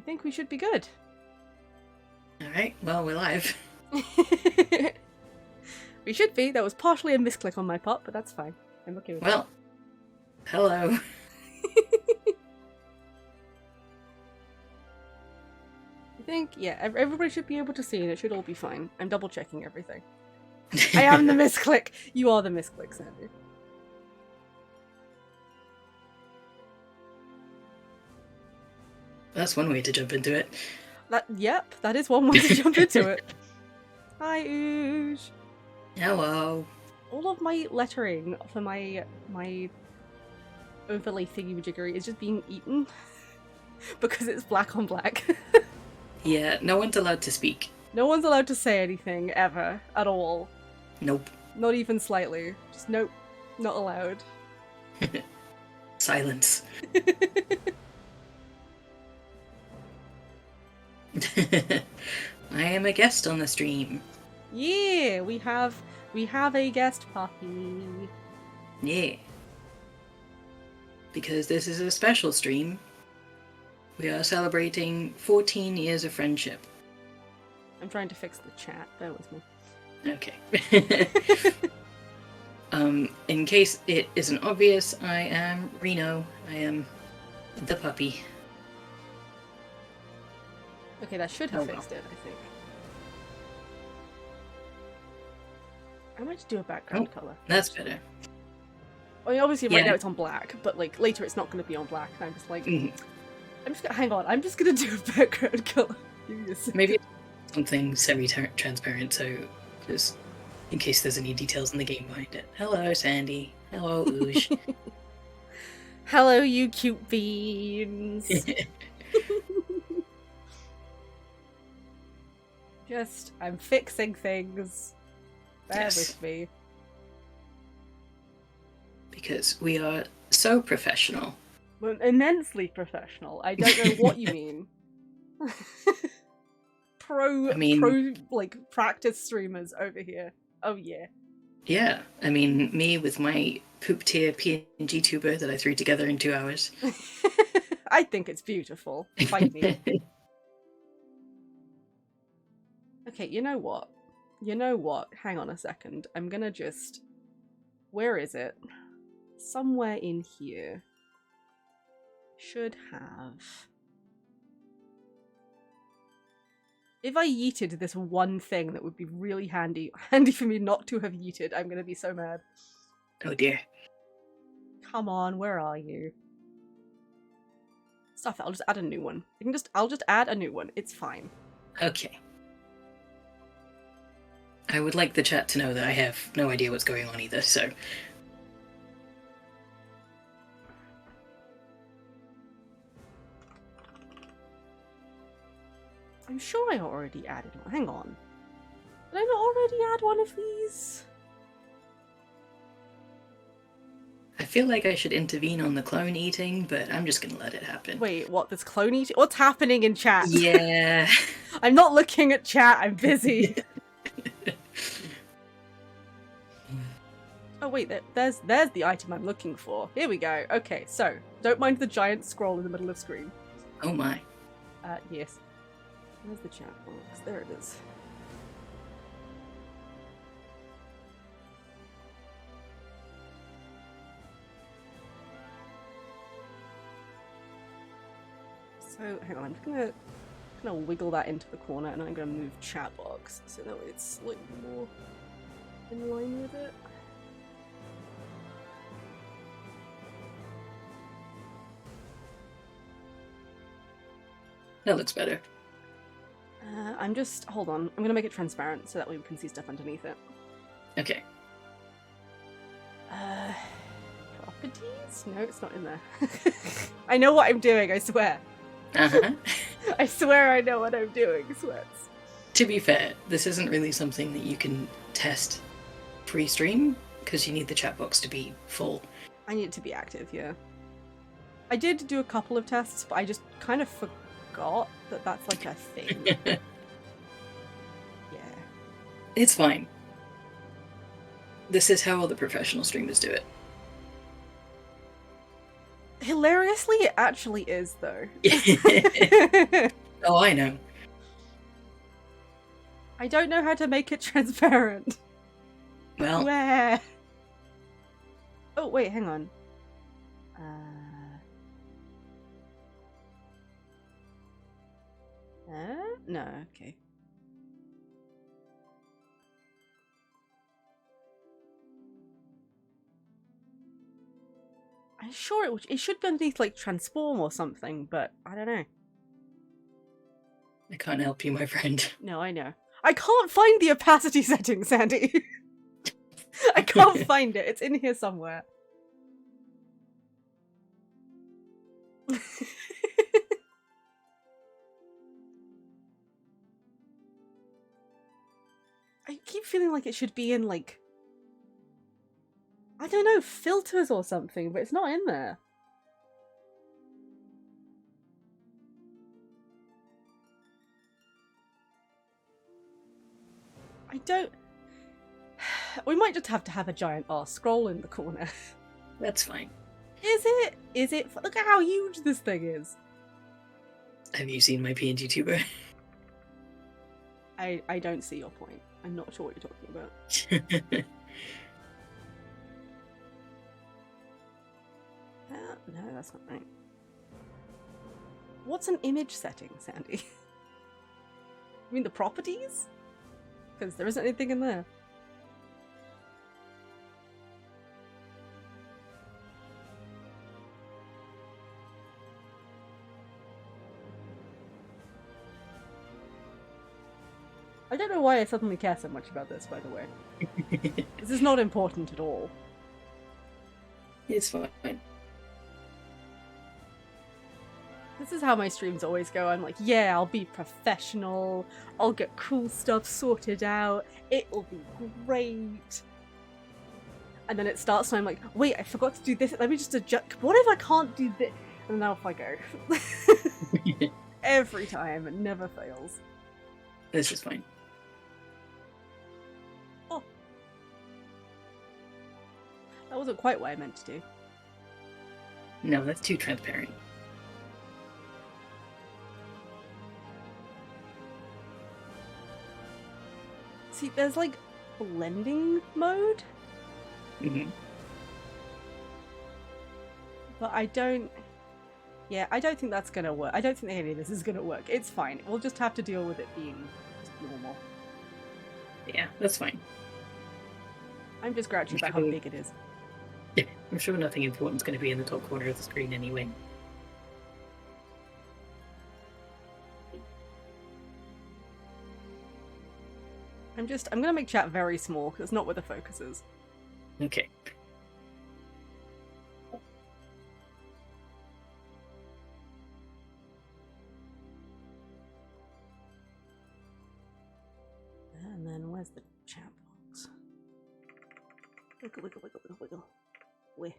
think we should be good. Alright, well, we're live. We should be. That was partially a misclick on my part, but that's fine. I'm okay with Well, hello. I think, yeah, everybody should be able to see and it should all be fine. I'm double checking everything. I am the misclick. You are the misclick, Sandy. That's one way to jump into it. Yep, that is one way to jump into it. Hi, Oosh. Hello. All of my lettering for my overlay thingy-majiggery is just being eaten because it's black on black. Yeah, no one's allowed to speak. No one's allowed to say anything ever at all. Nope. Not even slightly. Just nope, not allowed. Silence. I am a guest on the stream. Yeah, we have a guest puppy. Yeah. Because this is a special stream. We are celebrating 14 years of friendship. I'm trying to fix the chat. Bear with me. Okay. In case it isn't obvious, I am Reno. I am the puppy. Okay, that should have fixed it, I think. I might do a background color. That's better. I mean, obviously right Yeah. now it's on black, but like later it's not going to be on black. I'm just like, I'm just gonna hang on. I'm just gonna do a background color. Give me a second. Maybe something semi-transparent, so just in case there's any details in the game behind it. Hello, Sandy. Hello, Oosh. Hello, you cute beans. I'm fixing things. Bear with me. Because we are so professional. We're immensely professional. I don't know what you mean. Pro, like, practice streamers over here. Oh, yeah. Yeah, I mean, me with my poop tier PNG tuber that I threw together in 2 hours. I think it's beautiful. Fight me. Okay, you know what? Hang on a second. I'm gonna just... Where is it? Somewhere in here. Should have... If I yeeted this one thing that would be really handy for me not to have yeeted, I'm gonna be so mad. Oh dear. Come on, where are you? Stuff it, I'll just add a new one. I'll just add a new one. It's fine. Okay. I would like the chat to know that I have no idea what's going on either, so... I'm sure I already added one. Hang on. Did I not already add one of these? I feel like I should intervene on the clone eating, but I'm just gonna let it happen. Wait, what? There's clone eating? What's happening in chat? Yeah. I'm not looking at chat, I'm busy. Oh wait, there's the item I'm looking for. Here we go. Okay, so, don't mind the giant scroll in the middle of screen. Oh my. Yes. Where's the chat box? There it is. So, hang on, I'm just gonna wiggle that into the corner and I'm gonna move chat box so that way it's slightly more in line with it. That looks better. Hold on, I'm gonna make it transparent so that way we can see stuff underneath it. Okay. Properties? No, it's not in there. I know what I'm doing, I swear. Uh-huh. I swear I know what I'm doing, sweats. To be fair, this isn't really something that you can test pre-stream, because you need the chat box to be full. I need it to be active, yeah. I did do a couple of tests, but I just kind of forgot that that's like a thing. Yeah. It's fine. This is how all the professional streamers do it. Hilariously, it actually is, though. Oh, I know. I don't know how to make it transparent. Well, Where? Oh, wait, hang on. No, okay. I'm sure it should be underneath, like, transform or something, but I don't know. I can't help you, my friend. No, I know. I can't find the opacity setting, Sandy. I can't find it. It's in here somewhere. I keep feeling like it should be in, like, I don't know, filters or something, but it's not in there. I don't... We might just have to have a giant R scroll in the corner. That's fine. Is it? Is it? Look at how huge this thing is. Have you seen my PNG tuber? I don't see your point. I'm not sure what you're talking about. No, that's not right. What's an image setting, Sandy? You mean the properties? Because there isn't anything in there. I don't know why I suddenly care so much about this, by the way. This is not important at all. It's fine. This is how my streams always go. I'm like, yeah, I'll be professional. I'll get cool stuff sorted out. It will be great. And then it starts and I'm like, wait, I forgot to do this. Let me just adjust. What if I can't do this? And then off I go. Every time. It never fails. This is fine. Oh. That wasn't quite what I meant to do. No, that's too transparent. See, there's like blending mode. Mm-hmm. But I don't... Yeah, I don't think that's gonna work. I don't think any of this is gonna work. It's fine. We'll just have to deal with it being just normal. Yeah, that's fine. I'm just grouchy about how big it is. Yeah, I'm sure nothing important's going to be in the top corner of the screen anyway. I'm gonna make chat very small because it's not where the focus is. Okay. And then where's the chat box? Wiggle, wiggle, wiggle, wiggle, wiggle. Where?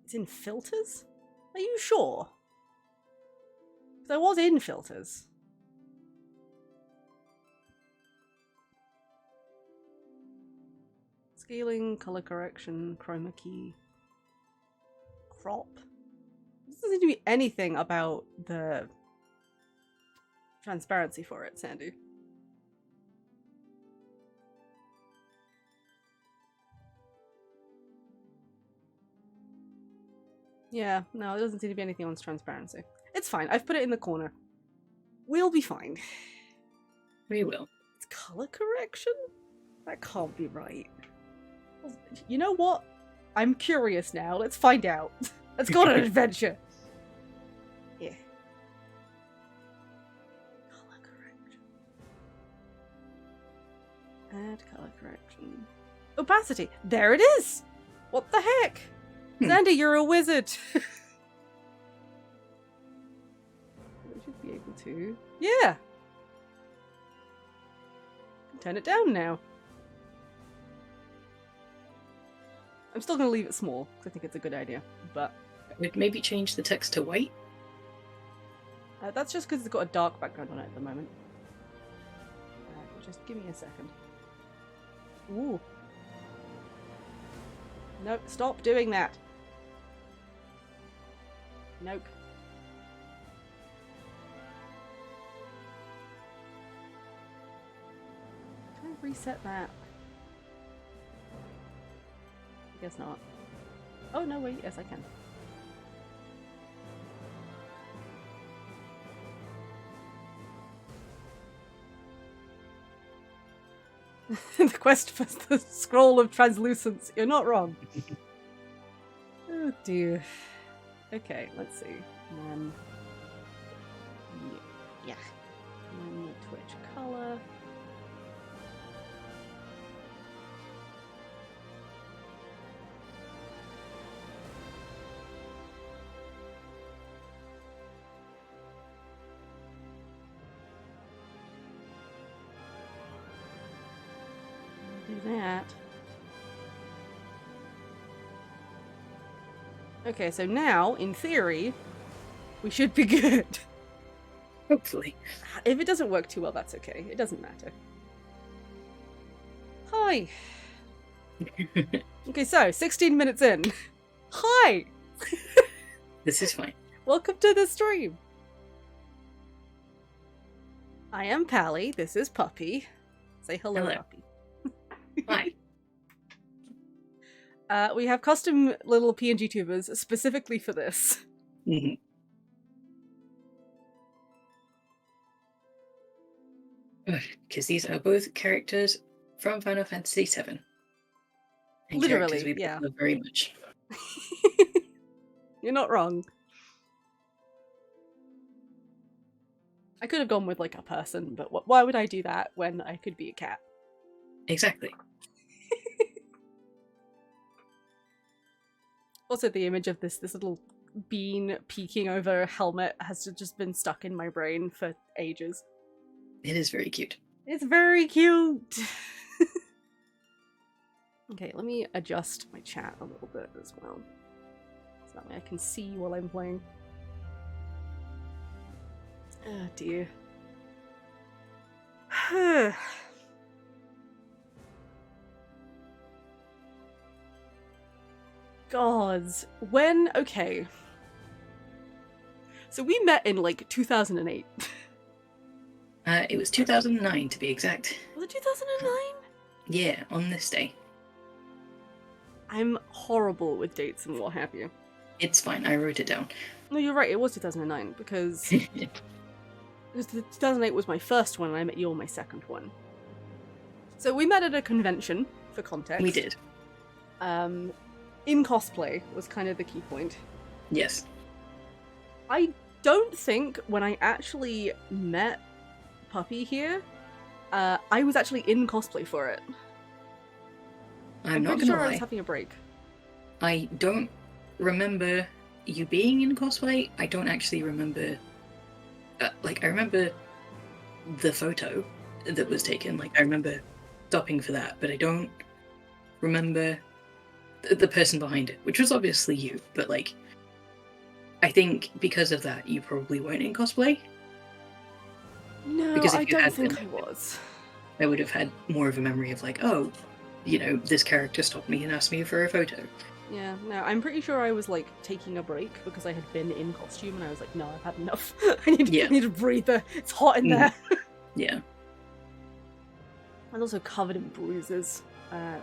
It's in filters? Are you sure? Because I was in filters. Scaling, color correction, chroma key, crop. There doesn't seem to be anything about the transparency for it, Sandy. Yeah, no, there doesn't seem to be anything on transparency. It's fine. I've put it in the corner. We'll be fine. We will. It's color correction? That can't be right. You know what? I'm curious now. Let's find out. Let's go on an adventure. Yeah. Color correction. Add color correction. Opacity. There it is. What the heck? Sandy, you're a wizard. I should be able to. Yeah. Turn it down now. I'm still going to leave it small because I think it's a good idea, but We'd maybe change the text to white. That's just because it's got a dark background on it at the moment. Just give me a second. Ooh. No, stop doing that. Nope. Can I reset that? I guess not. Oh, no, wait. Yes, I can. The quest for the scroll of translucence. You're not wrong. Oh, dear. Okay, let's see. And then... yeah. And then the Twitch color. Do that. Okay, so now, in theory, we should be good. Hopefully. If it doesn't work too well, that's okay. It doesn't matter. Hi. Okay, so 16 minutes in. Hi. This is fine. Welcome to the stream. I am Pally. This is Puppy. Say hello. Puppy. Hi. We have custom little PNG tubers specifically for this. Mm-hmm. Because these are both characters from Final Fantasy VII. And literally, we yeah. love very much. You're not wrong. I could have gone with like a person, but why would I do that when I could be a cat? Exactly. Also, the image of this little bean peeking over a helmet has just been stuck in my brain for ages. It is very cute. It's very cute! Okay, let me adjust my chat a little bit as well. So that way I can see while I'm playing. Oh dear. Gods. When? Okay. So we met in like 2008. It was 2009 to be exact. Was it 2009? Yeah, on this day. I'm horrible with dates and what have you. It's fine, I wrote it down. No, you're right, it was 2009 because 2008 was my first one and I met you on my second one. So we met at a convention, for context. We did. In cosplay was kind of the key point. Yes. I don't think when I actually met Puppy here, I was actually in cosplay for it. I'm not pretty gonna sure lie. I was having a break. I don't remember you being in cosplay. I don't actually remember... I remember the photo that was taken. Like, I remember stopping for that, but I don't remember the person behind it, which was obviously you, but, like, I think because of that, you probably weren't in cosplay. No, because if I you don't had think been, I was. I would have had more of a memory of, like, oh, you know, this character stopped me and asked me for a photo. Yeah, no, I'm pretty sure I was, like, taking a break because I had been in costume and I was like, no, I've had enough. I need a breather. It's hot in there. Yeah. I was also covered in bruises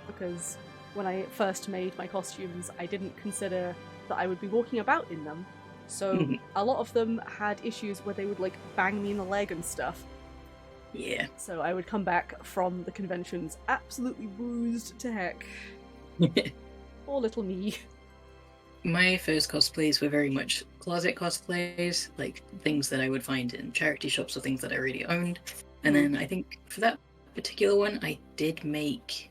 because when I first made my costumes, I didn't consider that I would be walking about in them. So a lot of them had issues where they would, like, bang me in the leg and stuff. Yeah. So I would come back from the conventions absolutely bruised to heck. Poor little me. My first cosplays were very much closet cosplays, like things that I would find in charity shops or things that I already owned. And then I think for that particular one, I did make...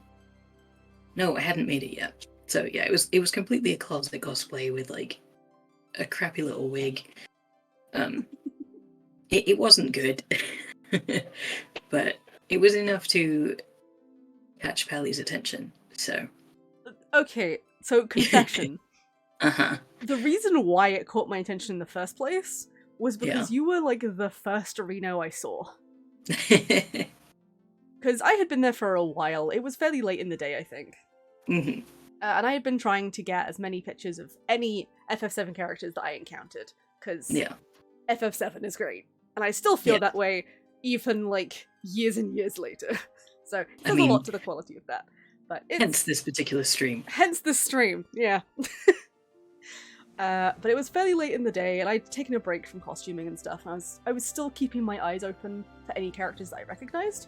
No, I hadn't made it yet. So yeah, it was completely a closet cosplay with, like, a crappy little wig. It wasn't good, but it was enough to catch Pally's attention, so... Okay, so confession. Uh-huh. The reason why it caught my attention in the first place was because you were, like, the first Reno I saw. Because I had been there for a while. It was fairly late in the day, I think. And I had been trying to get as many pictures of any FF7 characters that I encountered, because FF7 is great. And I still feel that way, even, like, years and years later. So it does a lot to the quality of that. But hence this particular stream. Hence this stream, yeah. But it was fairly late in the day, and I'd taken a break from costuming and stuff, and I was still keeping my eyes open for any characters that I recognized.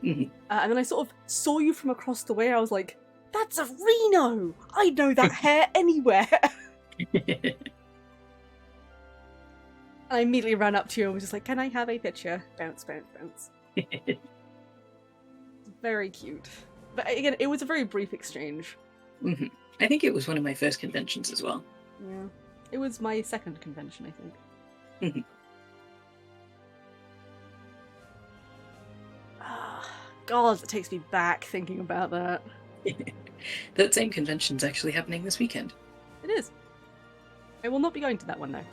And then I sort of saw you from across the way. I was like, that's a Reno! I know that hair anywhere! And I immediately ran up to you and was just like, can I have a picture? Bounce, bounce, bounce. Very cute. But again, it was a very brief exchange. I think it was one of my first conventions as well. Yeah. It was my second convention, I think. God, it takes me back thinking about that. That same convention's actually happening this weekend. It is. I will not be going to that one, though.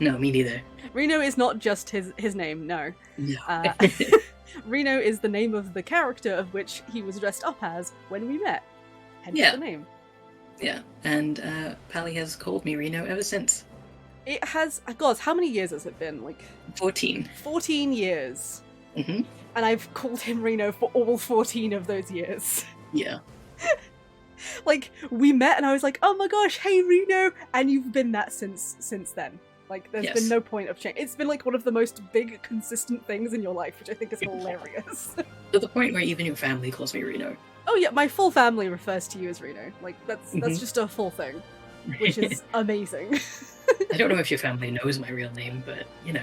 No, me neither. Reno is not just his name, no. No. Reno is the name of the character of which he was dressed up as when we met. Hence the name. Yeah, and Pally has called me Reno ever since. It has, God, how many years has it been? Like 14. 14 years. And I've called him Reno for all 14 of those years. Yeah. Like, we met and I was like, oh my gosh, hey Reno! And you've been that since then. Like, there's been no point of change. It's been like one of the most big, consistent things in your life, which I think is hilarious. To the point where even your family calls me Reno. Oh yeah, my full family refers to you as Reno. Like, that's just a full thing, which is amazing. I don't know if your family knows my real name, but, you know.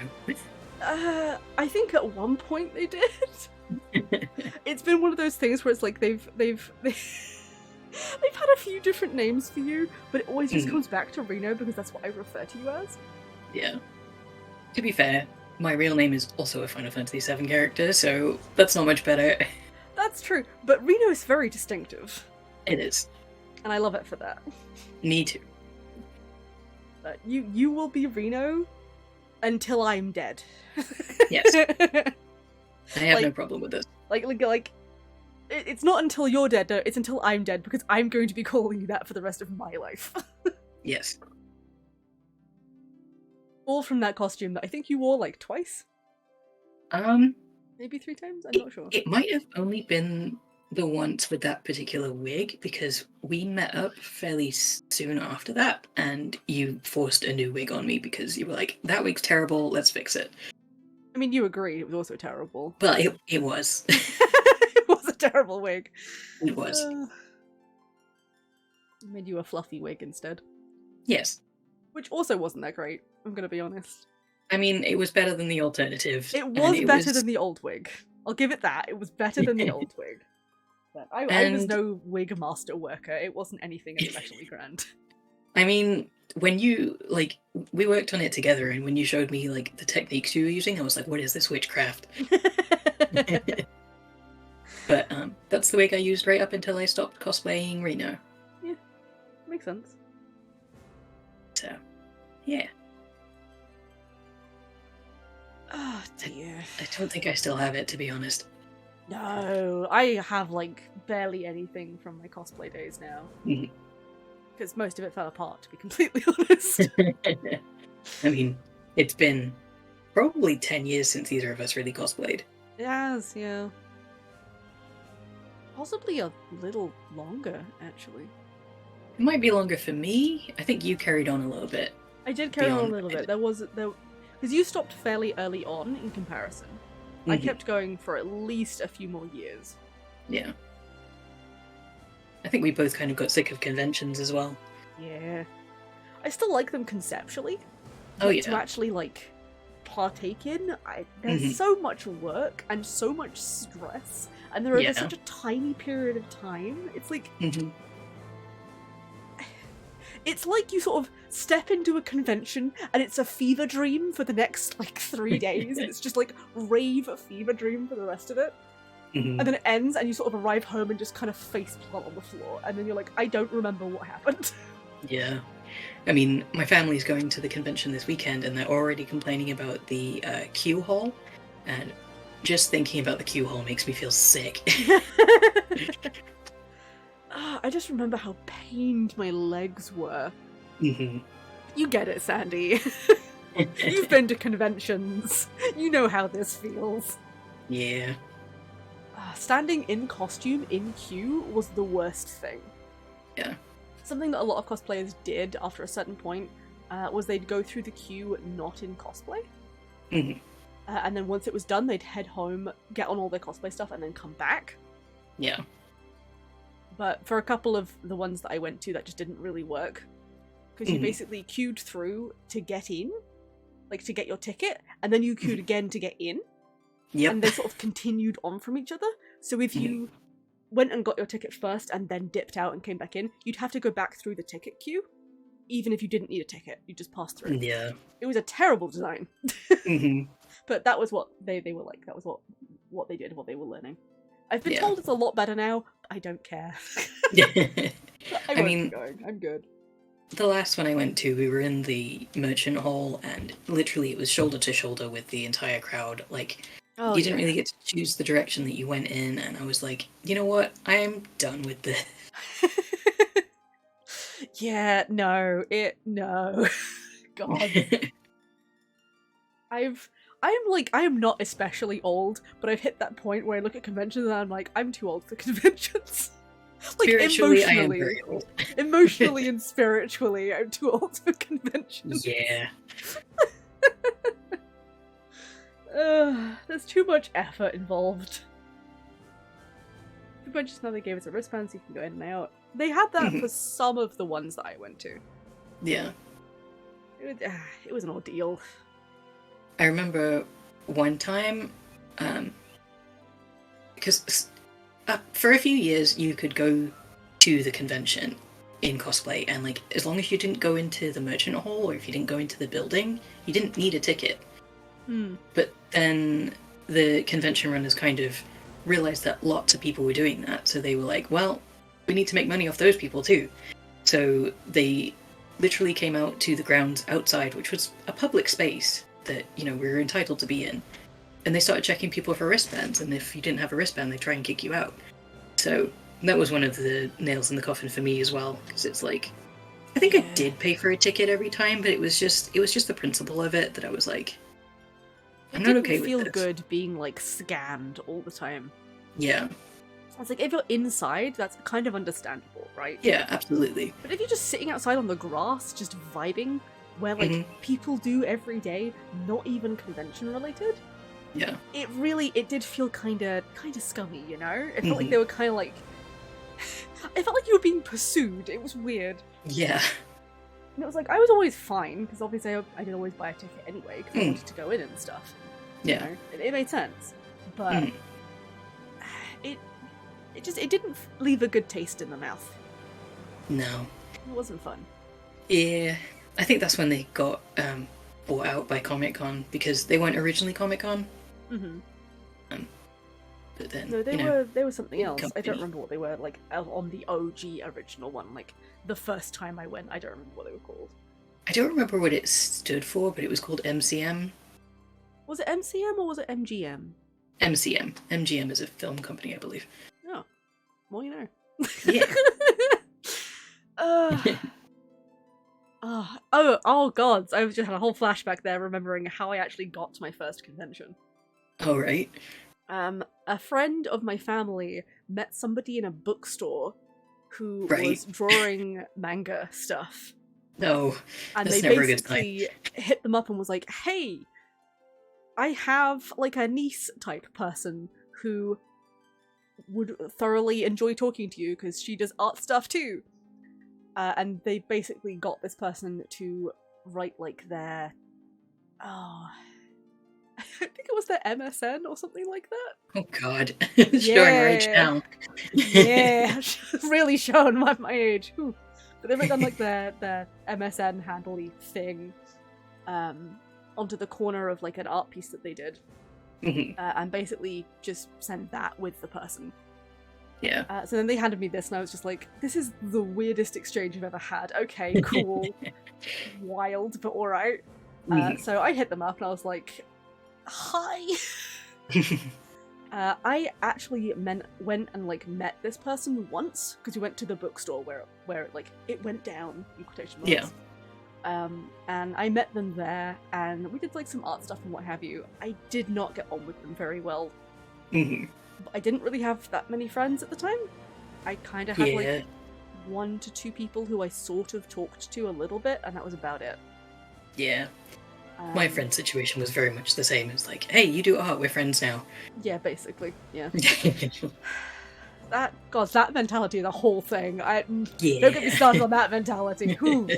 I think at one point they did. It's been one of those things where it's like they've had a few different names for you, but it always just comes back to Reno because that's what I refer to you as. Yeah. To be fair, my real name is also a Final Fantasy VII character, so that's not much better. That's true, but Reno is very distinctive. It is. And I love it for that. Me too. But you will be Reno until I'm dead. Yes. I have no problem with this. Like, it's not until you're dead, no, it's until I'm dead, because I'm going to be calling you that for the rest of my life. Yes. All from that costume that I think you wore, like, twice? Maybe 3 times? I'm not sure. It might have only been the once with that particular wig, because we met up fairly soon after that, and you forced a new wig on me because you were like, that wig's terrible, let's fix it. I mean, you agreed it was also terrible. But it was. It was a terrible wig. It was. Made you a fluffy wig instead. Yes. Which also wasn't that great, I'm gonna be honest. I mean, it was better than the alternative. It was better than the old wig. I'll give it that. It was better than the old wig. But I was no wig master worker. It wasn't anything especially grand. I mean, when you, like, we worked on it together, and when you showed me, like, the techniques you were using, I was like, what is this witchcraft? But that's the wig I used right up until I stopped cosplaying Reno. Yeah, makes sense. So, yeah. Oh dear. I don't think I still have it, to be honest. No, I have, like, barely anything from my cosplay days now. Because most of it fell apart, to be completely honest. I mean, it's been probably 10 years since either of us really cosplayed. It has, yeah. Possibly a little longer, actually. It might be longer for me. I think you carried on a little bit. I did carry on a little bit. Because you stopped fairly early on in comparison. I kept going for at least a few more years. Yeah. I think we both kind of got sick of conventions as well. Yeah. I still like them conceptually. Oh, yeah. To actually, like, partake in, there's so much work and so much stress, and they're over such a tiny period of time. It's like... It's like you sort of step into a convention and it's a fever dream for the next, like, 3 days, and it's just, like, rave fever dream for the rest of it. And then it ends and you sort of arrive home and just kind of face plant on the floor, and then you're like, I don't remember what happened. Yeah. I mean, my family's going to the convention this weekend and they're already complaining about the queue hall, and just thinking about the queue hall makes me feel sick. I just remember how pained my legs were. Mm-hmm. You get it, Sandy. You've been to conventions. You know how this feels. Yeah. Standing in costume in queue was the worst thing. Yeah. Something that a lot of cosplayers did after a certain point was they'd go through the queue not in cosplay. Mm-hmm. And then once it was done, they'd head home, get on all their cosplay stuff, and then come back. Yeah. But for a couple of the ones that I went to, that just didn't really work. Because you basically queued through to get in, like to get your ticket, and then you queued again to get in. Yep. And they sort of continued on from each other. So if you went and got your ticket first and then dipped out and came back in, you'd have to go back through the ticket queue, even if you didn't need a ticket. You just passed through. Yeah. It was a terrible design. Mm-hmm. But that was what they were like. That was what they did, what they were learning. I've been Yeah. told it's a lot better now. I don't care. I mean, I'm good. the last one I went to, we were in the merchant hall, and literally it was shoulder to shoulder with the entire crowd. Like, you didn't really get to choose the direction that you went in, and I was like, you know what? I am done with this. Yeah, no. God. I am not especially old, but I've hit that point where I look at conventions and I'm like, I'm too old for conventions. Like, Spiritually, I am very old. Emotionally and spiritually, I'm too old for conventions. Yeah. There's too much effort involved. Conventions now they gave us a wristband so you can go in and out. They had that for some of the ones that I went to. Yeah. It was an ordeal. I remember one time, because for a few years you could go to the convention in cosplay, and like as long as you didn't go into the merchant hall or if you didn't go into the building, you didn't need a ticket. But then the convention runners kind of realized that lots of people were doing that, so they were like, well, we need to make money off those people too. So they literally came out to the grounds outside, which was a public space that, you know, we were entitled to be in. And they started checking people for wristbands, and if you didn't have a wristband, they try and kick you out. So that was one of the nails in the coffin for me as well, because it's like, I think I did pay for a ticket every time, but it was just the principle of it that I was like, I'm not okay with this. It didn't feel good being like scanned all the time. Yeah. It's like, if you're inside, that's kind of understandable, right? Yeah, absolutely. But if you're just sitting outside on the grass, just vibing, where like people do every day, not even convention related, yeah, it did feel kind of scummy, you know? It felt like they were kind of like, it felt like you were being pursued. It was weird. Yeah. And it was like, I was always fine, because obviously I did always buy a ticket anyway, because I wanted to go in and stuff. Yeah. You know? It made sense. But it didn't leave a good taste in the mouth. No. It wasn't fun. Yeah. I think that's when they got bought out by Comic-Con, because they weren't originally Comic-Con. But then, no, they were something else. I don't remember what they were, like, on the OG original one, like, the first time I went, I don't remember what they were called. I don't remember what it stood for, but it was called MCM. Was it MCM or was it MGM? MCM. MGM is a film company, I believe. Oh. Well, you know. Yeah. Oh gods, I just had a whole flashback there remembering how I actually got to my first convention. Oh, right. A friend of my family met somebody in a bookstore who was drawing manga stuff. No, and that's they never a good sign. basically hit them up and was like, hey, I have like a niece type person who would thoroughly enjoy talking to you because she does art stuff too. And they basically got this person to write like their, I think it was their MSN or something like that. Oh god, showing rage now. Yeah, really showing my age. Whew. But they wrote down like their MSN handle-y thing onto the corner of like an art piece that they did, and basically just sent that with the person. Yeah. So then they handed me this, and I was just like, "This is the weirdest exchange I've ever had." Okay, cool, wild, but all right. So I hit them up, and I was like, "Hi." I actually went and like met this person once because we went to the bookstore where like it went down in quotation marks. Yeah. And I met them there, and we did like some art stuff and what have you. I did not get on with them very well. Mm-hmm. I didn't really have that many friends at the time. I kind of had like 1 to 2 people who I sort of talked to a little bit, and that was about it. Yeah. My friend's situation was very much the same. It's like, hey, you do art, we're friends now. Yeah, basically. Yeah. That mentality, the whole thing. Don't get me started on that mentality. Whoo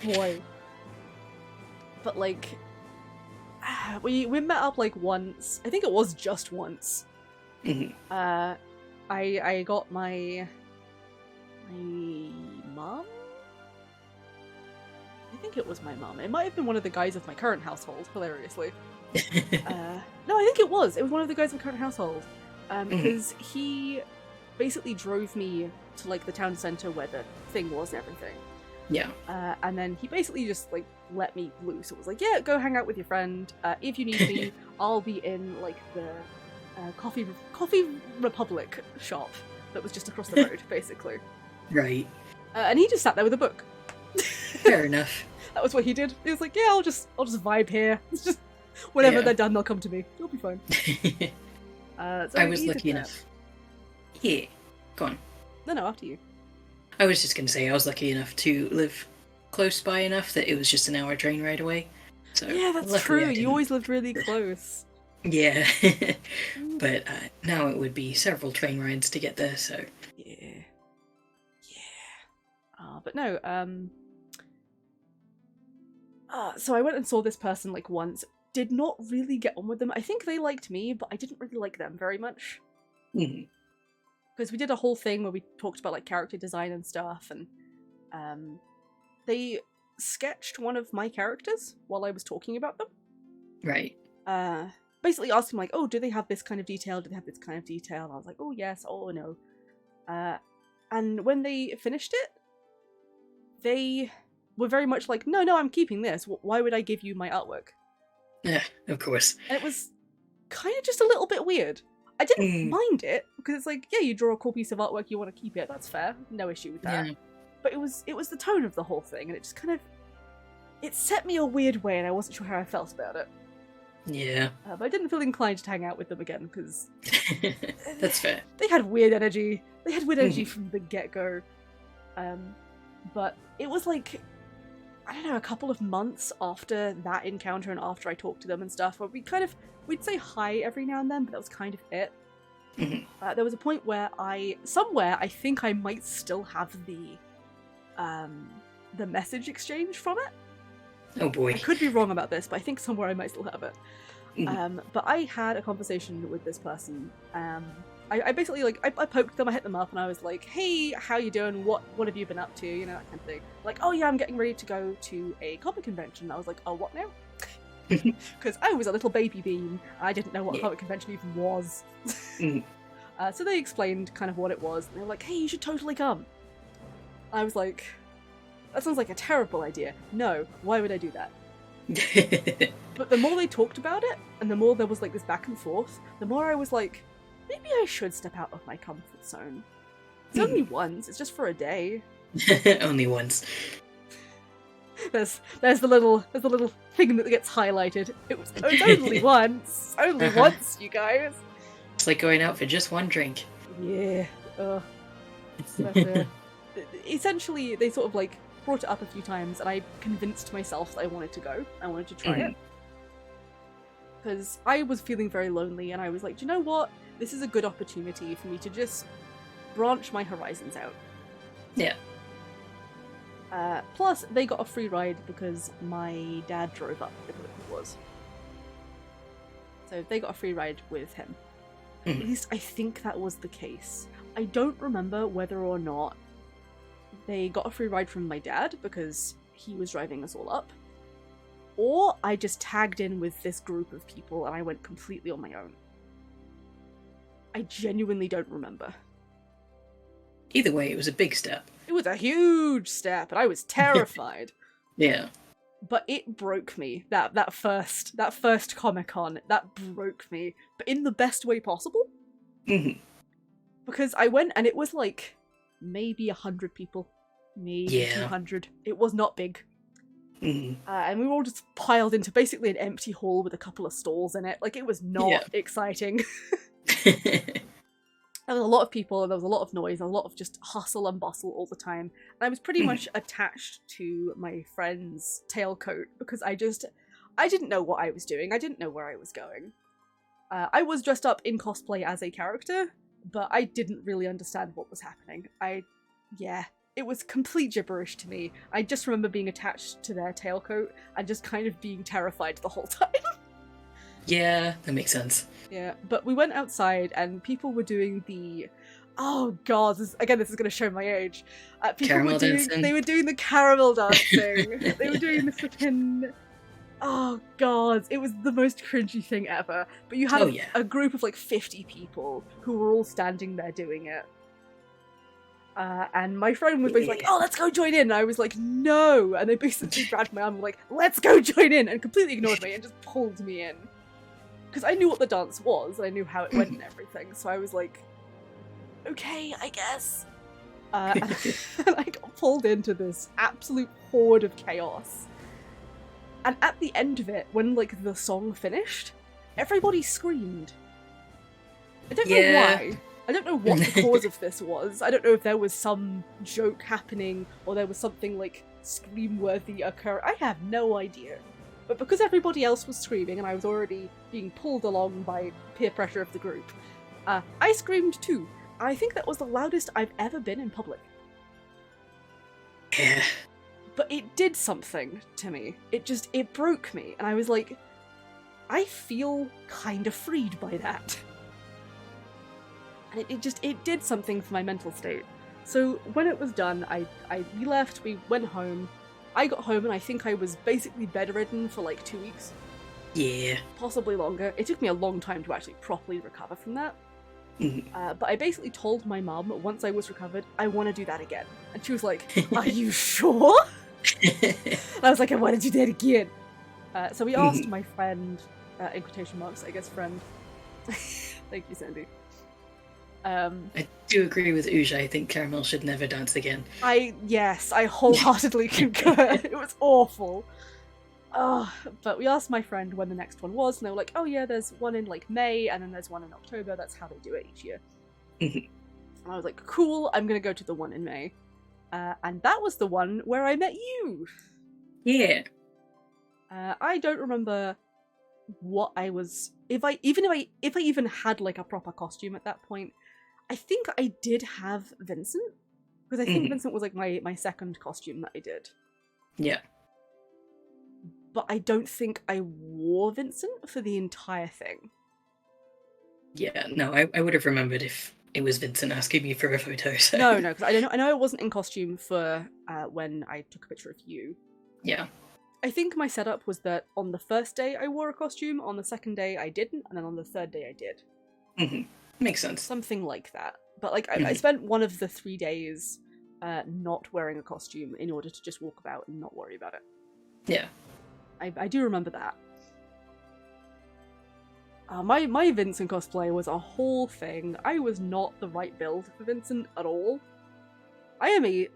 boy. But like, we met up like once. I think it was just once. Mm-hmm. I got my mom. I think it was my mom. It might have been one of the guys of my current household. Hilariously. No, I think it was. It was one of the guys of my current household. Because he basically drove me to like the town center where the thing was and everything. Yeah. And then he basically just like let me loose. It was like, yeah, go hang out with your friend. If you need me, I'll be in like the Coffee Republic shop that was just across the road, basically. Right. And he just sat there with a book. Fair enough. That was what he did. He was like, yeah, I'll just vibe here. It's just whenever they're done, they'll come to me. It'll be fine. So I was lucky enough. Yeah, go on. No, after you. I was just going to say, I was lucky enough to live close by enough that it was just an hour train ride away. So yeah, that's true. You always lived really close. Yeah. But now it would be several train rides to get there, so... Yeah. But no, so I went and saw this person like once. Did not really get on with them. I think they liked me, but I didn't really like them very much. Mm-hmm. Because we did a whole thing where we talked about like character design and stuff, and they sketched one of my characters while I was talking about them. Right. Basically asking like, oh, do they have this kind of detail? Do they have this kind of detail? And I was like, oh yes, oh no. And when they finished it, they were very much like, no, I'm keeping this. Why would I give you my artwork? Yeah, of course. And it was kind of just a little bit weird. I didn't mind it, because it's like, yeah, you draw a cool piece of artwork, you want to keep it, that's fair. No issue with that. Yeah. But it was the tone of the whole thing, and it just kind of... It set me a weird way, and I wasn't sure how I felt about it. Yeah. But I didn't feel inclined to hang out with them again, because... That's fair. They had weird energy. They had weird energy from the get-go. But it was like... I don't know, a couple of months after that encounter and after I talked to them and stuff, where we'd say hi every now and then, but that was kind of it. There was a point where I think I might still have the message exchange from it. Oh boy. I could be wrong about this, but I think somewhere I might still have it. But I had a conversation with this person. I basically, like, I poked them, I hit them up, and I was like, hey, how you doing? What have you been up to? You know, that kind of thing. Like, oh yeah, I'm getting ready to go to a comic convention. I was like, oh, what now? Because I was a little baby bean. I didn't know what a comic convention even was. So they explained kind of what it was, and they were like, hey, you should totally come. I was like, that sounds like a terrible idea. No, why would I do that? But the more they talked about it, and the more there was like this back and forth, the more I was like, maybe I should step out of my comfort zone. It's only once, it's just for a day. Only once. There's the little thing that gets highlighted. It's only once. Only once, you guys. It's like going out for just one drink. Yeah. Essentially, they sort of like brought it up a few times, and I convinced myself that I wanted to go. I wanted to try it. Because I was feeling very lonely, and I was like, do you know what? This is a good opportunity for me to just branch my horizons out. Yeah. Plus, they got a free ride because my dad drove up, I believe it was. So they got a free ride with him. At least I think that was the case. I don't remember whether or not they got a free ride from my dad because he was driving us all up, or I just tagged in with this group of people and I went completely on my own. I genuinely don't remember. Either way, it was a big step. It was a huge step, and I was terrified. Yeah. but it broke me. That first Comic-Con, that broke me, but in the best way possible. Mm-hmm. Because I went and it was like maybe 100 people, maybe 200. It was not big. Mm-hmm. And we were all just piled into basically an empty hall with a couple of stalls in it. Like, it was not exciting. There was a lot of people, and there was a lot of noise, and a lot of just hustle and bustle all the time. And I was pretty much attached to my friend's tailcoat because I didn't know what I was doing. I didn't know where I was going. I was dressed up in cosplay as a character, but I didn't really understand what was happening. It was complete gibberish to me. I just remember being attached to their tailcoat and just kind of being terrified the whole time. Yeah, that makes sense. Yeah, but we went outside and people were doing the... Oh god, this is going to show my age. Caramel dancing. They were doing the caramel dancing. They were doing the freaking... Oh god, it was the most cringy thing ever. But you had a group of like 50 people who were all standing there doing it. And my friend was basically like, oh, let's go join in. And I was like, no. And they basically grabbed my arm and were like, let's go join in. And completely ignored me and just pulled me in. Because I knew what the dance was. And I knew how it went and everything. So I was like, okay, I guess. And I got pulled into this absolute horde of chaos. And at the end of it, when like the song finished, everybody screamed. I don't know why. I don't know what the cause of this was. I don't know if there was some joke happening or there was something like scream-worthy occur. I have no idea. But because everybody else was screaming and I was already being pulled along by peer pressure of the group, I screamed too. I think that was the loudest I've ever been in public. Yeah. But it did something to me. It broke me. And I was like, I feel kind of freed by that. And it did something for my mental state. So when it was done, we left, we went home. I got home and I think I was basically bedridden for like 2 weeks. Yeah. Possibly longer. It took me a long time to actually properly recover from that. Mm-hmm. But I basically told my mum, once I was recovered, I want to do that again. And she was like, are you sure? And I was like, I want to do that again. So we asked my friend, in quotation marks, I guess friend. Thank you, Sandy. I do agree with Uja. I think Caramel should never dance again. Yes, I wholeheartedly concur. It was awful. But we asked my friend when the next one was, and they were like, oh yeah, there's one in like May, and then there's one in October. That's how they do it each year. And I was like, cool, I'm gonna go to the one in May. And that was the one where I met you. Yeah. I don't remember what I was... If I even had like a proper costume at that point. I think I did have Vincent, because I think Vincent was like my second costume that I did. Yeah. But I don't think I wore Vincent for the entire thing. Yeah, no, I would have remembered if it was Vincent asking me for a photo. So. No, because I know I wasn't in costume for when I took a picture of you. Yeah. I think my setup was that on the first day I wore a costume, on the second day I didn't, and then on the third day I did. Makes sense. Something like that. But like I spent one of the 3 days not wearing a costume in order to just walk about and not worry about it. Yeah. I do remember that. My Vincent cosplay was a whole thing. I was not the right build for Vincent at all. I am a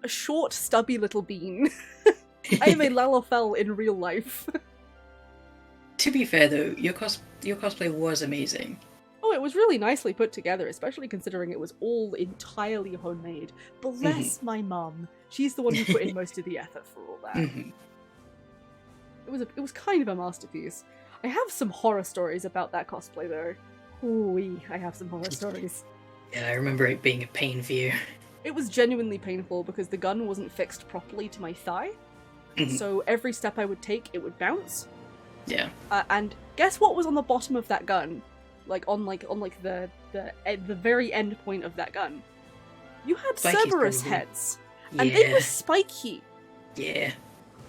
short, stubby little bean. I am a Lalafell in real life. To be fair though, your cosplay was amazing. Oh, it was really nicely put together, especially considering it was all entirely homemade. Bless my mum. She's the one who put in most of the effort for all that. It was kind of a masterpiece. I have some horror stories about that cosplay though. Ooh-wee, I have some horror stories. Yeah, I remember it being a pain for you. It was genuinely painful because the gun wasn't fixed properly to my thigh. So every step I would take, it would bounce. Yeah. And guess what was on the bottom of that gun? Like on the very end point of that gun. You had Cerberus heads. Yeah. And they were spiky. Yeah.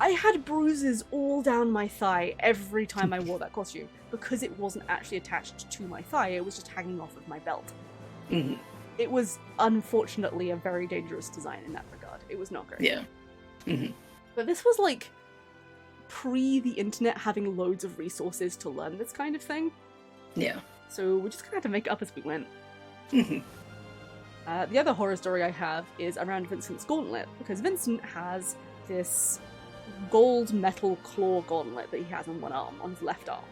I had bruises all down my thigh every time I wore that costume because it wasn't actually attached to my thigh, it was just hanging off of my belt. It was unfortunately a very dangerous design in that regard. It was not great. Yeah. But this was like pre the internet having loads of resources to learn this kind of thing. Yeah. So we just kind of had to make it up as we went. Mhm. The other horror story I have is around Vincent's gauntlet, because Vincent has this gold metal claw gauntlet that he has on one arm, on his left arm.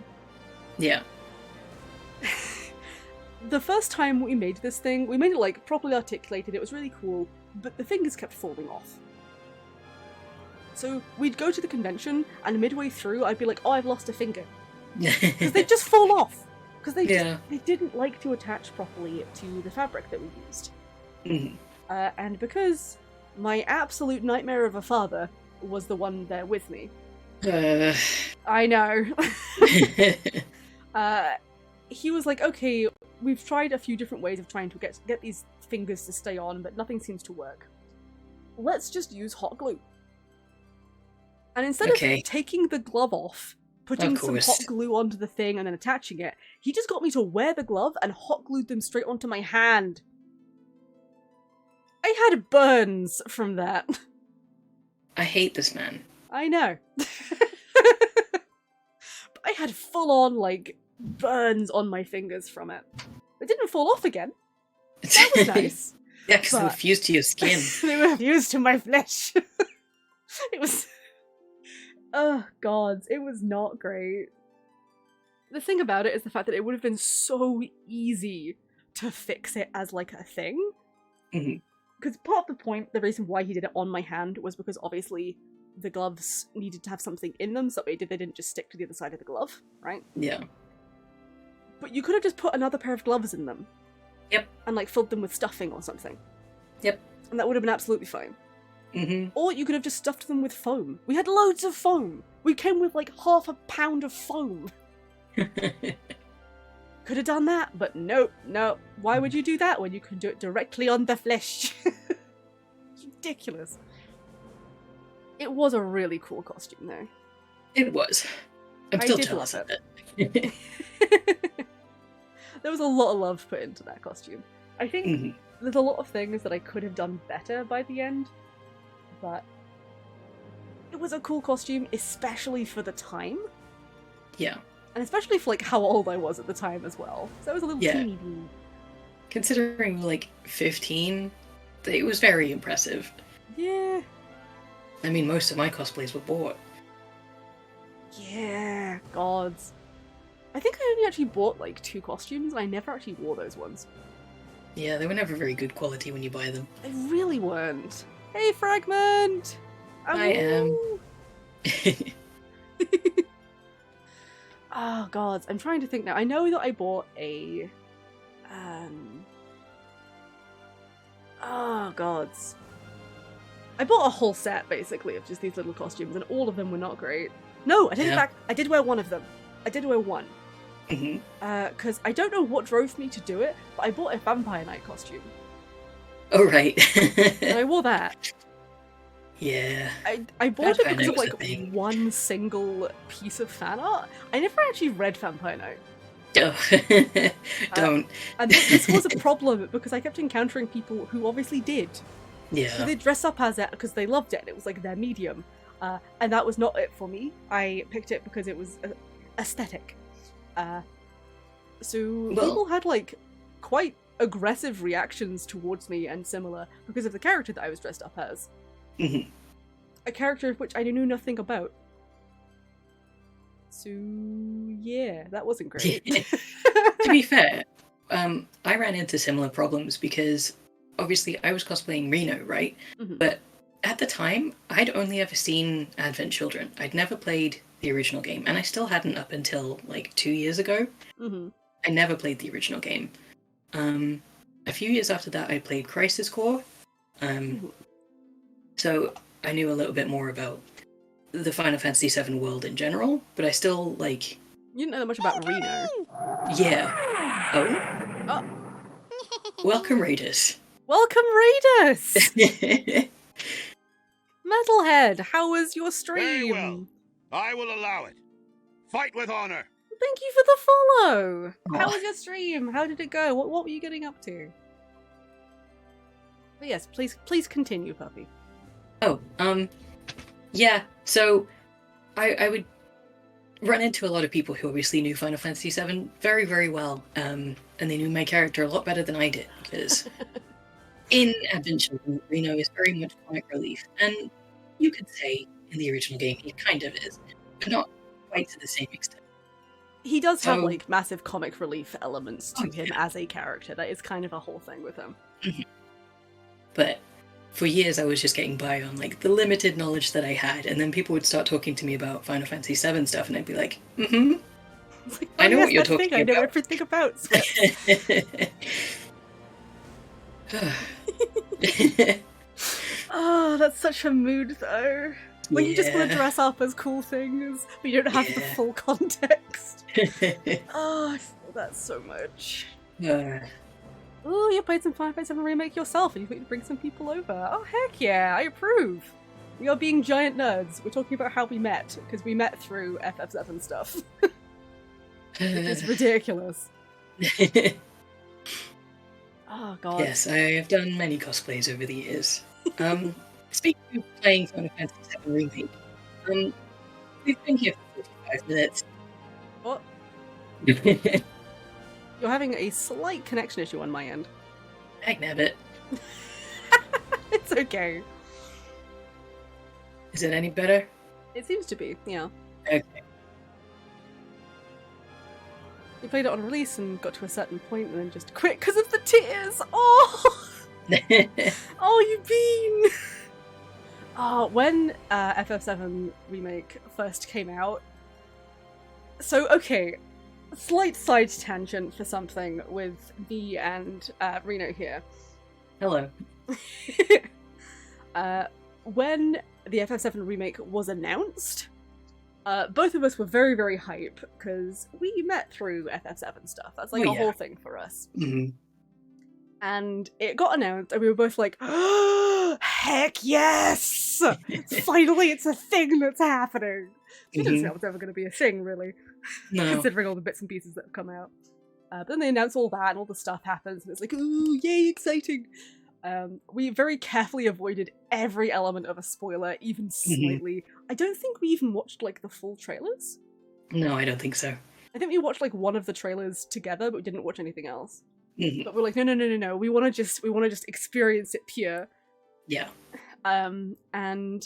Yeah. The first time we made this thing, we made it like properly articulated, it was really cool, but the fingers kept falling off. So we'd go to the convention, and midway through I'd be like, oh, I've lost a finger. Because they'd just fall off. Because they didn't like to attach properly to the fabric that we used. Mhm. And because my absolute nightmare of a father was the one there with me. I know. He was like, okay, we've tried a few different ways of trying to get these fingers to stay on, but nothing seems to work. Let's just use hot glue. And instead of taking the glove off, putting some hot glue onto the thing and then attaching it, he just got me to wear the glove and hot glued them straight onto my hand. I had burns from that. I hate this man. I know. But I had full-on, like, burns on my fingers from it. They didn't fall off again. That was nice. Yeah, because they were fused to your skin. They were fused to my flesh. It was... Oh, God. It was not great. The thing about it is the fact that it would have been so easy to fix it as, like, a thing. Mhm. Because part of the point, the reason why he did it on my hand was because obviously the gloves needed to have something in them, so they didn't just stick to the other side of the glove, right? Yeah. But you could have just put another pair of gloves in them. Yep. And like filled them with stuffing or something. Yep. And that would have been absolutely fine. Mm-hmm. Or you could have just stuffed them with foam. We had loads of foam. We came with like 1/2 pound of foam. Could have done that, but no. Why would you do that when you can do it directly on the flesh? It's ridiculous. It was a really cool costume, though. It was. I'm still jealous of it. There was a lot of love put into that costume. I think there's a lot of things that I could have done better by the end, but it was a cool costume, especially for the time. Yeah. And especially for like how old I was at the time as well. So I was a little teeny bee. Considering like 15, it was very impressive. Yeah. I mean, most of my cosplays were bought. Yeah, gods. I think I only actually bought like 2 costumes, and I never actually wore those ones. Yeah, they were never very good quality when you buy them. They really weren't. Hey, Fragment! I am. Oh, gods. I'm trying to think now. I know that I bought a... Oh, gods. I bought a whole set, basically, of just these little costumes, and all of them were not great. No, I did in fact, I did wear one of them. I did wear one. Because I don't know what drove me to do it, but I bought a Vampire Knight costume. Oh, right. And I wore that. Yeah. I bought it because of like one single piece of fan art. I never actually read Vampire Knight. Oh. Don't. And this was a problem because I kept encountering people who obviously did. Yeah. So they dress up as it because they loved it. It was like their medium. And that was not it for me. I picked it because it was aesthetic. So people had like quite aggressive reactions towards me and similar because of the character that I was dressed up as. A character of which I knew nothing about. So yeah, that wasn't great. To be fair, I ran into similar problems because obviously I was cosplaying Reno, right? But at the time, I'd only ever seen Advent Children. I'd never played the original game, and I still hadn't up until like 2 years ago. I never played the original game. A few years after that, I played Crisis Core. So I knew a little bit more about the Final Fantasy VII world in general, but I still, like... You didn't know that much about Reno. Yeah. Oh? Welcome, Raiders. Welcome, Raiders! Metalhead, how was your stream? Very well. I will allow it. Fight with honor. Thank you for the follow. How was your stream? How did it go? What were you getting up to? But yes, please continue, puppy. Oh, yeah, so I would run into a lot of people who obviously knew Final Fantasy VII very, very well, and they knew my character a lot better than I did, because in Advent Children, Reno is very much comic relief, and you could say in the original game he kind of is, but not quite to the same extent. He does have So- like massive comic relief elements to Oh, him yeah. as a character. That is kind of a whole thing with him. But for years I was just getting by on like the limited knowledge that I had, and then people would start talking to me about Final Fantasy VII stuff, and I'd be like, It's like, I know yes, what you're that thing, talking I know about. everything about. Oh, that's such a mood though. When you just want to Yeah. dress up as cool things, but you don't have the Yeah. full context. Oh, I feel that so much. Oh, you played some Final Fantasy VII Remake yourself, and you thought you'd bring some people over. Oh, heck yeah, I approve. We are being giant nerds. We're talking about how we met, because we met through FF7 stuff. It's ridiculous. Oh, God. Yes, I have done many cosplays over the years. Speaking of playing Final Fantasy VII Remake, we've been here for 45 minutes. What? You're having a slight connection issue on my end. Heck nabbit. It's okay. Is it any better? It seems to be, yeah. Okay. You played it on release and got to a certain point and then just quit because of the tears! Oh! Oh, you bean! Oh, when FF7 Remake first came out... So, okay, slight side tangent for something with me and Reno here. Hello. When the FF7 Remake was announced, both of us were very, very hype because we met through FF7 stuff. That's like Oh, a yeah. whole thing for us. Mhm. And it got announced, and we were both like, oh, heck yes! Finally, it's a thing that's happening! We didn't say that was ever going to be a thing, really, No. considering all the bits and pieces that have come out. But then they announce all that, and all the stuff happens, and it's like, ooh, yay, exciting! We very carefully avoided every element of a spoiler, even slightly. I don't think we even watched, like, the full trailers. No, I don't think so. I think we watched, like, one of the trailers together, but we didn't watch anything else. Mhm. But we're like, no, we want to just experience it pure. Yeah. And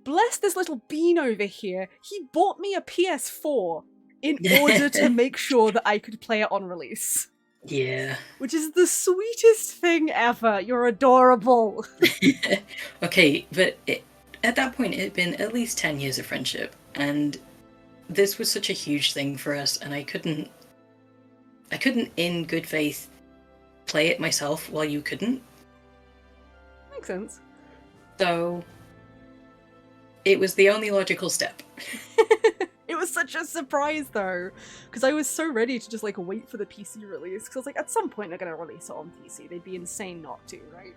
bless this little bean over here, he bought me a PS4 in order to make sure that I could play it on release. Yeah. Which is the sweetest thing ever. You're adorable. Okay, but at that point it had been at least 10 years of friendship, and this was such a huge thing for us, and I couldn't in good faith play it myself while you couldn't. Makes sense. So it was the only logical step. It was such a surprise though, because I was so ready to just like wait for the PC release, because I was like, at some point they're going to release it on PC. They'd be insane not to, right?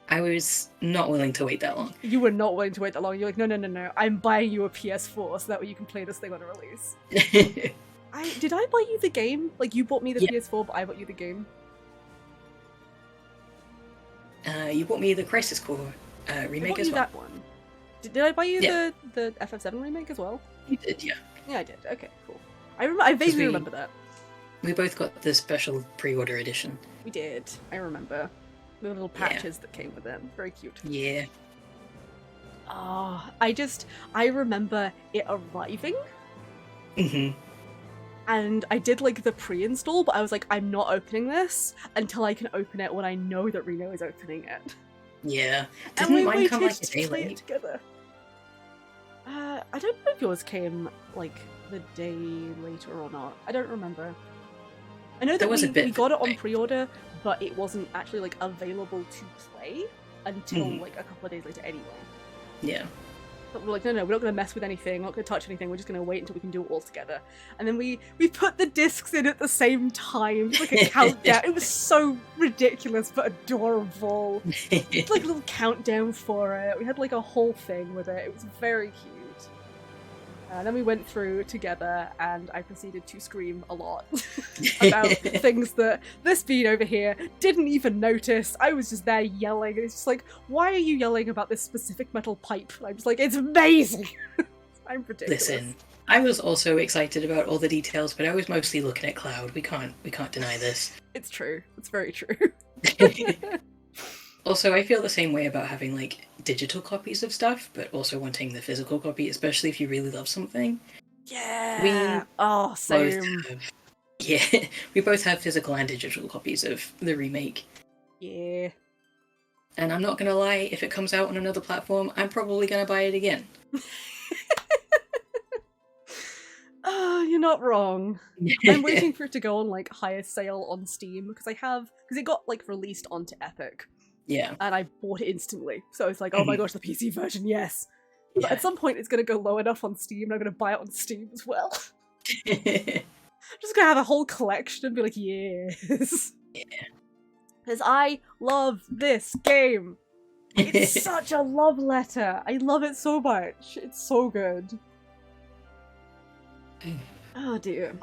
I was not willing to wait that long. You were not willing to wait that long. You're like, no, I'm buying you a PS4 so that way you can play this thing on a release. Did I buy you the game? Like, you bought me the Yeah. PS4, but I bought you the game? You bought me the Crisis Core I remake bought as you well. that one. Did I buy you Yeah. the FF7 remake as well? You did, yeah. Yeah, I did. Okay, cool. I vaguely we- remember that. We both got the special pre-order edition. We did. I remember. The little Yeah. patches that came with it. Very cute. Yeah. Oh, I remember it arriving, hmm and I did like the pre-install, but I was like, I'm not opening this until I can open it when I know that Reno is opening it. Yeah. And Didn't we mine waited come like a to day play it late? together. I don't know if yours came like the day later or not. I don't remember. I know that There was a bit we of a got it on delay. pre-order, but it wasn't actually like available to play until Mhm. like a couple of days later anyway. Yeah. But we're like, no, we're not going to mess with anything, we're not going to touch anything, we're just going to wait until we can do it all together. And then we put the discs in at the same time, like a countdown. It was so ridiculous but adorable. It's like a little countdown for it. We had like a whole thing with it. It was very cute. And then we went through together, and I proceeded to scream a lot about things that this bean over here didn't even notice. I was just there yelling. It's just like, why are you yelling about this specific metal pipe? And I'm just like, it's amazing! I'm ridiculous. Listen, I was also excited about all the details, but I was mostly looking at Cloud. We can't deny this. It's true. It's very true. Also, I feel the same way about having like digital copies of stuff, but also wanting the physical copy, especially if you really love something. Yeah. Oh, same. We both have physical and digital copies of the remake. Yeah. And I'm not gonna lie, if it comes out on another platform, I'm probably gonna buy it again. Oh, you're not wrong. I'm waiting for it to go on like highest sale on Steam because it got like released onto Epic. Yeah. And I bought it instantly. So it's like, oh my gosh, the PC version, yes. But Yeah. at some point it's gonna go low enough on Steam and I'm gonna buy it on Steam as well. I'm just gonna have a whole collection and be like, yes. Yeah. Because I love this game. It's such a love letter. I love it so much. It's so good. Oh dear.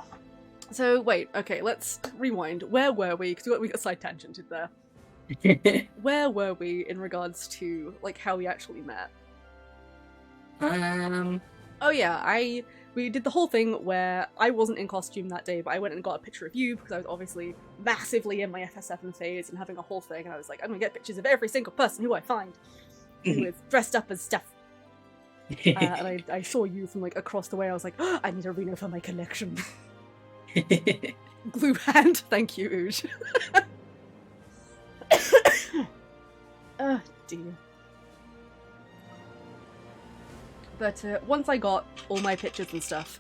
So wait, okay, let's rewind. Where were we? Because we got side tangented there. Where were we in regards to like how we actually met? Oh yeah, we did the whole thing where I wasn't in costume that day, but I went and got a picture of you because I was obviously massively in my FF7 phase and having a whole thing, and I was like, I'm gonna get pictures of every single person who I find who is dressed up as stuff. And I saw you from like across the way. I was like, oh, I need a Reno for my collection. Glue hand, thank you, Ooge. Oh dear. But once I got all my pictures and stuff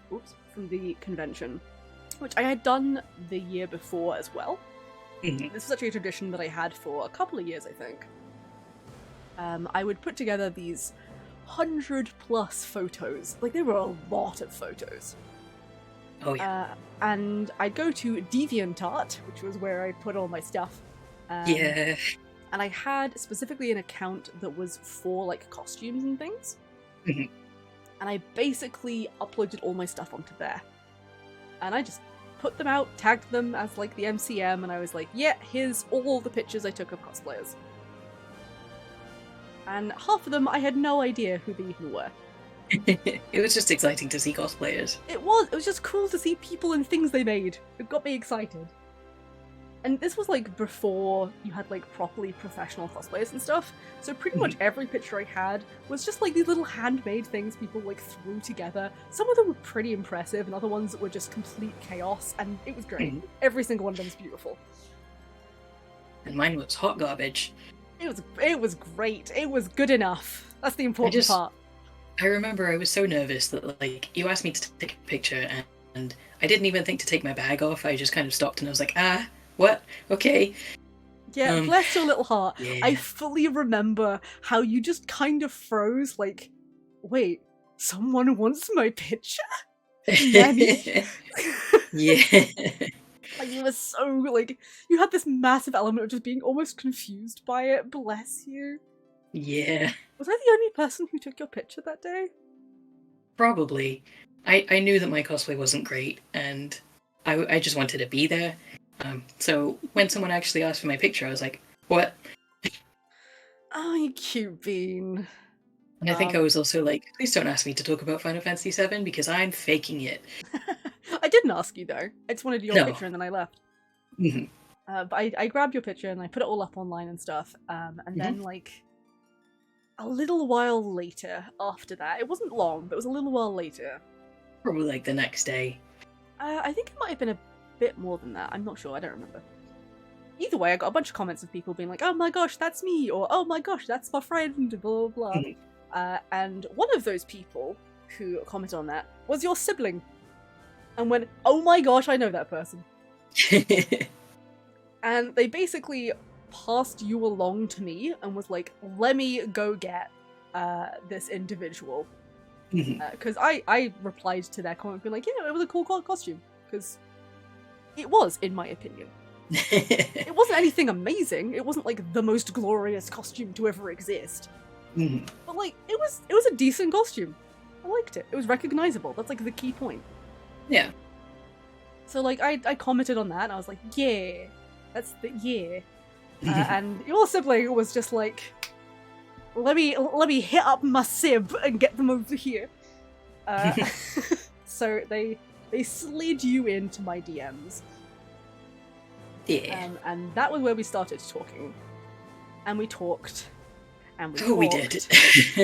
from the convention, which I had done the year before as well. This was actually a tradition that I had for a couple of years, I think. I would put together these 100+ photos. Like, there were a lot of photos. Oh yeah. And I'd go to DeviantArt, which was where I put all my stuff. Yeah. And I had specifically an account that was for like costumes and things. And I basically uploaded all my stuff onto there. And I just put them out, tagged them as like the MCM, and I was like, yeah, here's all the pictures I took of cosplayers. And half of them I had no idea who they even were. It was just exciting to see cosplayers. It was just cool to see people and things they made. It got me excited. And this was like before you had like properly professional cosplayers and stuff, so pretty much every picture I had was just like these little handmade things people like threw together. Some of them were pretty impressive and other ones were just complete chaos, and it was great. Every single one of them was beautiful. And mine was hot garbage. It was great. It was good enough. That's the important part. I remember I was so nervous that like you asked me to take a picture and I didn't even think to take my bag off. I just kind of stopped and I was like, what? Okay. Yeah, bless your little heart. Yeah. I fully remember how you just kind of froze, like, wait, someone wants my picture? Nanny? Yeah. Like, you were so, like, you had this massive element of just being almost confused by it. Bless you. Yeah. Was I the only person who took your picture that day? Probably. I knew that my cosplay wasn't great, and I just wanted to be there. So when someone actually asked for my picture, I was like, what? Oh, you cute bean. And I think I was also like, please don't ask me to talk about Final Fantasy VII because I'm faking it. I didn't ask you, though. I just wanted your picture and then I left. Mhm. But I grabbed your picture and I put it all up online and stuff. And then, like, a little while later after that, it wasn't long, but it was a little while later. Probably like the next day. I think it might have been a bit more than that. I'm not sure. I don't remember. Either way, I got a bunch of comments of people being like, oh my gosh, that's me, or oh my gosh, that's my friend, blah, blah, blah. And one of those people who commented on that was your sibling. And went, oh my gosh, I know that person. And they basically passed you along to me and was like, let me go get this individual. Because I replied to their comment being like, yeah, it was a cool costume. Because it was, in my opinion. It wasn't anything amazing. It wasn't like the most glorious costume to ever exist. But like, it was a decent costume. I liked it. It was recognizable. That's like the key point. Yeah. So like, I commented on that and I was like, yeah, that's the yeah. And your sibling was just like, let me hit up my sib and get them over here. So they slid you into my DMs. Yeah. And that was where we started talking. And we talked. And we Oh, talked. we did.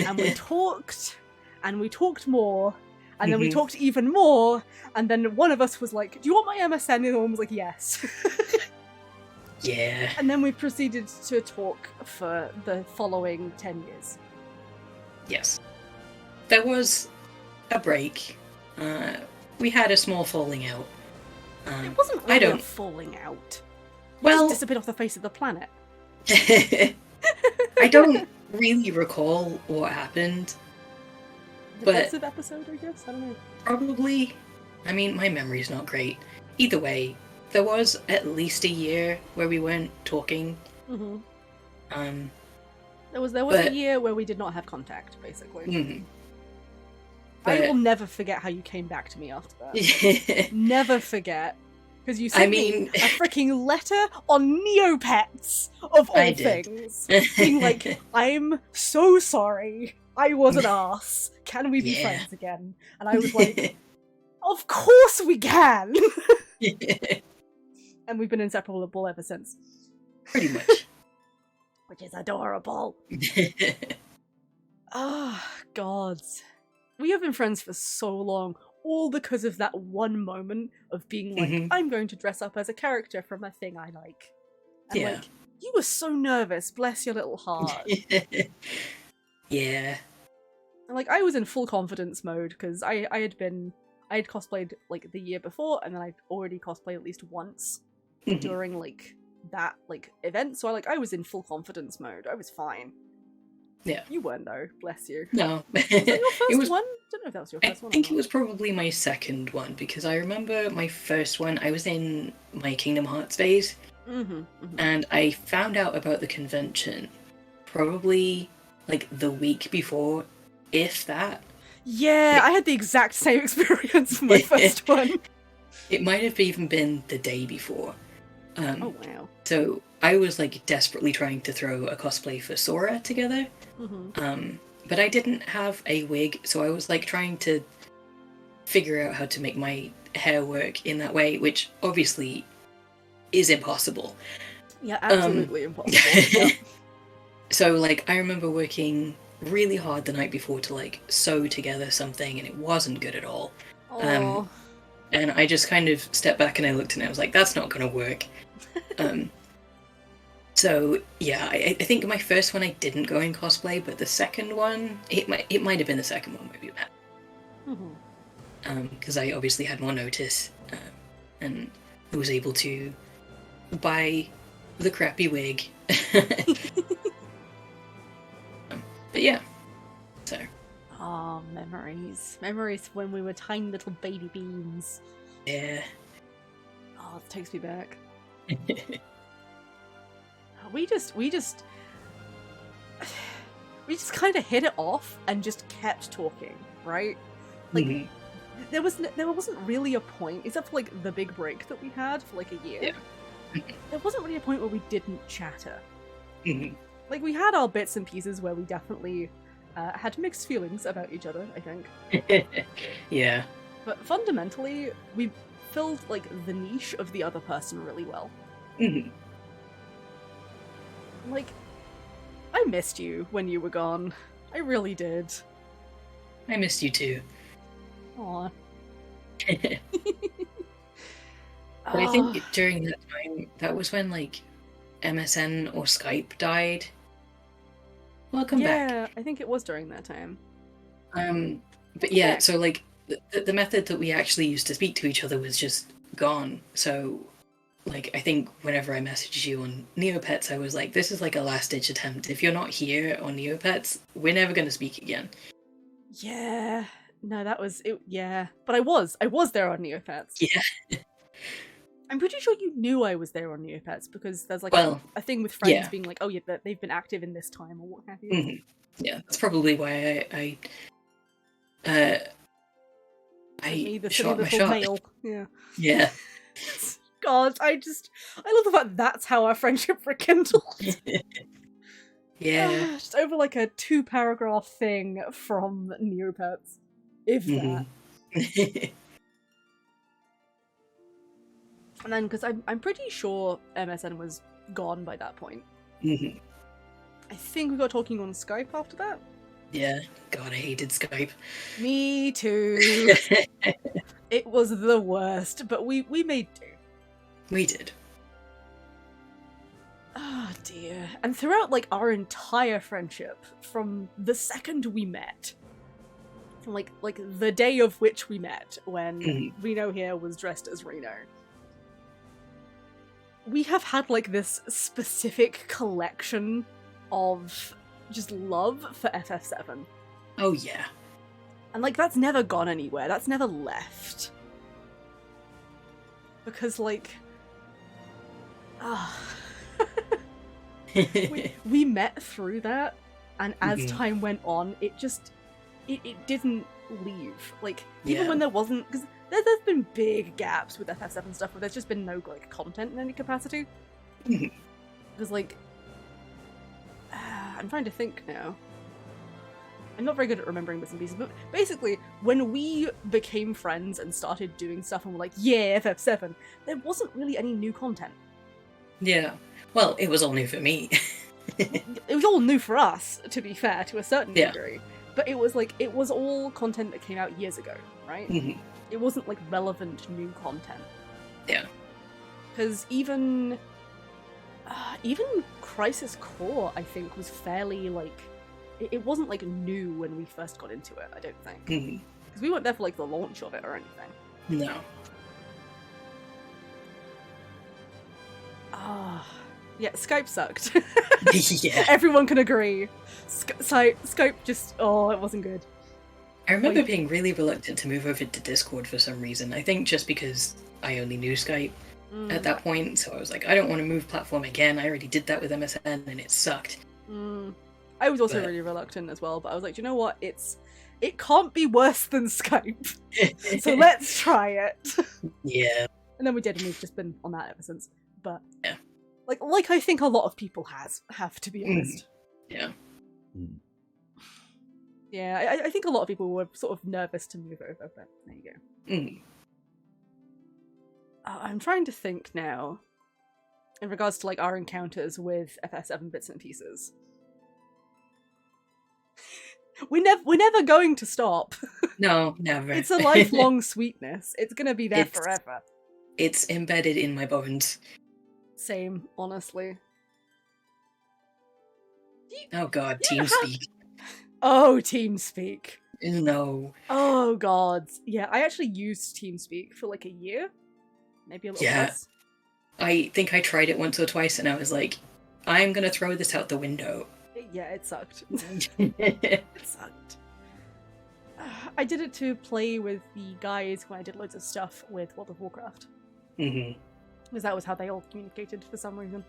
And we talked. And we talked more. And then we Mhm. talked even more. And then one of us was like, do you want my MSN? And the other one was like, yes. Yeah. And then we proceeded to talk for the following 10 years. Yes. There was a break. We had a small falling out. It wasn't really I don't... a falling out. Well... Just disappeared off the face of the planet. I don't really recall what happened. Defensive episode, I guess? I don't know. Probably. I mean, my memory's not great. Either way, there was at least a year where we weren't talking. Mm-hmm. There was a year where we did not have contact, basically. Mm-hmm. I will never forget how you came back to me after that. Never forget. Because you sent me a freaking letter on Neopets, of all things. Being like, I'm so sorry. I was an arse. Can we be friends again? And I was like, of course we can! And we've been inseparable ever since. Pretty much. Which is adorable. Oh, God. We have been friends for so long, all because of that one moment of being like, I'm going to dress up as a character from a thing I like. And like, you were so nervous, bless your little heart. Yeah. And like, I was in full confidence mode, because I had cosplayed like the year before, and then I'd already cosplayed at least once during like that like event, so I was in full confidence mode. I was fine. Yeah. You weren't though, bless you. No. Was that your first one? I don't know if that was your first one. I think it was probably my second one, because I remember my first one, I was in my Kingdom Hearts phase, and I found out about the convention probably like the week before, if that. Yeah, I had the exact same experience for my first one. It might have even been the day before. Oh wow. So I was like desperately trying to throw a cosplay for Sora together. But I didn't have a wig, so I was like trying to figure out how to make my hair work in that way, which obviously is impossible. Yeah, absolutely impossible. Yeah. So like I remember working really hard the night before to like sew together something, and it wasn't good at all. And I just kind of stepped back and I looked and I was like, that's not gonna work. So yeah, I think my first one I didn't go in cosplay, but the second one, it might have been the second one where we met. Because I obviously had more notice, and I was able to buy the crappy wig. But yeah, so. Oh, memories. Memories when we were tiny little baby beans. Yeah. Oh, it takes me back. We just kind of hit it off and just kept talking, right? Like, there wasn't really a point, except for like the big break that we had for like a year. Yeah. There wasn't really a point where we didn't chatter. Like, we had our bits and pieces where we definitely had mixed feelings about each other, I think. Yeah. But fundamentally, we filled like the niche of the other person really well. Like, I missed you when you were gone. I really did. I missed you too. Aw. But I think during that time, that was when like MSN or Skype died. Welcome back. Yeah, I think it was during that time. But yeah, so like the method that we actually used to speak to each other was just gone. So like, I think whenever I messaged you on Neopets, I was like, this is like a last-ditch attempt. If you're not here on Neopets, we're never going to speak again. Yeah. No, that was it. Yeah. But I was there on Neopets. Yeah. I'm pretty sure you knew I was there on Neopets, because there's like a thing with friends being like, oh yeah, they've been active in this time or what have you. Yeah, that's probably why I shot my shot. Mail. Yeah. Yeah. God, I love the fact that's how our friendship rekindled. Yeah. Just over like a 2-paragraph thing from Neopets. If that. And then, because I'm pretty sure MSN was gone by that point. Mhm. I think we got talking on Skype after that. Yeah, God, I hated Skype. Me too. It was the worst, but we made do. We did. Oh dear. And throughout like our entire friendship, from the second we met, from like the day of which we met, when Reno here was dressed as Reno, we have had like this specific collection of just love for FF7. Oh yeah. And like that's never gone anywhere. That's never left. Because like we met through that, and as time went on, it just it didn't leave. Like even when there wasn't, because there's been big gaps with FF7 stuff where there's just been no like content in any capacity. Because like I'm trying to think now. I'm not very good at remembering bits and pieces, but basically, when we became friends and started doing stuff and were like, yeah, FF7, there wasn't really any new content. Yeah. Well, it was all new for me. It was all new for us, to be fair, to a certain degree. But it was like, it was all content that came out years ago, right? It wasn't like relevant new content. Yeah. Because even Crisis Core, I think, was fairly like, it wasn't like new when we first got into it, I don't think. Because we weren't there for like the launch of it or anything. No. Yeah, Skype sucked. Yeah. Everyone can agree. Skype just, it wasn't good. I remember being really reluctant to move over to Discord for some reason. I think just because I only knew Skype at that point, so I was like, I don't want to move platform again. I already did that with MSN and it sucked. I was also really reluctant as well, but I was like, you know what? It can't be worse than Skype. So let's try it. Yeah. And then we did, and we've just been on that ever since. But yeah. Like I think a lot of people have to be honest. Yeah. Yeah, I think a lot of people were sort of nervous to move over, but there you go. I'm trying to think now, in regards to like our encounters with FF7 bits and pieces. We're never going to stop. No, never. It's a lifelong sweetness. It's gonna be there forever. It's embedded in my bones. Same, honestly. Oh god, TeamSpeak. Oh, TeamSpeak. No. Oh god. Yeah, I actually used TeamSpeak for like a year. Maybe a little less. I think I tried it once or twice and I was like, I'm gonna throw this out the window. Yeah, it sucked. It sucked. I did it to play with the guys when I did loads of stuff with World of Warcraft. Because that was how they all communicated for some reason.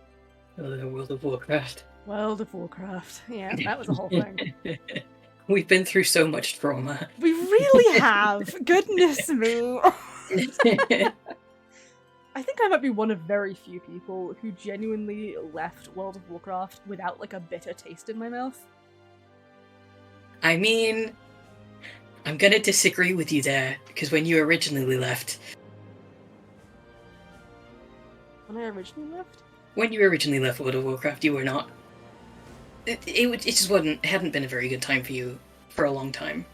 World of Warcraft. World of Warcraft. Yeah, that was a whole thing. We've been through so much trauma. We really have! Goodness me! I think I might be one of very few people who genuinely left World of Warcraft without like a bitter taste in my mouth. I mean, I'm gonna disagree with you there, because when you originally left... When I originally left? When you originally left World of Warcraft, you were not... It just wasn't... It hadn't been a very good time for you for a long time.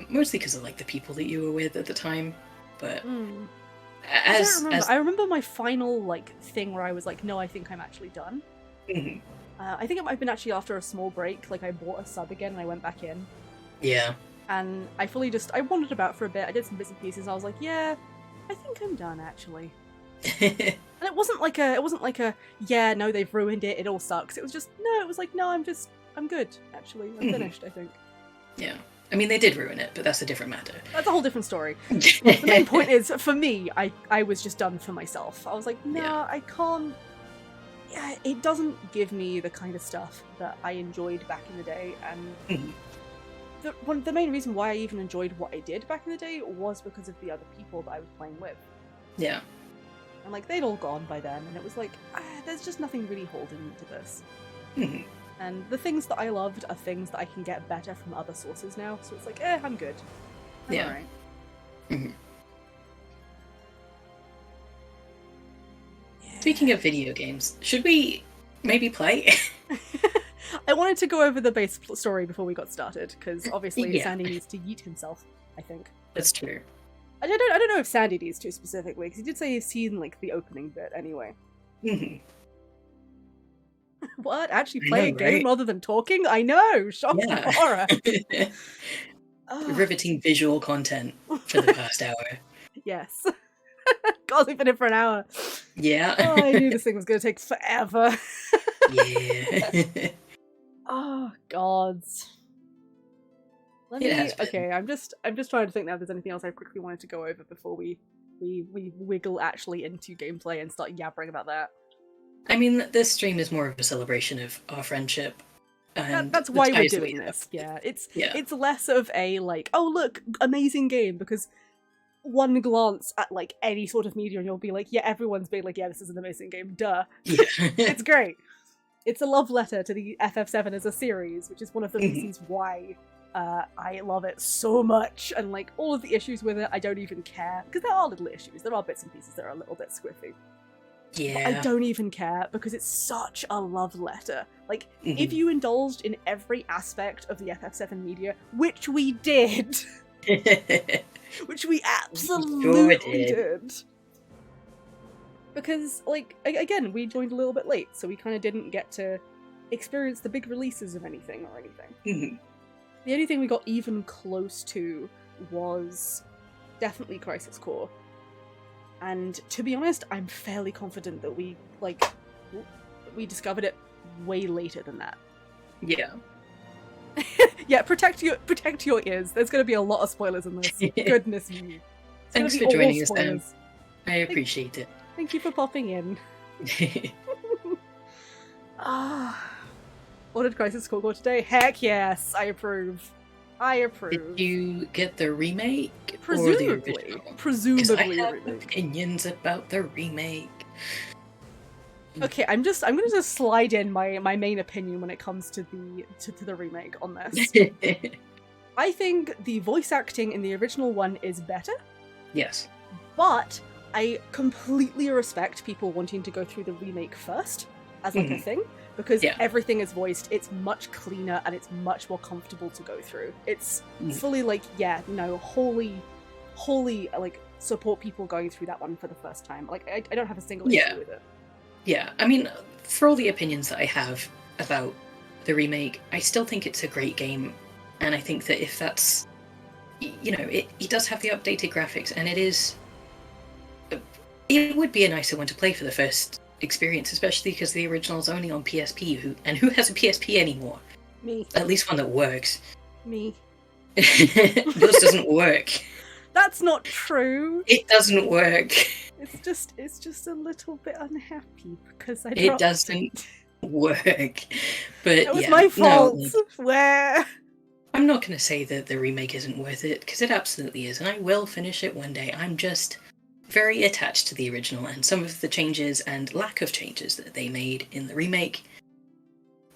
Mostly because of like the people that you were with at the time, but... I remember my final like thing where I was like, no, I think I'm actually done. I think it might have been actually after a small break, like I bought a sub again and I went back in. Yeah. And I I wandered about for a bit, I did some bits and pieces, and I was like, yeah, I think I'm done actually. And it wasn't like a, yeah, no, they've ruined it, it all sucks. It was just, no, it was like, no, I'm good, actually. I'm finished, I think. Yeah. I mean, they did ruin it, but that's a different matter. That's a whole different story. The main point is, for me, I was just done for myself. I was like, nah, I can't... Yeah, it doesn't give me the kind of stuff that I enjoyed back in the day, and the main reason why I even enjoyed what I did back in the day was because of the other people that I was playing with. Yeah. And like, they'd all gone by then, and it was like, there's just nothing really holding me to this. And the things that I loved are things that I can get better from other sources now, so it's like, I'm good. Yeah. Alright. Mhm. Speaking of video games, should we maybe play? I wanted to go over the base story before we got started, because obviously Yeah. Sandy needs to yeet himself, I think. That's true. I don't know if Sandy needs to specifically, because he did say he's seen, like, the opening bit anyway. Mhm. What? Actually I play know, a game right? rather than talking? I know! Shock and Yeah. horror! Oh, Riveting visual content for the past hour. yes. God, we've been in for an hour. Yeah. Oh, I knew this thing was going to take forever. Yeah. Oh, gods. Let It me. has been. Okay, I'm just trying to think now if there's anything else I quickly wanted to go over before we wiggle actually into gameplay and start yabbering about that. I mean, this stream is more of a celebration of our friendship. And That's the why we're ties that we doing have. this. Yeah, Yeah. it's less of a like, oh look, amazing game, because one glance at like any sort of media and you'll be like, yeah, everyone's being like, yeah, this is an amazing game, duh. Yeah. It's great. It's a love letter to the FF7 as a series, which is one of the Mhm. reasons why I love it so much. And like all of the issues with it, I don't even care, because there are little issues. There are bits and pieces that are a little bit squiffy. But I Yeah. don't even care, because it's such a love letter. Like, Mhm. if you indulged in every aspect of the FF7 media, which we did, which we absolutely did. Because, like, again, we joined a little bit late, so we kind of didn't get to experience the big releases of anything or anything. Mhm. The only thing we got even close to was definitely Crisis Core. And to be honest, I'm fairly confident that we discovered it way later than that. Yeah. Yeah, protect your ears. There's going to be a lot of spoilers in this. Goodness me. It's gonna Thanks be for all joining us, Dan. spoilers. I appreciate it. Thank you for popping in. Ah, what did Crisis Core go today? Heck yes, I approve. I approve. Did you get the remake or the Presumably, original? 'Cause I presumably have remake. opinions about the remake. Okay, I'm gonna just slide in my main opinion when it comes to the remake on this. I think the voice acting in the original one is better, Yes. but I completely respect people wanting to go through the remake first as like a Mhm. thing, because Yeah. everything is voiced, it's much cleaner and it's much more comfortable to go through. It's Mhm. fully like, yeah, no, wholly like support people going through that one for the first time. Like I don't have a single Yeah. issue with it. Yeah, I mean, for all the opinions that I have about the remake, I still think it's a great game, and I think that if that's, you know, it does have the updated graphics, and it would be a nicer one to play for the first experience, especially because the original's only on PSP, who has a PSP anymore? Me. At least one that works. Me. Yours doesn't work. That's not true. It doesn't work. It's just a little bit unhappy because I It dropped doesn't work. But That was yeah, my no, fault. like, Where? I'm not going to say that the remake isn't worth it, because it absolutely is, and I will finish it one day. I'm just very attached to the original, and some of the changes and lack of changes that they made in the remake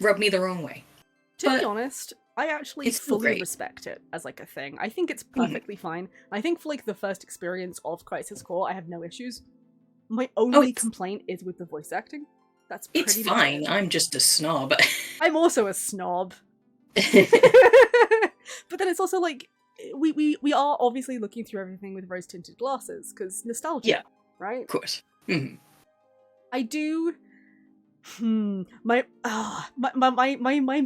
rub me the wrong way. To be But honest, I actually it's still fully great. respect it as like a thing. I think it's perfectly fine. I think for like the first experience of Crisis Core, I have no issues. My only it's- complaint is with the voice acting. That's pretty It's much fine, it. I'm just a snob. I'm also a snob. But then it's also like we are obviously looking through everything with rose tinted glasses because nostalgia, Yeah. right? Of course. Mhm. I do. My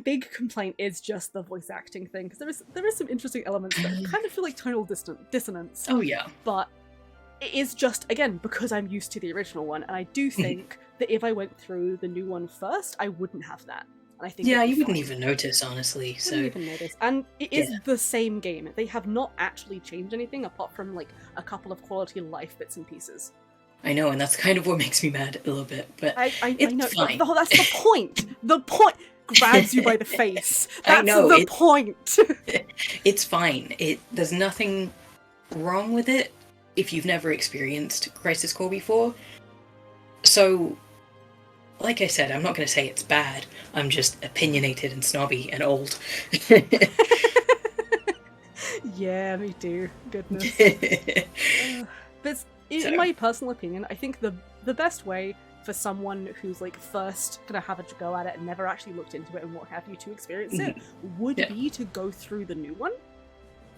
big complaint is just the voice acting thing, because there is some interesting elements that kind of feel like tonal dissonance, Oh yeah. but it is just, again, because I'm used to the original one, and I do think that if I went through the new one first, I wouldn't have that. And I think Yeah, it'd be you wouldn't fine. even notice, honestly. So Wouldn't even notice. And it is Yeah. the same game. They have not actually changed anything apart from like a couple of quality of life bits and pieces. I know, and that's kind of what makes me mad a little bit. But I it's know. fine. That's the point. The point grabs you by the face. I That's know, the it- point. It's fine. There's nothing wrong with it if you've never experienced Crisis Core before. So, like I said, I'm not going to say it's bad. I'm just opinionated and snobby and old. Yeah, me too. Goodness. But in So- my personal opinion, I think the best way for someone who's like first gonna have a go at it and never actually looked into it and what have you to experience it would Yeah. be to go through the new one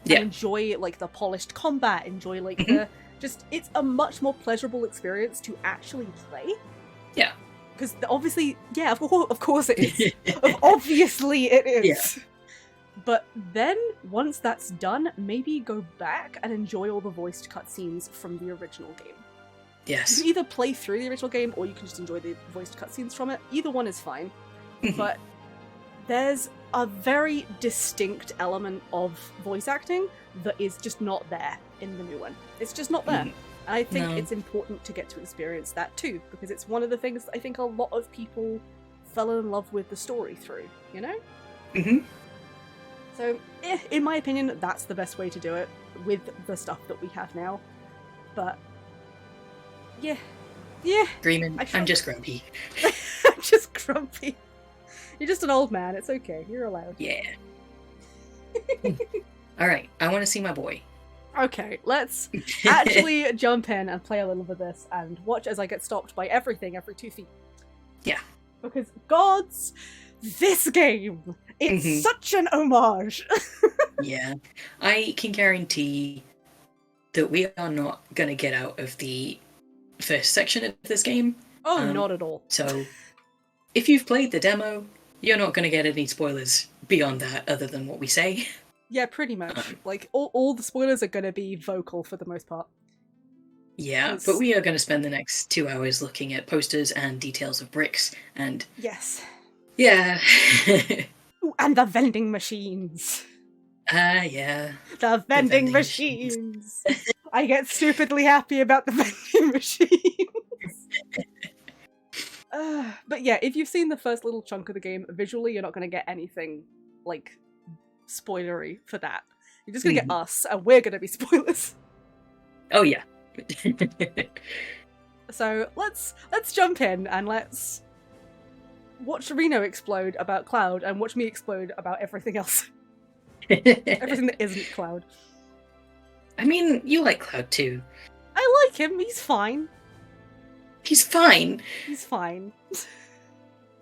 and Yeah. enjoy like the polished combat, enjoy like the just it's a much more pleasurable experience to actually play. Yeah. Because obviously, yeah, of course it is. Obviously it is. But then, once that's done, maybe go back and enjoy all the voiced cutscenes from the original game. You Yes. can either play through the original game, or you can just enjoy the voiced cutscenes from it. Either one is fine. But there's a very distinct element of voice acting that is just not there in the new one. It's just not there. And I think No. it's important to get to experience that too, because it's one of the things that I think a lot of people fell in love with the story through, you know? So, in my opinion, that's the best way to do it with the stuff that we have now. But, yeah. Agreement. I I'm can't- just grumpy. I'm just grumpy. You're just an old man, it's okay, you're allowed. Yeah. All right. I want to see my boy. Okay, let's actually jump in and play a little bit of this and watch as I get stopped by everything every 2 feet. Yeah. Because gods, this game, it's such an homage. Yeah. I can guarantee that we are not going to get out of the first section of this game. Oh, not at all. So if you've played the demo, you're not going to get any spoilers beyond that other than what we say. Yeah, pretty much. Like, all the spoilers are gonna be vocal for the most part. Yeah, Yes. but we are going to spend the next 2 hours looking at posters and details of bricks, and Yes. yeah. Ooh, and the vending machines. Yeah. The vending vending machines. I get stupidly happy about the vending machines. But yeah, if you've seen the first little chunk of the game, visually you're not going to get anything, like, spoilery for that. You're just going to get us, and we're going to be spoilers. Oh yeah. So let's jump in and let's watch Reno explode about Cloud and watch me explode about everything else. Everything that isn't Cloud. I mean, you like Cloud too. I like him, he's fine. He's fine. He's fine.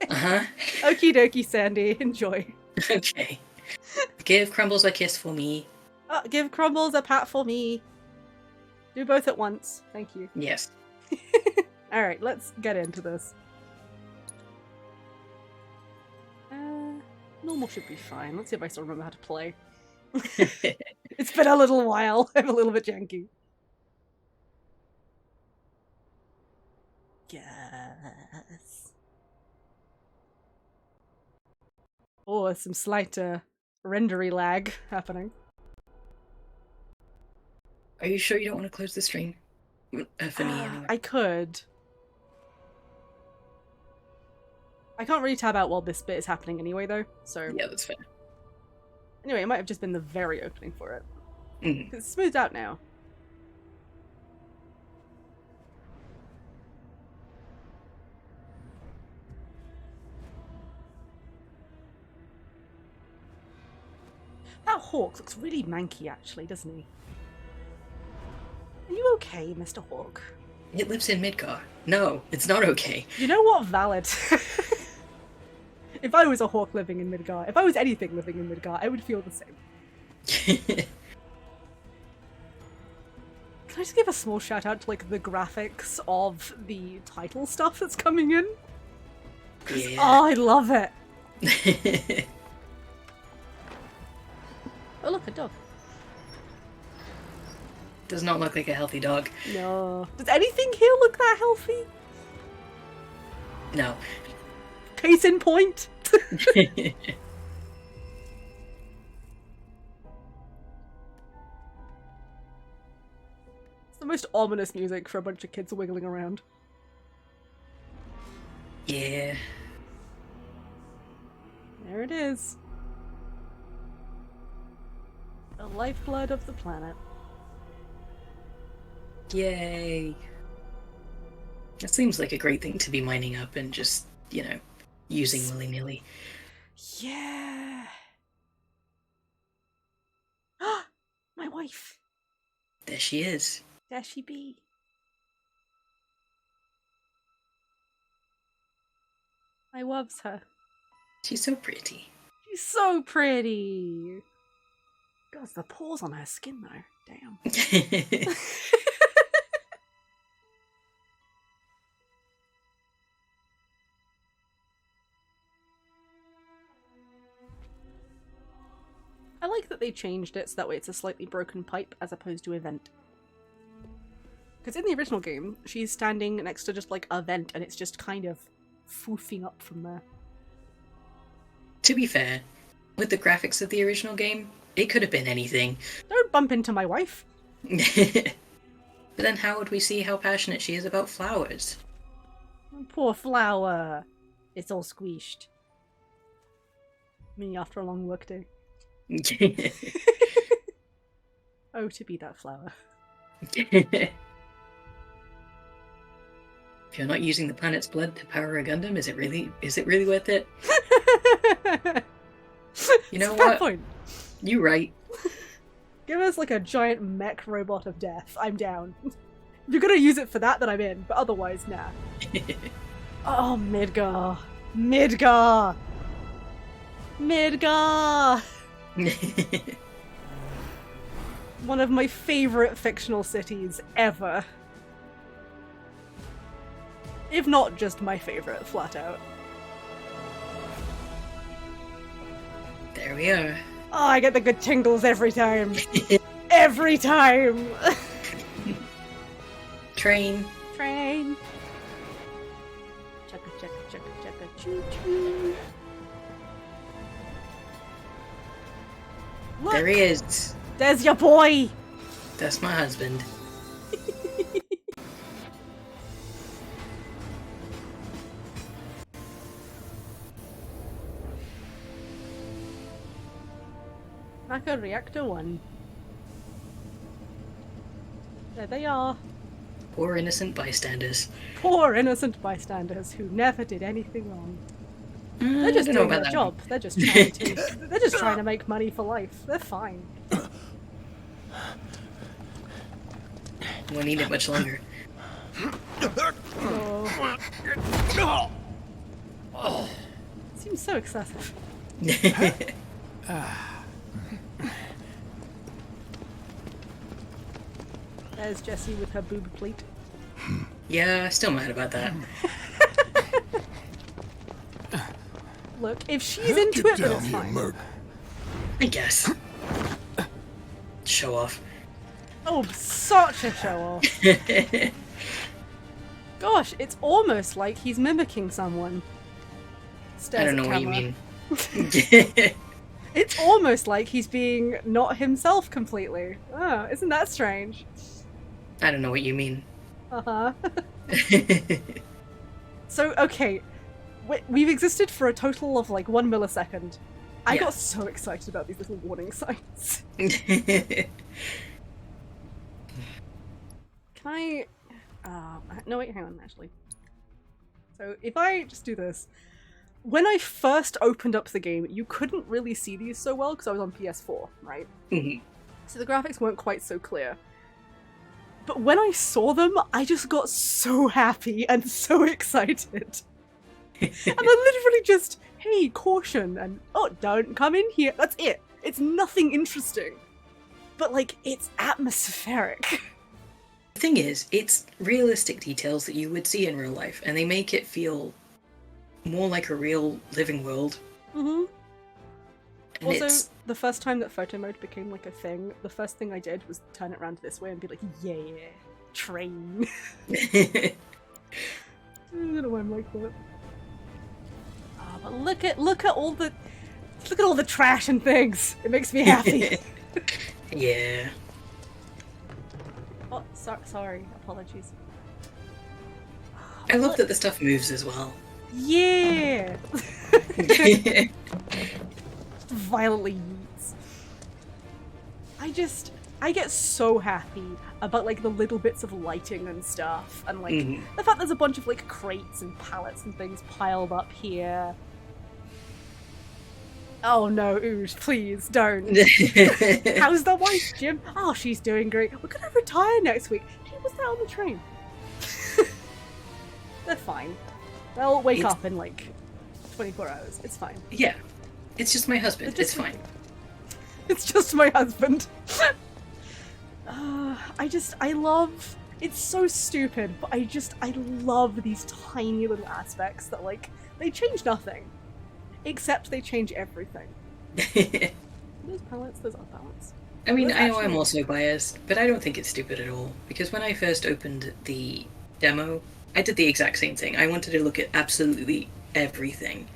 Uh-huh. Okie dokie, Sandy, enjoy. Okay. Give Crumbles a kiss for me. Give Crumbles a pat for me. Do both at once. Thank you. Yes. Alright, let's get into this. Normal should be fine. Let's see if I still remember how to play. It's been a little while. I'm a little bit janky. Yes. Oh, there's some slight rendery lag happening. Are you sure you don't want to close the stream? For me, anyway. I could. I can't really tab out while this bit is happening anyway, though, so... Yeah, that's fair. Anyway, it might have just been the very opening for it. Mhm. It's smoothed out now. That hawk looks really manky, actually, doesn't he? Are you okay, Mr. Hawk? It lives in Midgar. No, it's not okay. You know what? Valid. If I was a hawk living in Midgar, if I was anything living in Midgar, I would feel the same. Can I just give a small shout out to like the graphics of the title stuff that's coming in? Yeah. Oh, I love it. Oh look, a dog. Does not look like a healthy dog. No. Does anything here look that healthy? No. Case in point. It's the most ominous music for a bunch of kids wiggling around. Yeah. There it is. The lifeblood of the planet. Yay. That seems like a great thing to be mining up and just, you know, using willy-nilly. Yeah. my wife. There she is. There she be. I loves her. She's so pretty. She's so pretty. God, the pores on her skin though. Damn. I like that they changed it so that way it's a slightly broken pipe as opposed to a vent. Because in the original game, she's standing next to just like a vent and it's just kind of foofing up from there. To be fair, with the graphics of the original game, it could have been anything. Don't bump into my wife. But then how would we see how passionate she is about flowers? Poor flower. It's all squeezed. Me after a long workday. Oh, to be that flower. If you're not using the planet's blood to power a Gundam, is it really worth it? You know what? Point. You right. Give us like a giant mech robot of death. I'm down. If you're gonna use it for that, then I'm in. But otherwise, nah. Oh, Midgar. Midgar! Midgar! One of my favourite fictional cities ever. If not just my favourite, flat out. There we are. Oh, I get the good tingles every time. Every time! Train. Train. Chugga chugga chugga chugga choo choo. Look, There he is. there's your boy! That's my husband. Maka Reactor 1. There they are. Poor innocent bystanders. Poor innocent bystanders who never did anything wrong. They're I just don't know doing about their that job. They're just trying to. They're just trying to make money for life. They're fine. Won't need it much longer. Oh. Seems so excessive. There's Jessie with her boob pleat. Yeah, still mad about that. Look, if she's into it, then it's fine. I guess. Show off. Oh, such a show off. Gosh, it's almost like he's mimicking someone. Stares I don't at know what you camera. mean. It's almost like he's being not himself completely. Oh, isn't that strange? I don't know what you mean. Uh-huh. So, okay. We've existed for a total of like 1 millisecond. I Yeah. got so excited about these little warning signs. Can I... no, wait, hang on, actually. So, if I just do this... When I first opened up the game, you couldn't really see these so well because I was on PS4, right? Mhm. So the graphics weren't quite so clear. But when I saw them, I just got so happy and so excited. And I literally just, hey, caution, and oh, don't come in here. That's it. It's nothing interesting. But, like, it's atmospheric. The thing is, it's realistic details that you would see in real life, and they make it feel more like a real living world. Mm-hmm. And Also, it's the first time that photo mode became, like, a thing, the first thing I did was turn it around this way and be like, yeah, train. I don't know why I'm like that. Oh, but look at all the trash and things. It makes me happy. yeah. Oh, sorry. Apologies. I love that the stuff moves as well. Yeah. Violently yeets. I get so happy about like the little bits of lighting and stuff, and like the fact there's a bunch of like crates and pallets and things piled up here. Oh no, Ooze, please don't. How's the wife, Jim? Oh, she's doing great. We're gonna retire next week. She was there on the train. They're fine. They'll wake up in like 24 hours. It's fine. Yeah. It's just my husband. It's fine. It's just my husband. I love... It's so stupid, but I love these tiny little aspects that, like, they change nothing. Except they change everything. Those palettes, those are palettes. I mean, I know I'm also biased, but I don't think it's stupid at all. Because when I first opened the demo, I did the exact same thing. I wanted to look at absolutely everything.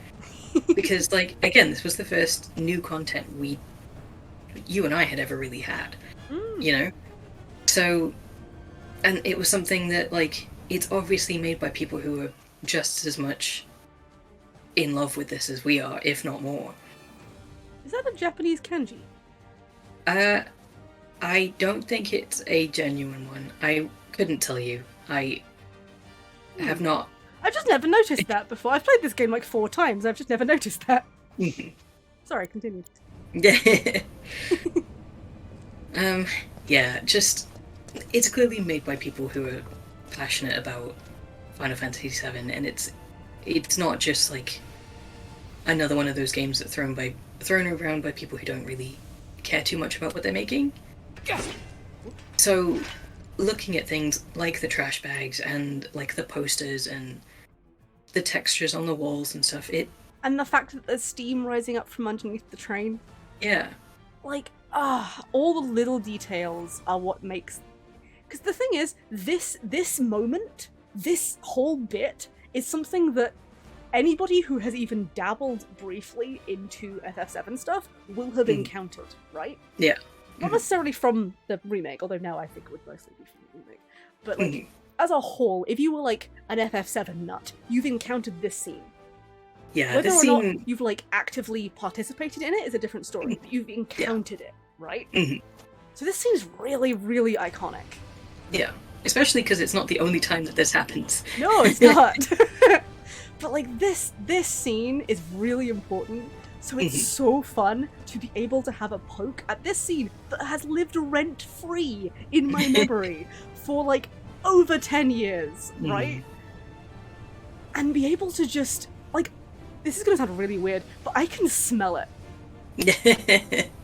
Because, like, again, this was the first new content you and I had ever really had. You know? So, and it was something that, like, it's obviously made by people who are just as much in love with this as we are, if not more. Is that a Japanese kanji? I don't think it's a genuine one. I couldn't tell you. I have not. I've just never noticed that before. I've played this game like 4 times. I've just never noticed that. Sorry, continue. Yeah, just it's clearly made by people who are passionate about Final Fantasy VII, and it's not just like another one of those games that's thrown around by people who don't really care too much about what they're making. So, looking at things like the trash bags and like the posters and the textures on the walls and stuff, and the fact that there's steam rising up from underneath the train. Yeah. Like, all the little details are what makes... Because the thing is, this moment, this whole bit, is something that anybody who has even dabbled briefly into FF7 stuff will have encountered, right? Yeah. Not necessarily from the remake, although now I think it would mostly be from the remake. But, like, as a whole, if you were, like, an FF7 nut, you've encountered this scene. Yeah, whether or not you've, like, actively participated in it is a different story, but you've encountered it, right? So this seems really, really iconic. Yeah, especially because it's not the only time that this happens. No, it's not. But, like, this scene is really important, so it's so fun to be able to have a poke at this scene that has lived rent-free in my memory for, like, over 10 years, right? And be able to just, like, this is gonna sound really weird, but I can smell it.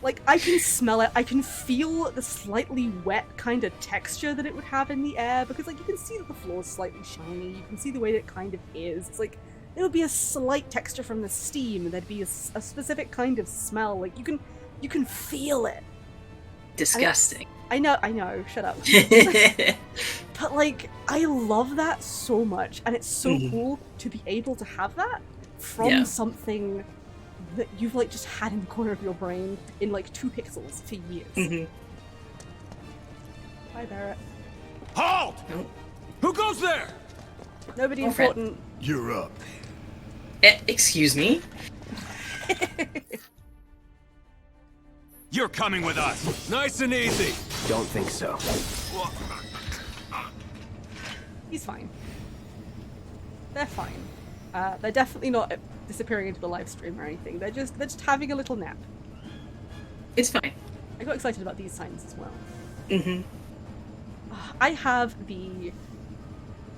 Like, I can smell it, I can feel the slightly wet kind of texture that it would have in the air, because, like, you can see that the floor's slightly shiny, you can see the way that it kind of is. It's like, there would be a slight texture from the steam, and there'd be a specific kind of smell, like, you can feel it. Disgusting. I know, shut up. But, like, I love that so much, and it's so cool to be able to have that from something that you've, like, just had in the corner of your brain in, like, 2 pixels for years. Bye, Barrett. Halt! Who goes there? Nobody important. You're up. Excuse me? You're coming with us. Nice and easy. Don't think so. He's fine. They're fine. They're definitely not disappearing into the live stream or anything. They're just having a little nap. It's fine. I got excited about these signs as well. I have the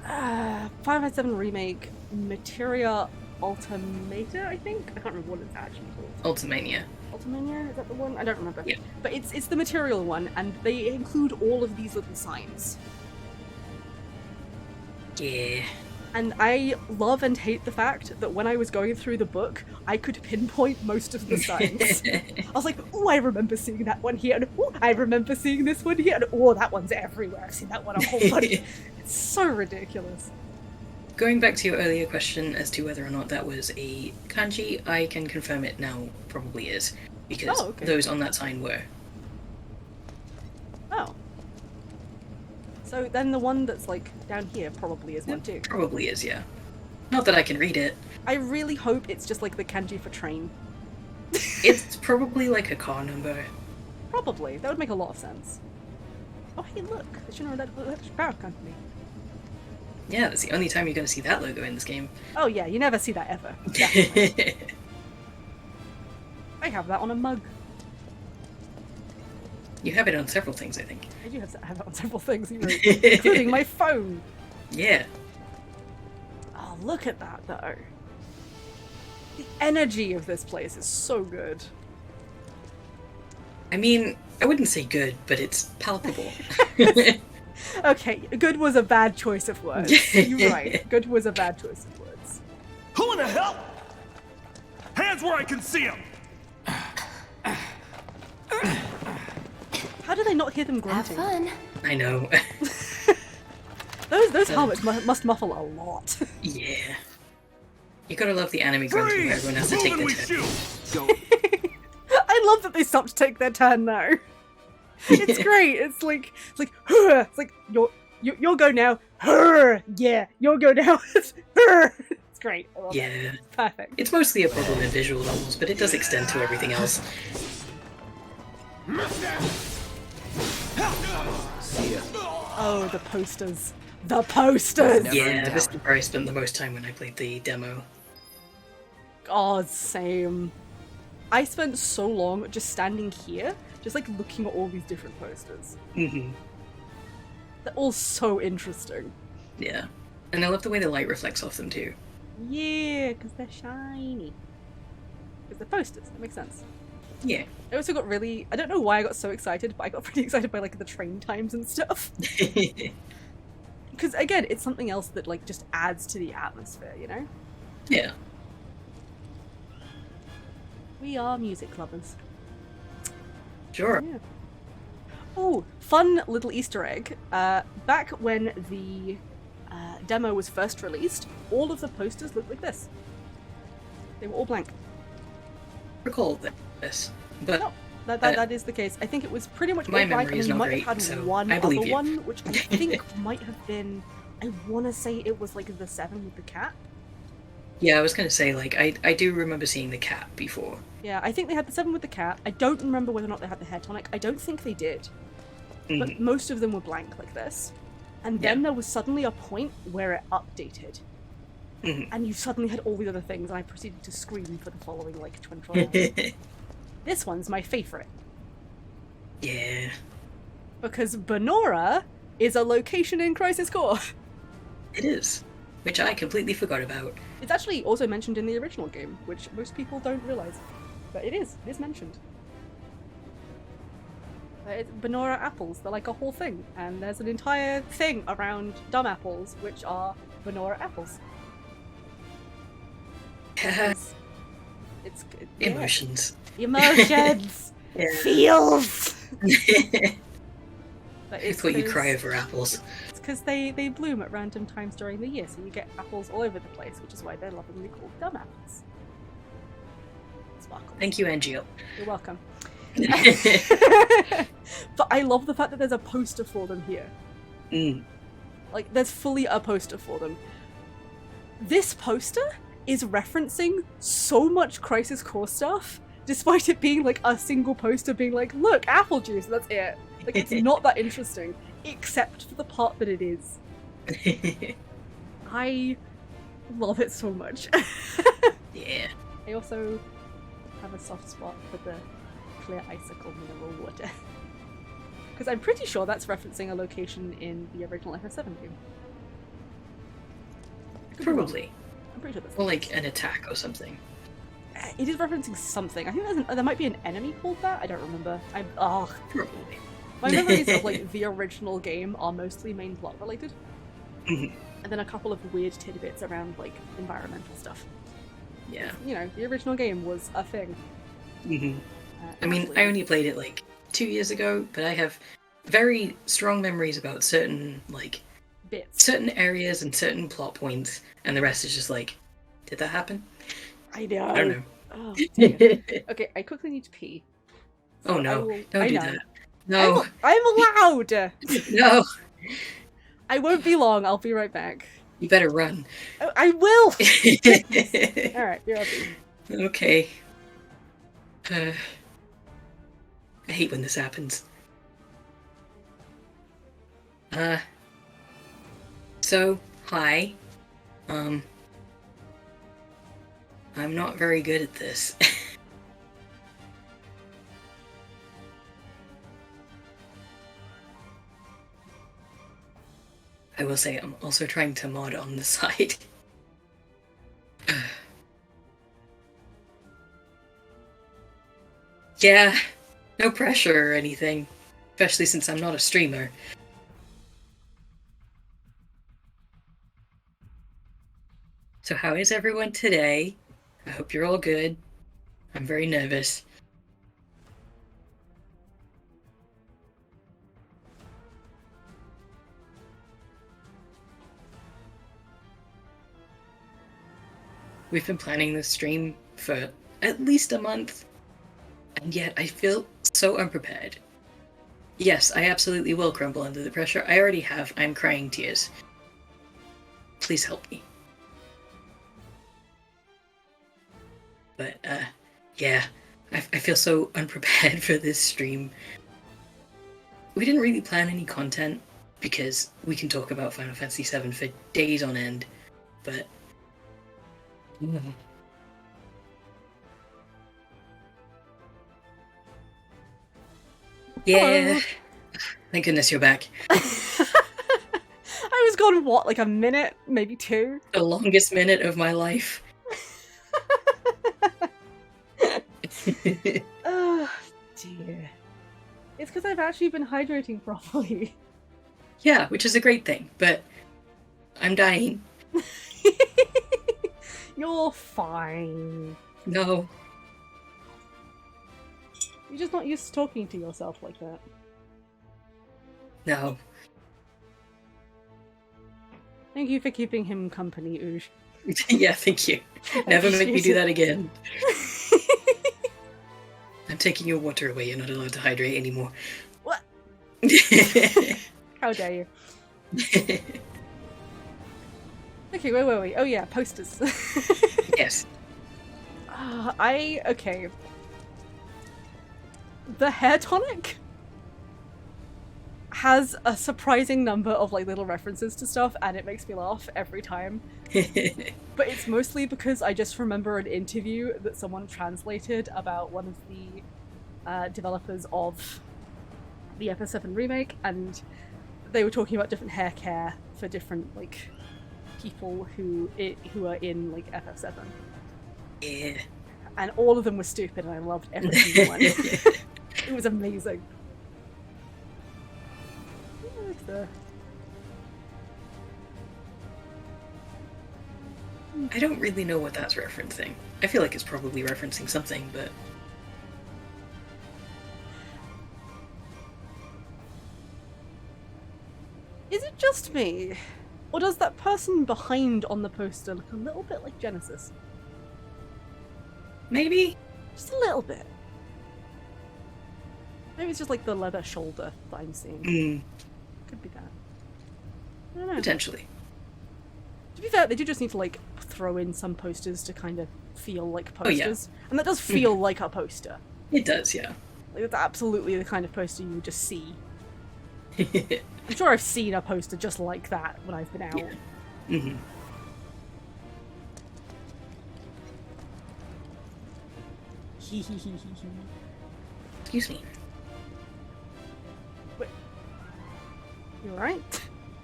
Final Fantasy VII Remake Materia Ultimata, I think? I can't remember what it's actually called. Ultimania. Ultimania? Is that the one? I don't remember. Yeah. But it's the material one, and they include all of these little signs. Yeah. And I love and hate the fact that when I was going through the book, I could pinpoint most of the signs. I was like, oh, I remember seeing that one here, and oh, I remember seeing this one here, and oh, that one's everywhere. I've seen that one a whole bunch. It's so ridiculous. Going back to your earlier question as to whether or not that was a kanji, I can confirm it now probably is, because those on that sign were. Oh. So then the one that's, like, down here probably is one too. Probably is, yeah. Not that I can read it. I really hope it's just like the kanji for train. It's probably like a car number. Probably. That would make a lot of sense. Oh, hey, look. The Shinra Electric Power Company. Yeah, that's the only time you're going to see that logo in this game. Oh yeah, you never see that ever. Definitely. I have that on a mug. You have it on several things, I think. I do have that on several things, including my phone. Yeah. Oh, look at that, though. The energy of this place is so good. I mean, I wouldn't say good, but it's palpable. Okay, good was a bad choice of words. You're right. Good was a bad choice of words. Who in the hell? Hands where I can see them! How do they not hear them Have grunting? fun. I know. Those helmets must muffle a lot. Yeah. You gotta love the anime grunting where everyone has to take Move their and we turn. shoot! I love that they stopped to take their turn though. It's great. It's like it's like you'll go now. Yeah, you'll go now. It's great. I love it. Yeah. It's perfect. It's mostly a problem in visual novels, but it does extend to everything else. See ya. Oh, the posters. The posters! Never in Yeah, doubt. this is where I spent the most time when I played the demo. Oh, same. I spent so long just standing here, just like looking at all these different posters. Mm-hmm. They're all so interesting. Yeah. And I love the way the light reflects off them too. Yeah, because they're shiny. Because they're posters, that makes sense. Yeah. I also got really, I don't know why I got so excited, but I got pretty excited by like the train times and stuff. Because again, it's something else that like just adds to the atmosphere, you know? Yeah. We are music lovers. Sure. Yeah. Oh, fun little Easter egg. Back when the demo was first released, all of the posters looked like this. They were all blank. Recall this. But No, that is the case. I think it was pretty much My all blank. memory is You not might great, have had so one I other believe you. one, which I think might have been. I want to say it was like the 7 with the cat. yeah, I was gonna say, like, I do remember seeing the cat before. Yeah, I think they had the 7 with the cat. I don't remember whether or not they had the hair tonic. I don't think they did. But Mhm. most of them were blank like this. And then there was suddenly a point where it updated. Mhm. And you suddenly had all these other things, and I proceeded to scream for the following, like, 24 hours. This one's my favourite. Yeah. Because Benora is a location in Crisis Core. It is. Which I completely forgot about. It's actually also mentioned in the original game, which most people don't realise. But it is mentioned. It's Benora apples, they're like a whole thing. And there's an entire thing around dumb apples, which are Benora apples. It's yeah. Emotions. Emotions! Yeah. Feels! But I thought you'd cry over apples. It's because they bloom at random times during the year, so you get apples all over the place, which is why they're lovingly called dumb apples. Sparkle. Thank you, Angel. You're welcome. But I love the fact that there's a poster for them here. Mm. Like, there's fully a poster for them. This poster is referencing so much Crisis Core stuff, despite it being like a single poster being like, look, apple juice, that's it. Like, it's not that interesting, except for the part that it is. I love it so much. Yeah. I also have a soft spot for the clear icicle mineral water. Because I'm pretty sure that's referencing a location in the original FF7 game. I could be wrong. Probably. I'm pretty sure that's Or like an attack or something. It is referencing something. I think there might be an enemy called that. I don't remember. Probably. My memories of like the original game are mostly main plot related, Mhm. and then a couple of weird tidbits around like environmental stuff. Yeah. You know, the original game was a thing. hmm Uh, I mean, actually- I only played it like 2 years ago, but I have very strong memories about certain bits. areas and certain plot points, and the rest is just like, did that happen? I know. I don't know. Oh, dear. Okay, I quickly need to pee. Oh So I no! will- Don't I do know. that. No, I'm allowed. no! I won't be long. I'll be right back. You better run. I will. All right, you're up. Okay. I hate when this happens. So, hi. I'm not very good at this. I will say I'm also trying to mod on the side. Yeah, no pressure or anything, especially since I'm not a streamer. So how is everyone today? I hope you're all good. I'm very nervous. We've been planning this stream for at least a month, and yet I feel so unprepared. Yes, I absolutely will crumble under the pressure. I already have. I'm crying tears. Please help me. But, yeah, I feel so unprepared for this stream. We didn't really plan any content, because we can talk about Final Fantasy VII for days on end, but... Yeah. Hello. Thank goodness you're back. I was gone, what, like a minute? Maybe 2? The longest minute of my life. Oh, dear. It's because I've actually been hydrating properly. Yeah, which is a great thing, but I'm dying. You're fine. No. You're just not used to talking to yourself like that. No. Thank you for keeping him company, Oosh. Yeah, thank you. Never make me do that again. I'm taking your water away. You're not allowed to hydrate anymore. What? How dare you? Okay, where were we? Oh yeah, posters. Yes. Okay. The hair tonic has a surprising number of like little references to stuff, and it makes me laugh every time. But it's mostly because I just remember an interview that someone translated about one of the developers of the FF7 remake, and they were talking about different hair care for different like people who are in like FF7. Yeah. And all of them were stupid, and I loved every single one. It was amazing. I don't really know what that's referencing. I feel like it's probably referencing something, but... Is it just me? Or does that person behind on the poster look a little bit like Genesis? Maybe? Just a little bit. Maybe it's just like the leather shoulder that I'm seeing. Could be that. I don't know. Potentially. To be fair, they do just need to like throw in some posters to kind of feel like posters. Oh, yeah. And that does feel like a poster. It does, yeah. Like, it's absolutely the kind of poster you would just see. I'm sure I've seen a poster just like that when I've been out. Yeah. Excuse me. Wait. You alright?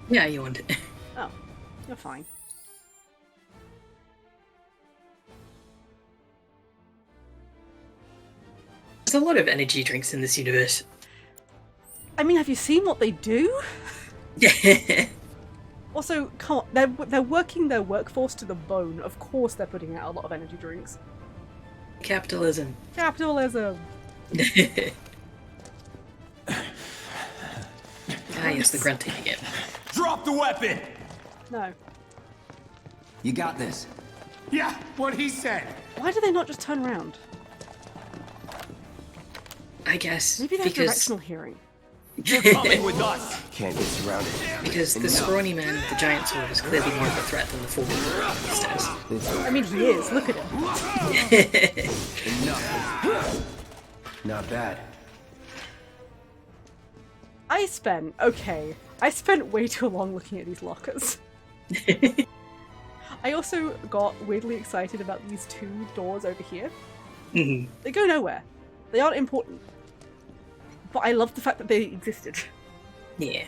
Yeah, you want it. Oh, you're fine. There's a lot of energy drinks in this universe. I mean, have you seen what they do? Yeah. Also, come on, they're working their workforce to the bone. Of course they're putting out a lot of energy drinks. Capitalism. Capitalism! Ah, yes, the grunting again. Drop the weapon! No. You got this. Yeah, what he said. Why do they not just turn around? I guess Maybe they have because directional hearing. You're coming with us. Can't get surrounded. the scrawny man with the giant sword is clearly more of a threat than the fool on the stairs. I mean, he is. Look at him. Enough. Not bad. I spent way too long looking at these lockers. I also got weirdly excited about these 2 doors over here. They go nowhere. They aren't important. But I love the fact that they existed. Yeah.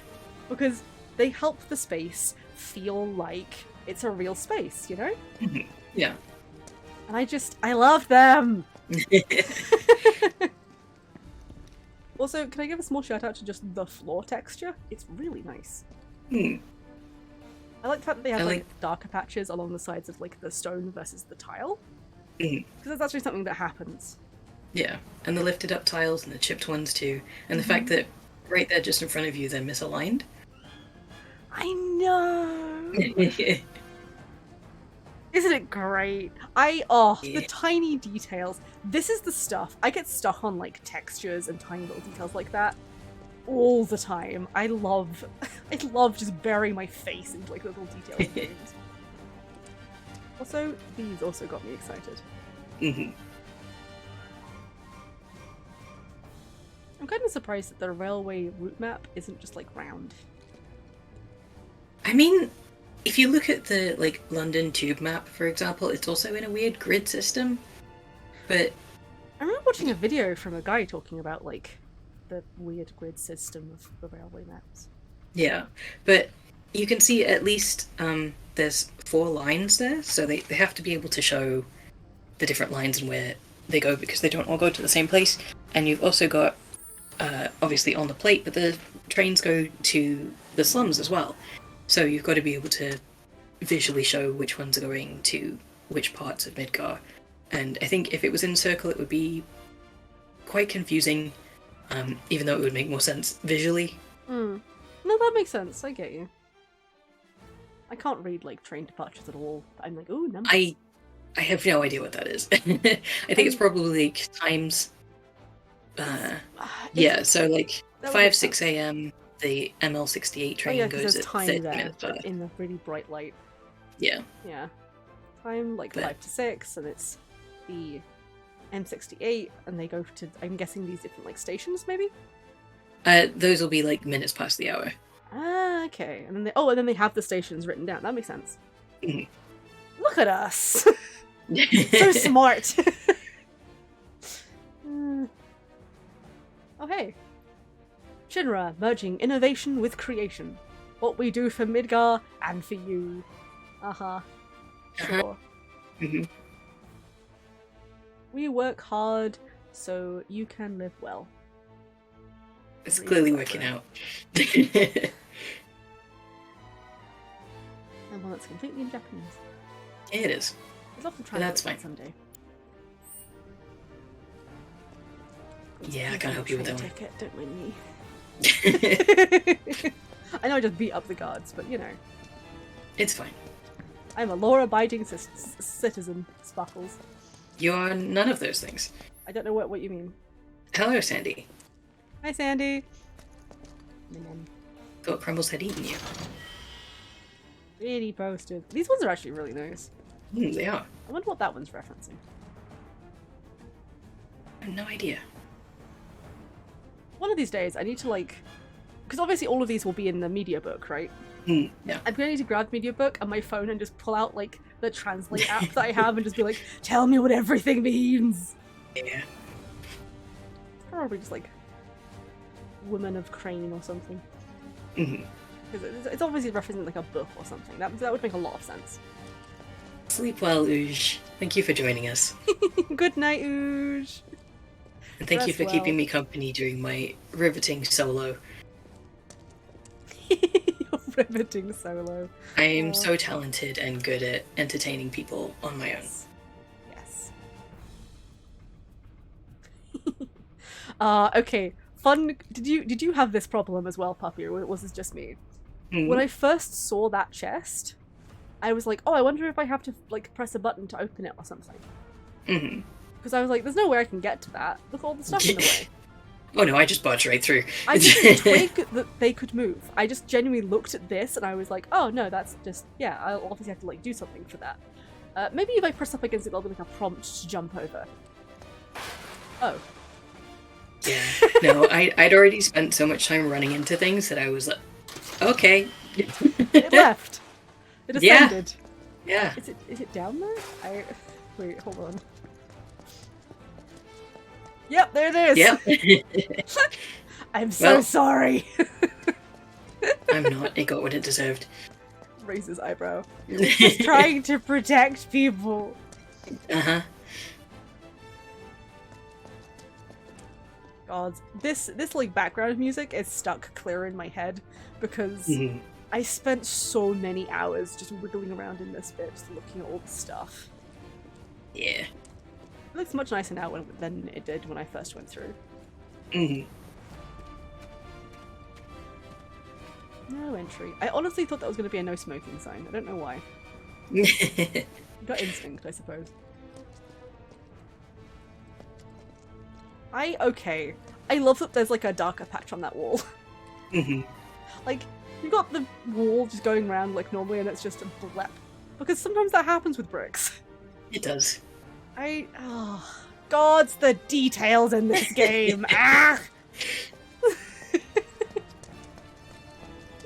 Because they help the space feel like it's a real space, you know? Yeah. And I love them! Also, can I give a small shout out to just the floor texture? It's really nice. I like the fact that they have like darker patches along the sides of like the stone versus the tile. Because that's actually something that happens. Yeah, and the lifted up tiles and the chipped ones too. And the fact that right there just in front of you they're misaligned. I know! Isn't it great? The tiny details. This is the stuff. I get stuck on like textures and tiny little details like that all the time. I love just burying my face into like little details of things. Also, these also got me excited. I'm kind of surprised that the railway route map isn't just like round. I mean, if you look at the like London tube map, for example, it's also in a weird grid system. But I remember watching a video from a guy talking about like the weird grid system of the railway maps. Yeah, but you can see at least there's 4 lines there, so they have to be able to show the different lines and where they go because they don't all go to the same place. And you've also got obviously on the plate, but the trains go to the slums as well. So you've got to be able to visually show which ones are going to which parts of Midgar. And I think if it was in Circle, it would be quite confusing, even though it would make more sense visually. No, that makes sense. I get you. I can't read like train departures at all. I'm like, ooh, numbers. I have no idea what that is. I think it's probably like times. Yeah, so like 5-6 a.m. the ML68 train goes at 30 minutes there, in the really bright light. Yeah. Yeah. Time like 5 to 6, and it's the M68, and they go to, I'm guessing, these different like stations, maybe. Those will be like minutes past the hour. Ah, okay. And then they have the stations written down. That makes sense. Look at us. So smart. Oh hey. Shinra, merging innovation with creation. What we do for Midgar and for you. Sure. We work hard so you can live well. It's clearly working out. And well, it's completely in Japanese. It is. I'd love to try that's that fine. someday. Yeah, I can't help you with that one. Ticket, don't mind me. I know I just beat up the guards, but you know. It's fine. I'm a law-abiding citizen, Sparkles. You are none of those things. I don't know what you mean. Hello, Sandy. Hi, Sandy. Thought Crumbles had eaten you. Really posted. These ones are actually really nice. They are. I wonder what that one's referencing. I have no idea. One of these days, I need to like... Because obviously all of these will be in the media book, right? Yeah. I'm going to need to grab media book on my phone and just pull out like the translate app that I have and just be like, tell me what everything means! Yeah. Probably just like Woman of Crane or something. Because it's obviously referencing like a book or something. That would make a lot of sense. Sleep well, Ooge. Thank you for joining us. Good night, Ooge. And thank you Rest for well. keeping me company during my riveting solo. Your riveting solo. I am so talented and good at entertaining people on my own. Yes. Okay. Fun. Did you have this problem as well, Puppy, or was this just me? When I first saw that chest, I was like, oh, I wonder if I have to like press a button to open it or something. Because I was like, there's no way I can get to that. Look at all the stuff in the way. Oh no, I just barged right through. I didn't twig that they could move. I just genuinely looked at this and I was like, oh no, that's just, yeah, I'll obviously have to like do something for that. Maybe if I press up against it, there'll be like a prompt to jump over. Oh. Yeah. No, I'd already spent so much time running into things that I was like, okay. It left. It ascended. Yeah. Is it down there? Wait, hold on. Yep, there it is. Yep. I'm so sorry. I'm not. It got what it deserved. Raises eyebrow. Just trying to protect people. Uh-huh. God, this like background music is stuck clear in my head because I spent so many hours just wiggling around in this bit, just looking at all the stuff. Yeah. It looks much nicer now than it did when I first went through. No entry. I honestly thought that was going to be a no smoking sign. I don't know why. Got instinct, I suppose. Okay. I love that there's like a darker patch on that wall. Like, you got the wall just going around like normally and it's just a blep. Because sometimes that happens with bricks. It does. Oh, God's the details in this game. Ah!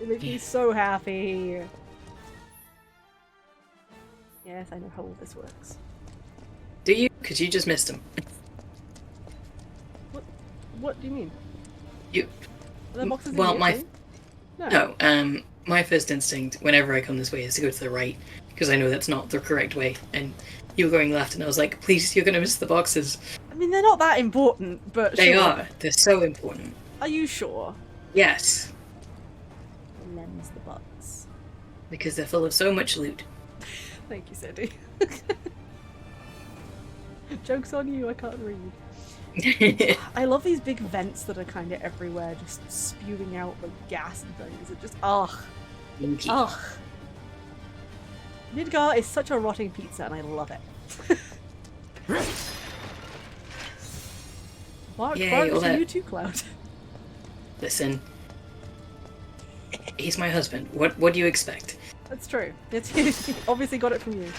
It makes me so happy. Yes, I know how all this works. Do you? Because you just missed him. What do you mean? You. Are there boxes in Well, here my too? no. My first instinct whenever I come this way is to go to the right because I know that's not the correct way. And you were going left, and I was like, "Please, you're gonna miss the boxes." I mean, they're not that important, but They sure. are. They're so important. Are you sure? Yes, Lens the butts. because they're full of so much loot. Thank you, Sandy. Joke's on you, I can't read. I love these big vents that are kind of everywhere, just spewing out like gas and things. It just, ugh. Midgar is such a rotting pizza, and I love it. Bark Yay, all to that- you too, Cloud. Listen, he's my husband. What do you expect? That's true. He obviously got it from you.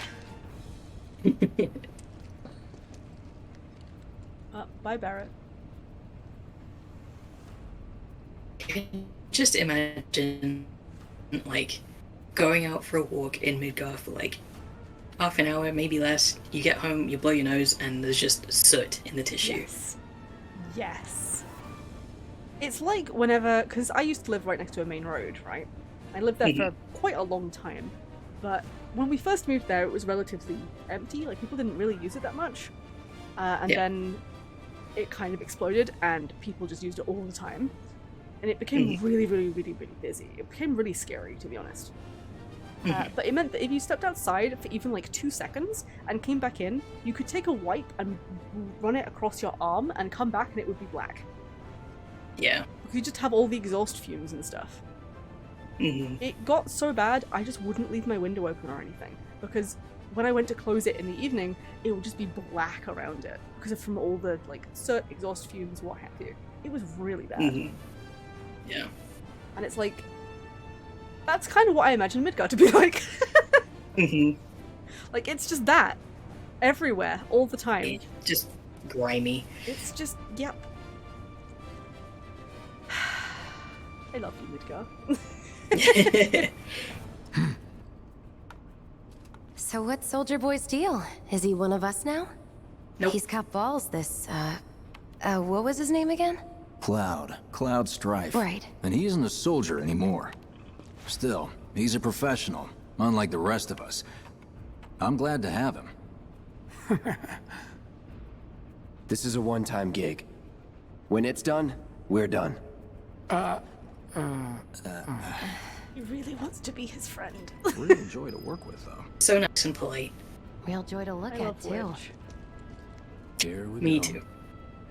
Bye, Barrett. Just imagine, like, going out for a walk in Midgar for like half an hour, maybe less. You get home, you blow your nose, and there's just soot in the tissue. Yes. Yes. It's like whenever, because I used to live right next to a main road, right? I lived there for quite a long time, but when we first moved there, it was relatively empty. Like, people didn't really use it that much. And then it kind of exploded, and people just used it all the time. And it became really, really, really, really busy. It became really scary, to be honest. But it meant that if you stepped outside for even like 2 seconds and came back in, you could take a wipe and run it across your arm and come back and it would be black. Yeah. You just have all the exhaust fumes and stuff. It got so bad, I just wouldn't leave my window open or anything. Because when I went to close it in the evening, it would just be black around it. Because of from all the like soot, exhaust fumes, what have you. It was really bad. Yeah. And it's like, that's kind of what I imagine Midgar to be like. Like, it's just that. Everywhere, all the time. Just grimy. It's just, yep. I love you, Midgar. So what's Soldier Boy's deal? Is he one of us now? Nope. He's got balls, this, what was his name again? Cloud Strife. Right. And he isn't a soldier anymore. Still, he's a professional, unlike the rest of us. I'm glad to have him. This is a one-time gig. When it's done, we're done. He really wants to be his friend. Real joy to work with, though. So nice and polite. Real joy to look I at, love too. Witch. Here we Me go. too.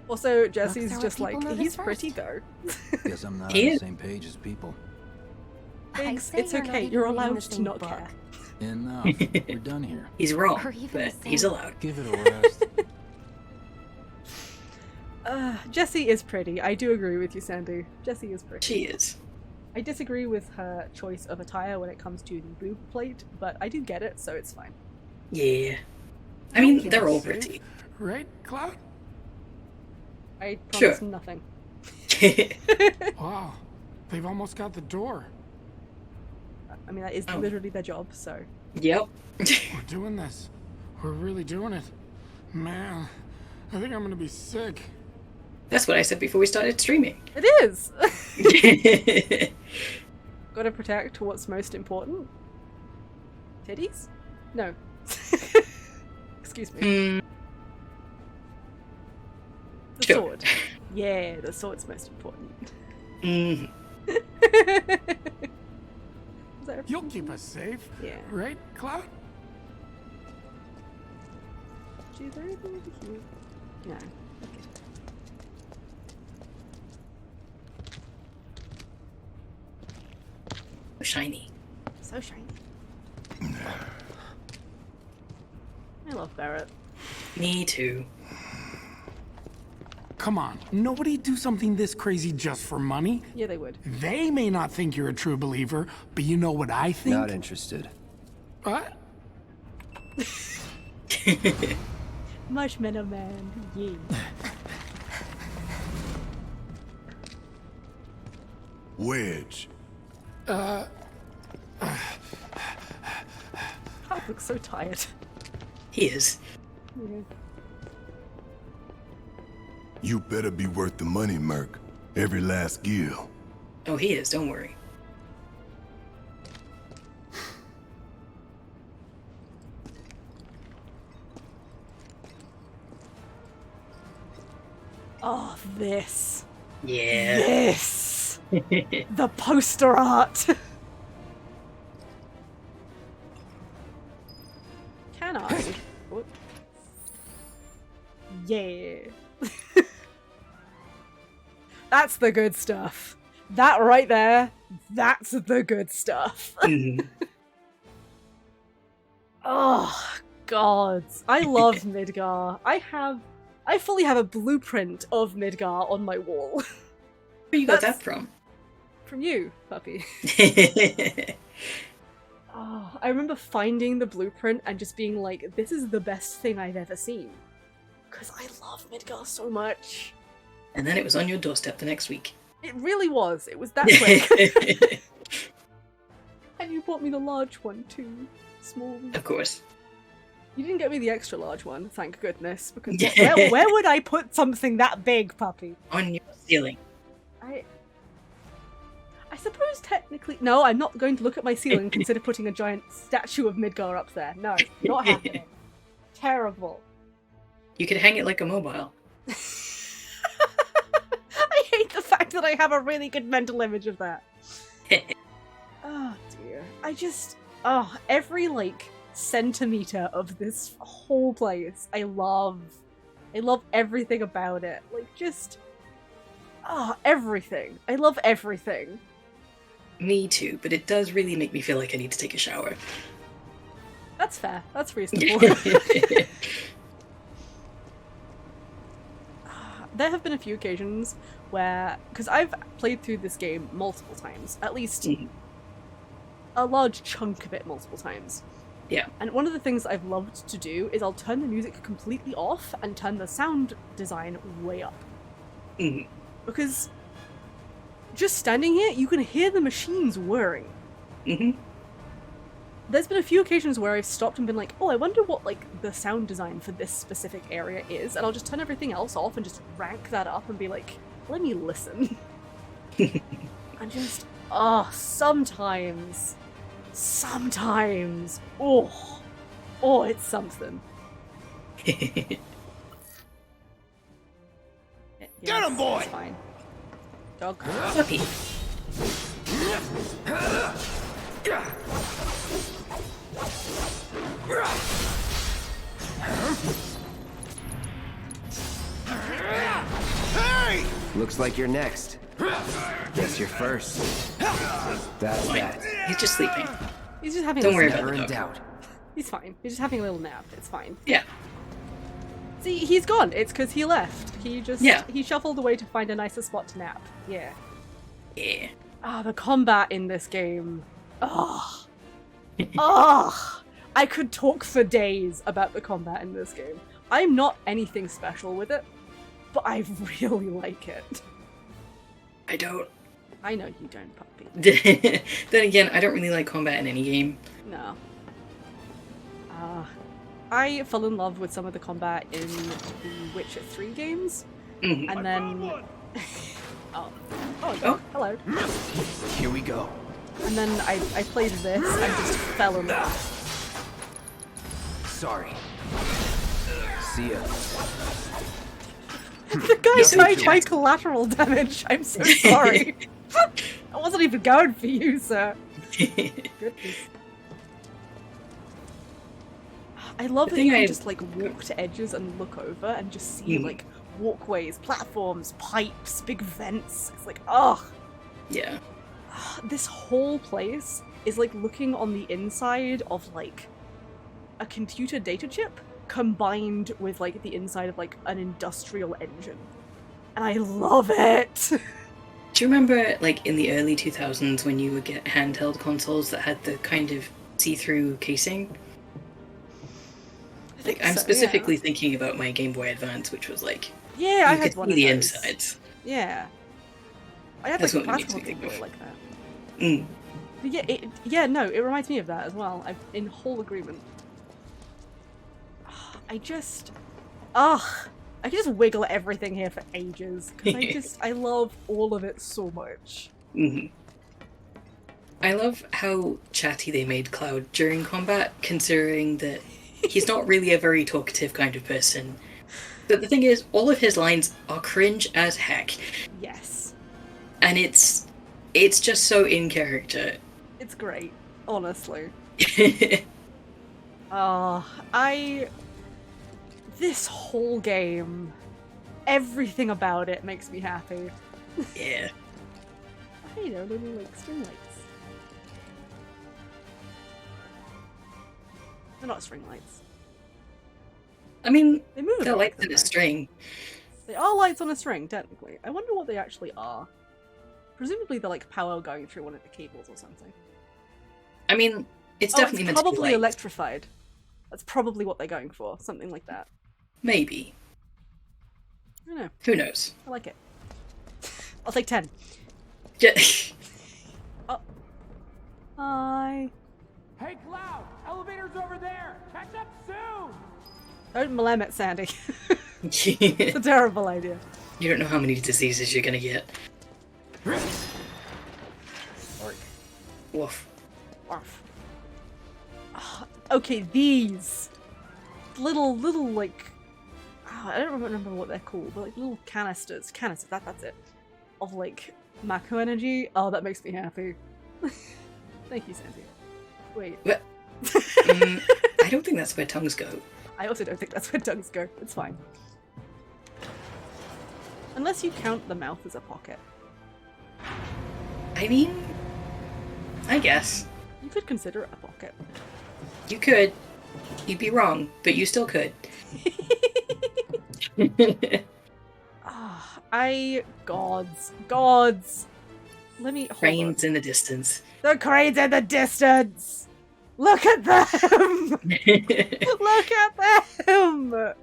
Also, Jesse's Looks are just what like, people he's notice pretty first. though. Guess I'm not He on the is. same page as people. Biggs, say it's you're not okay, even you're reading allowed the to same not book. care. Enough. We're done here. He's wrong, Or even but the he's same. allowed. Give it a rest. Jessie is pretty. I do agree with you, Sandy. Jessie is pretty. She is. I disagree with her choice of attire when it comes to the boob plate, but I do get it, so it's fine. Yeah. I mean, they're all pretty. Right, Cloud? I Sure. promise nothing. Wow. They've almost got the door. I mean, that is Oh. literally their job, so. Yep. We're doing this. We're really doing it. Man, I think I'm gonna be sick. That's what I said before we started streaming. It is! Gotta protect what's most important. Titties? No. Excuse me. The Sure. sword. Yeah, the sword's most important. Mm. Is that You'll keep us safe, Yeah. right, Cloud? Do there anything over here? No. Okay. So shiny. So shiny. I love Barrett. Me too. Come on, nobody do something this crazy just for money. Yeah, they would. They may not think you're a true believer, but you know what I think? Not interested. What? Marshmallow Man. Yeah. Wedge. Hop looks so tired. He is. Yeah. You better be worth the money, Merc. Every last gil. Oh, he is. Don't worry. Oh, this. Yeah. This. The poster art. Can I? Whoop. Yeah. That's the good stuff. That right there, that's the good stuff. Mhm. Oh, God. I love Midgar. I fully have a blueprint of Midgar on my wall. Where you got That's- that from? From you, puppy. Oh, I remember finding the blueprint and just being like, this is the best thing I've ever seen. Because I love Midgar so much. And then it was on your doorstep the next week. It really was. It was that quick. And you bought me the large one too. Small. Of course. You didn't get me the extra large one, thank goodness. Because where would I put something that big, puppy? On your ceiling. I suppose technically... No, I'm not going to look at my ceiling and consider putting a giant statue of Midgar up there. No, not happening. Terrible. You could hang it like a mobile. I hate the fact that I have a really good mental image of that. Oh dear. Every like centimeter of this whole place I love everything about it. Like just everything. I love everything. Me too, but it does really make me feel like I need to take a shower. That's fair. That's reasonable. There have been a few occasions where, because I've played through this game multiple times, at least a large chunk of it multiple times. Yeah. And one of the things I've loved to do is I'll turn the music completely off and turn the sound design way up. Mhm. Because just standing here, you can hear the machines whirring. Mhm. There's been a few occasions where I've stopped and been like, oh, I wonder what like the sound design for this specific area is, and I'll just turn everything else off and just rank that up and be like, let me listen. And just, sometimes, it's something. Get him, boy! It's fine. Dog. Puppy. Hey! Looks like you're next. Guess you're first. That's that. He's just sleeping. He's just having Don't a worry little about Never the in dog. doubt. He's fine. He's just having a little nap. It's fine. Yeah. See, he's gone. It's because he left. Yeah. He shuffled away to find a nicer spot to nap. Yeah. Yeah. The combat in this game. I could talk for days about the combat in this game. I'm not anything special with it, but I really like it. I don't. I know you don't, puppy. Then again, I don't really like combat in any game. No. I fell in love with some of the combat in the Witcher 3 games, Mhm. and then... oh, Oh. hello. Here we go. And then I played this and just fell in love. Sorry. See ya. The guy died by collateral damage. I'm so sorry. I wasn't even going for you, sir. Goodness. I love that you can just like walk to edges and look over and just see like walkways, platforms, pipes, big vents. It's like, oh. Yeah. This whole place is like looking on the inside of like a computer data chip combined with like the inside of like an industrial engine. And I love it! Do you remember like in the early 2000s when you would get handheld consoles that had the kind of see-through casing? Like, I'm specifically thinking about my Game Boy Advance, which was like, yeah, I you had could one see of the those. insides. Yeah. I had That's like a what it makes classical me Game think Boy of. like that. Mm. But yeah, no, it reminds me of that as well. I'm in whole agreement. I could just wiggle everything here for ages, because I love all of it so much. Mm-hmm. I love how chatty they made Cloud during combat, considering that he's not really a very talkative kind of person. But the thing is, all of his lines are cringe as heck. Yes. And it's just so in character. It's great, honestly. This whole game, everything about it makes me happy. Yeah. I know, little like string lights. They're not string lights. I mean, They move. they're lights in a string. They are lights on a string, technically. I wonder what they actually are. Presumably they're like power going through one of the cables or something. I mean, it's definitely meant to be probably light. electrified. That's probably what they're going for. Something like that. Maybe. I don't know. Who knows? I like it. I'll take 10. Yeah. Oh. Hi. Hey, Cloud! Elevator's over there! Catch up soon! Don't Melamed Sandy. It's a terrible idea. You don't know how many diseases you're gonna get. Orc. Woof. Orf. Okay, these little like I don't remember what they're called, but like little canisters. That's it. Of like Mako energy. Oh, that makes me happy. Thank you, Sandy. Wait. I don't think that's where tongues go. I also don't think that's where tongues go. It's fine. Unless you count the mouth as a pocket. I mean, I guess. You could consider it a pocket. You could. You'd be wrong, but you still could. Gods. Let me hold Cranes on. in the distance. The cranes in the distance! Look at them! Look at them!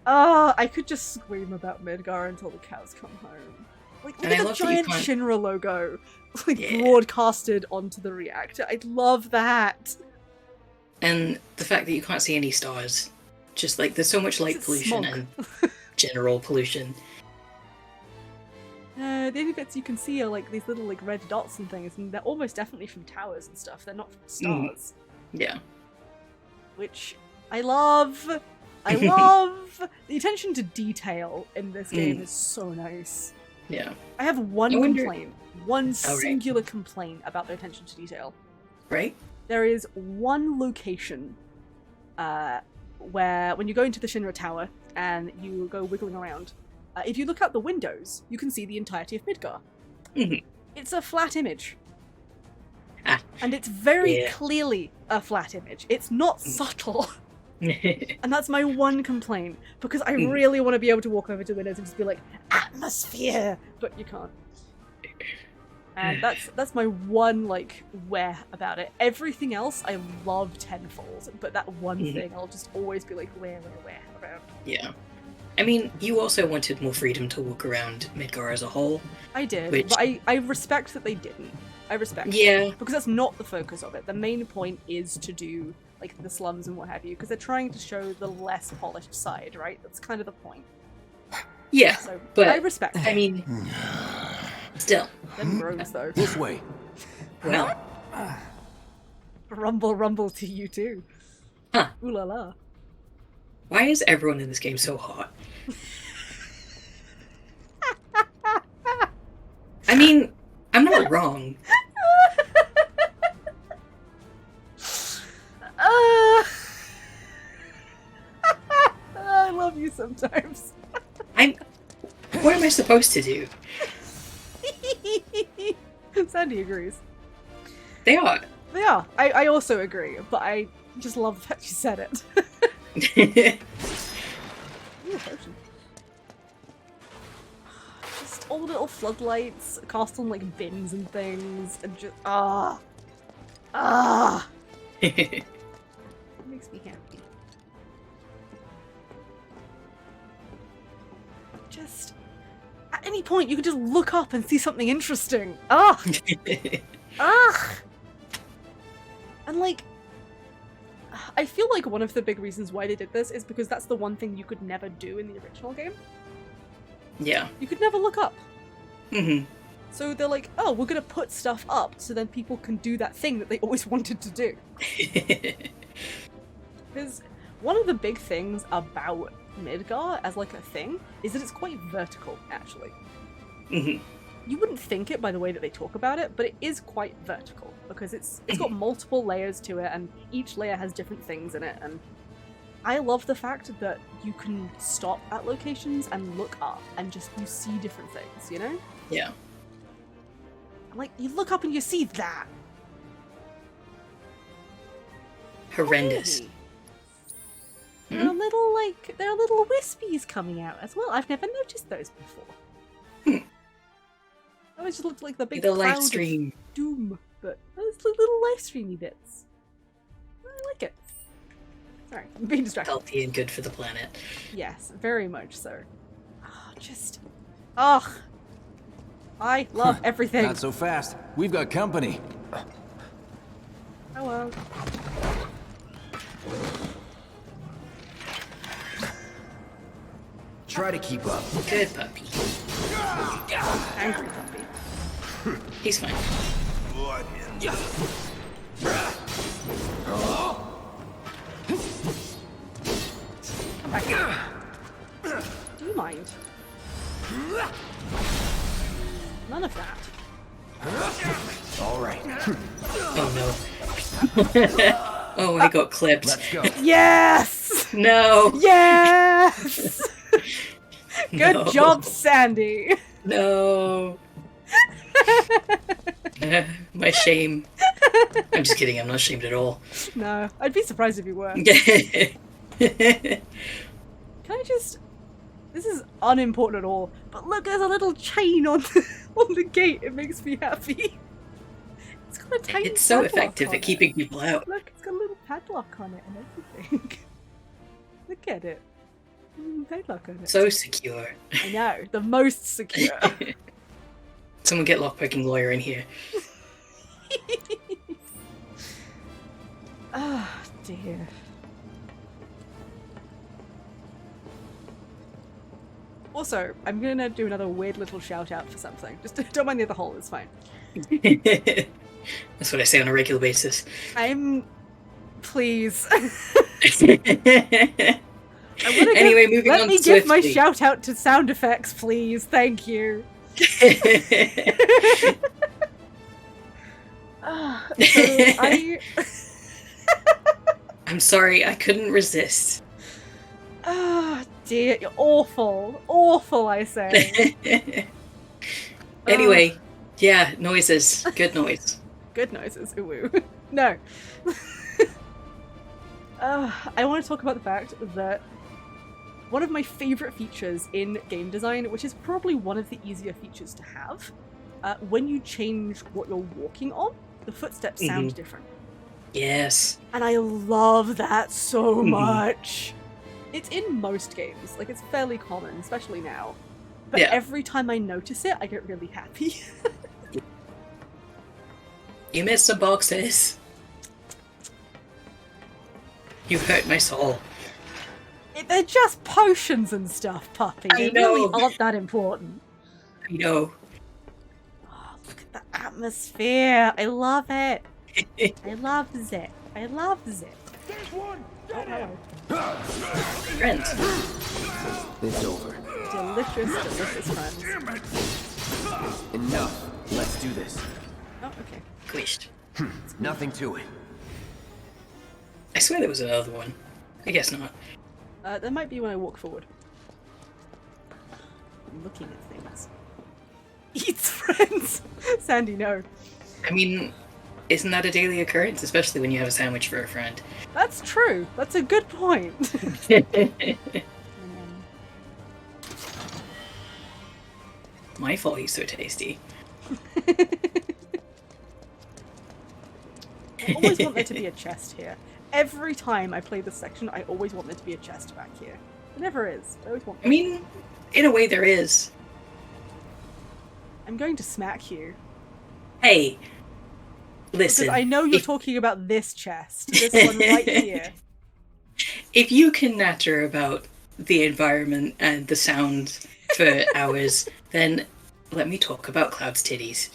I could just scream about Midgar until the cows come home. Like, look And I at the love that you giant can't- Shinra logo, like, Yeah. broadcasted onto the reactor. I love that! And the fact that you can't see any stars. Just like, there's so much light It's pollution smog. and general pollution. The only bits you can see are like these little like red dots and things, and they're almost definitely from towers and stuff. They're not from stars, Yeah. which I love. I love the attention to detail in this game is so nice. Yeah. I have one I wonder- complaint, one right. singular complaint about the attention to detail. Right? There is one location where when you go into the Shinra Tower and you go wiggling around, if you look out the windows, you can see the entirety of Midgar. Mhm. It's a flat image. Ah. And it's very Yeah. clearly a flat image. It's not subtle. And that's my one complaint, because I really want to be able to walk over to windows and just be like, atmosphere! But you can't. And that's my one, like, where about it. Everything else I love tenfold, but that one thing I'll just always be like, where around. Yeah. I mean, you also wanted more freedom to walk around Midgar as a whole. I did, Which- but I respect that they didn't. I respect it. Yeah. Because that's not the focus of it. The main point is to do, like, the slums and what have you, because they're trying to show the less polished side, right? That's kind of the point. Yeah, So, but I respect it. I mean, still. Them bros, though. This way. Well, Rumble, rumble to you too. huh. Ooh la la. Why is everyone in this game so hot? I mean, I'm not wrong. I love you sometimes. What am I supposed to do? Sandy agrees. They are. They are. I also agree, but I just love that you said it. Ooh, potion. Just all the little floodlights cast on like bins and things, and just it makes me happy. Just at any point you could just look up and see something interesting. And like, I feel like one of the big reasons why they did this is because that's the one thing you could never do in the original game. Yeah. You could never look up. Mm-hmm. So they're like, oh, we're gonna put stuff up so then people can do that thing that they always wanted to do. Because one of the big things about Midgar as like a thing is that it's quite vertical, actually. Mm-hmm. You wouldn't think it by the way that they talk about it, but it is quite vertical because it's got multiple layers to it, and each layer has different things in it. And I love the fact that you can stop at locations and look up, and just you see different things. You know? Yeah. Like you look up and you see that. Horrendous. Hey. There are little wispies coming out as well. I've never noticed those before. That always just looked like the big The live cloud stream. of doom, but those little live streamy bits. I like it. Sorry, I'm being distracted. Healthy and good for the planet. Yes, very much so. I love everything. Not so fast. We've got company. Oh well. Try to keep up. Good puppy. Angry puppy. He's fine. Come back here. Do you mind? None of that. All right. Oh no. Oh, I got clipped. Let's go. Yes! No. Yes! Good No. job, Sandy! No. My shame. I'm just kidding, I'm not ashamed at all. No, I'd be surprised if you were. Yeah. Can I just... This is unimportant at all, but look, there's a little chain on on the gate. It makes me happy. It's got a tiny It's so padlock effective on at keeping people out. Look, it's got a little padlock on it and everything. Look at it. A little padlock on it. So secure. I know, the most secure. Someone get lockpicking lawyer in here. Ah, dear. Also, I'm gonna do another weird little shout out for something. Just don't mind the other hole, it's fine. That's what I say on a regular basis. Please. Anyway, moving on Let me give my swiftly. shout out to sound effects, please. Thank you. I'm sorry, I couldn't resist. Ah, dear, you're awful. Awful, I say. Anyway, yeah, noises. Good noise. Good noises, ooh. No. I want to talk about the fact that one of my favorite features in game design, which is probably one of the easier features to have, when you change what you're walking on, the footsteps sound different. Yes. And I love that so much. It's in most games, like it's fairly common, especially now. But Yeah. every time I notice it, I get really happy. You missed some boxes. You hurt my soul. They're just potions and stuff, puppy. I They really know. aren't that important. I know. Oh, look at the atmosphere. I love it. I loves it. I loves it. Friends. It's over. Delicious friends. Enough. Let's do this. Oh, okay. Glitched. Nothing to it. I swear there was another one. I guess not. There might be when I walk forward. I'm looking at things. Eats friends! Sandy, no. I mean, isn't that a daily occurrence, especially when you have a sandwich for a friend? That's true. That's a good point. My fault he's so tasty. I always want there to be a chest here. Every time I play this section, I always want there to be a chest back here. There never is. I always want. I mean, in a way there is. I'm going to smack you. Hey, listen. Because I know you're talking about this chest. This one right here. If you can natter about the environment and the sound for hours, then let me talk about Cloud's titties.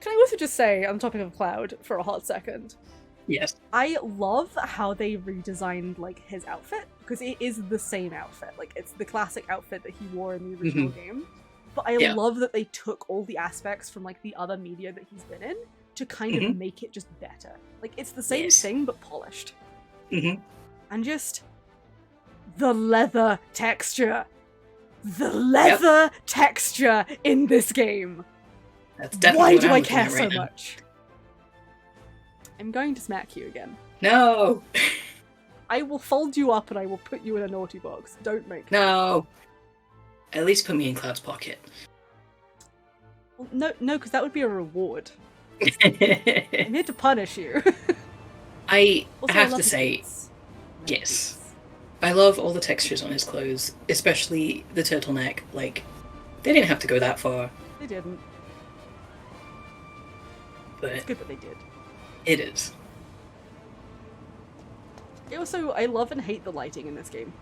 Can I also just say, on the topic of Cloud, for a hot second, Yes. I love how they redesigned like his outfit, because it is the same outfit. Like, it's the classic outfit that he wore in the original game. But I love that they took all the aspects from like the other media that he's been in to kind of make it just better. Like, it's the same thing but polished. And just the leather texture. The leather texture in this game. That's definitely Why what do I'm I looking care at so right now. much? I'm going to smack you again. No! I will fold you up and I will put you in a naughty box. Don't make me. No! At least put me in Cloud's pocket. Well, no, because that would be a reward. I'm here to punish you. I Also, have love to his say, boots. yes. I love all the textures on his clothes, especially the turtleneck. Like, they didn't have to go that far, They didn't. but It's good that they did. it is. I love and hate the lighting in this game.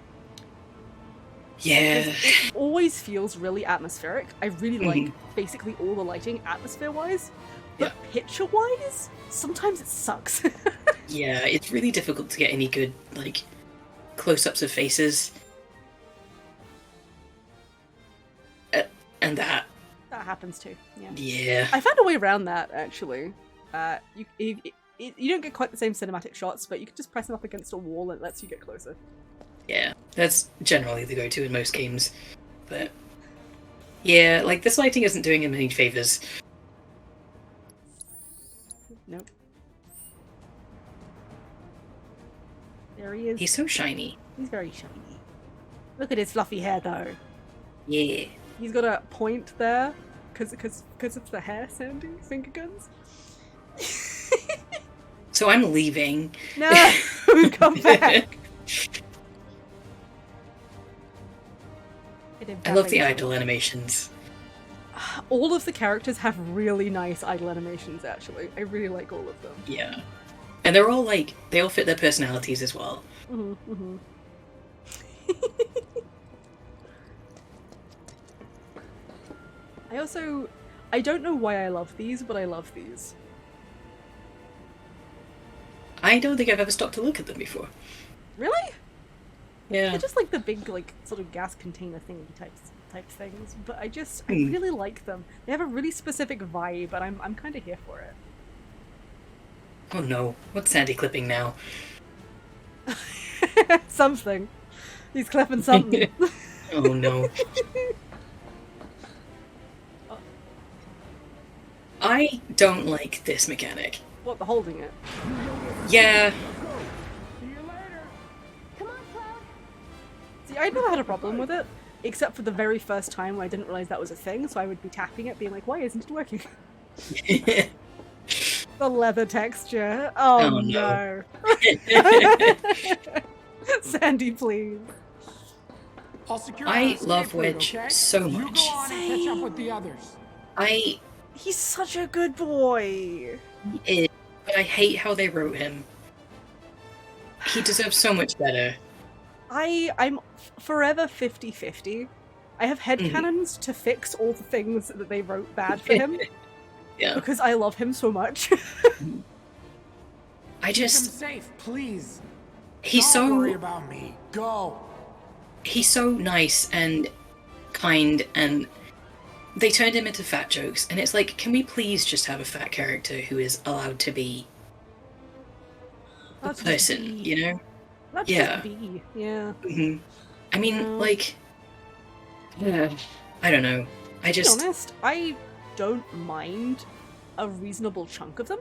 Yeah. It always feels really atmospheric. I really like basically all the lighting atmosphere-wise, but picture-wise, sometimes it sucks. Yeah, it's really difficult to get any good, like, close-ups of faces. And that. That happens too, yeah. Yeah. I found a way around that, actually. You don't get quite the same cinematic shots, but you can just press them up against a wall and it lets you get closer. Yeah, that's generally the go-to in most games. But, yeah, like, this lighting isn't doing him any favors. Nope. There he is. He's so shiny. He's very shiny. Look at his fluffy hair, though. Yeah. He's got a point there, because of the hair, Sandy. Finger guns. So I'm leaving. No! Come back! I love the idle animations. All of the characters have really nice idle animations, actually. I really like all of them. Yeah. And they're all like, they all fit their personalities as well. I don't know why I love these, but I love these. I don't think I've ever stopped to look at them before. Really? Yeah. They're just like the big, like, sort of gas container thingy type things, but I really like them. They have a really specific vibe, and I'm kind of here for it. Oh no, what's Sandy clipping now? Something. He's clipping something. Oh no. I don't like this mechanic. What, the holding it? Yeah. See, I never had a problem with it, except for the very first time when I didn't realize that was a thing, so I would be tapping it, being like, why isn't it working? The leather texture. Oh no. Sandy, please. I love Wedge so much. Catch up with the others. He's such a good boy. He is, but I hate how they wrote him. He deserves so much better. I'm forever 50-50. I have Mm-hmm. headcanons to fix all the things that they wrote bad for him. Yeah. Because I love him so much. I Keep him just safe, please. he's Don't worry so about me. Go. he's so nice and kind, and they turned him into fat jokes, and it's like, can we please just have a fat character who is allowed to be a That's just person, B. you know? That's Yeah. just B. Yeah. Hmm. I mean, No. like, yeah, I don't know. I To be just, honest, I don't mind a reasonable chunk of them.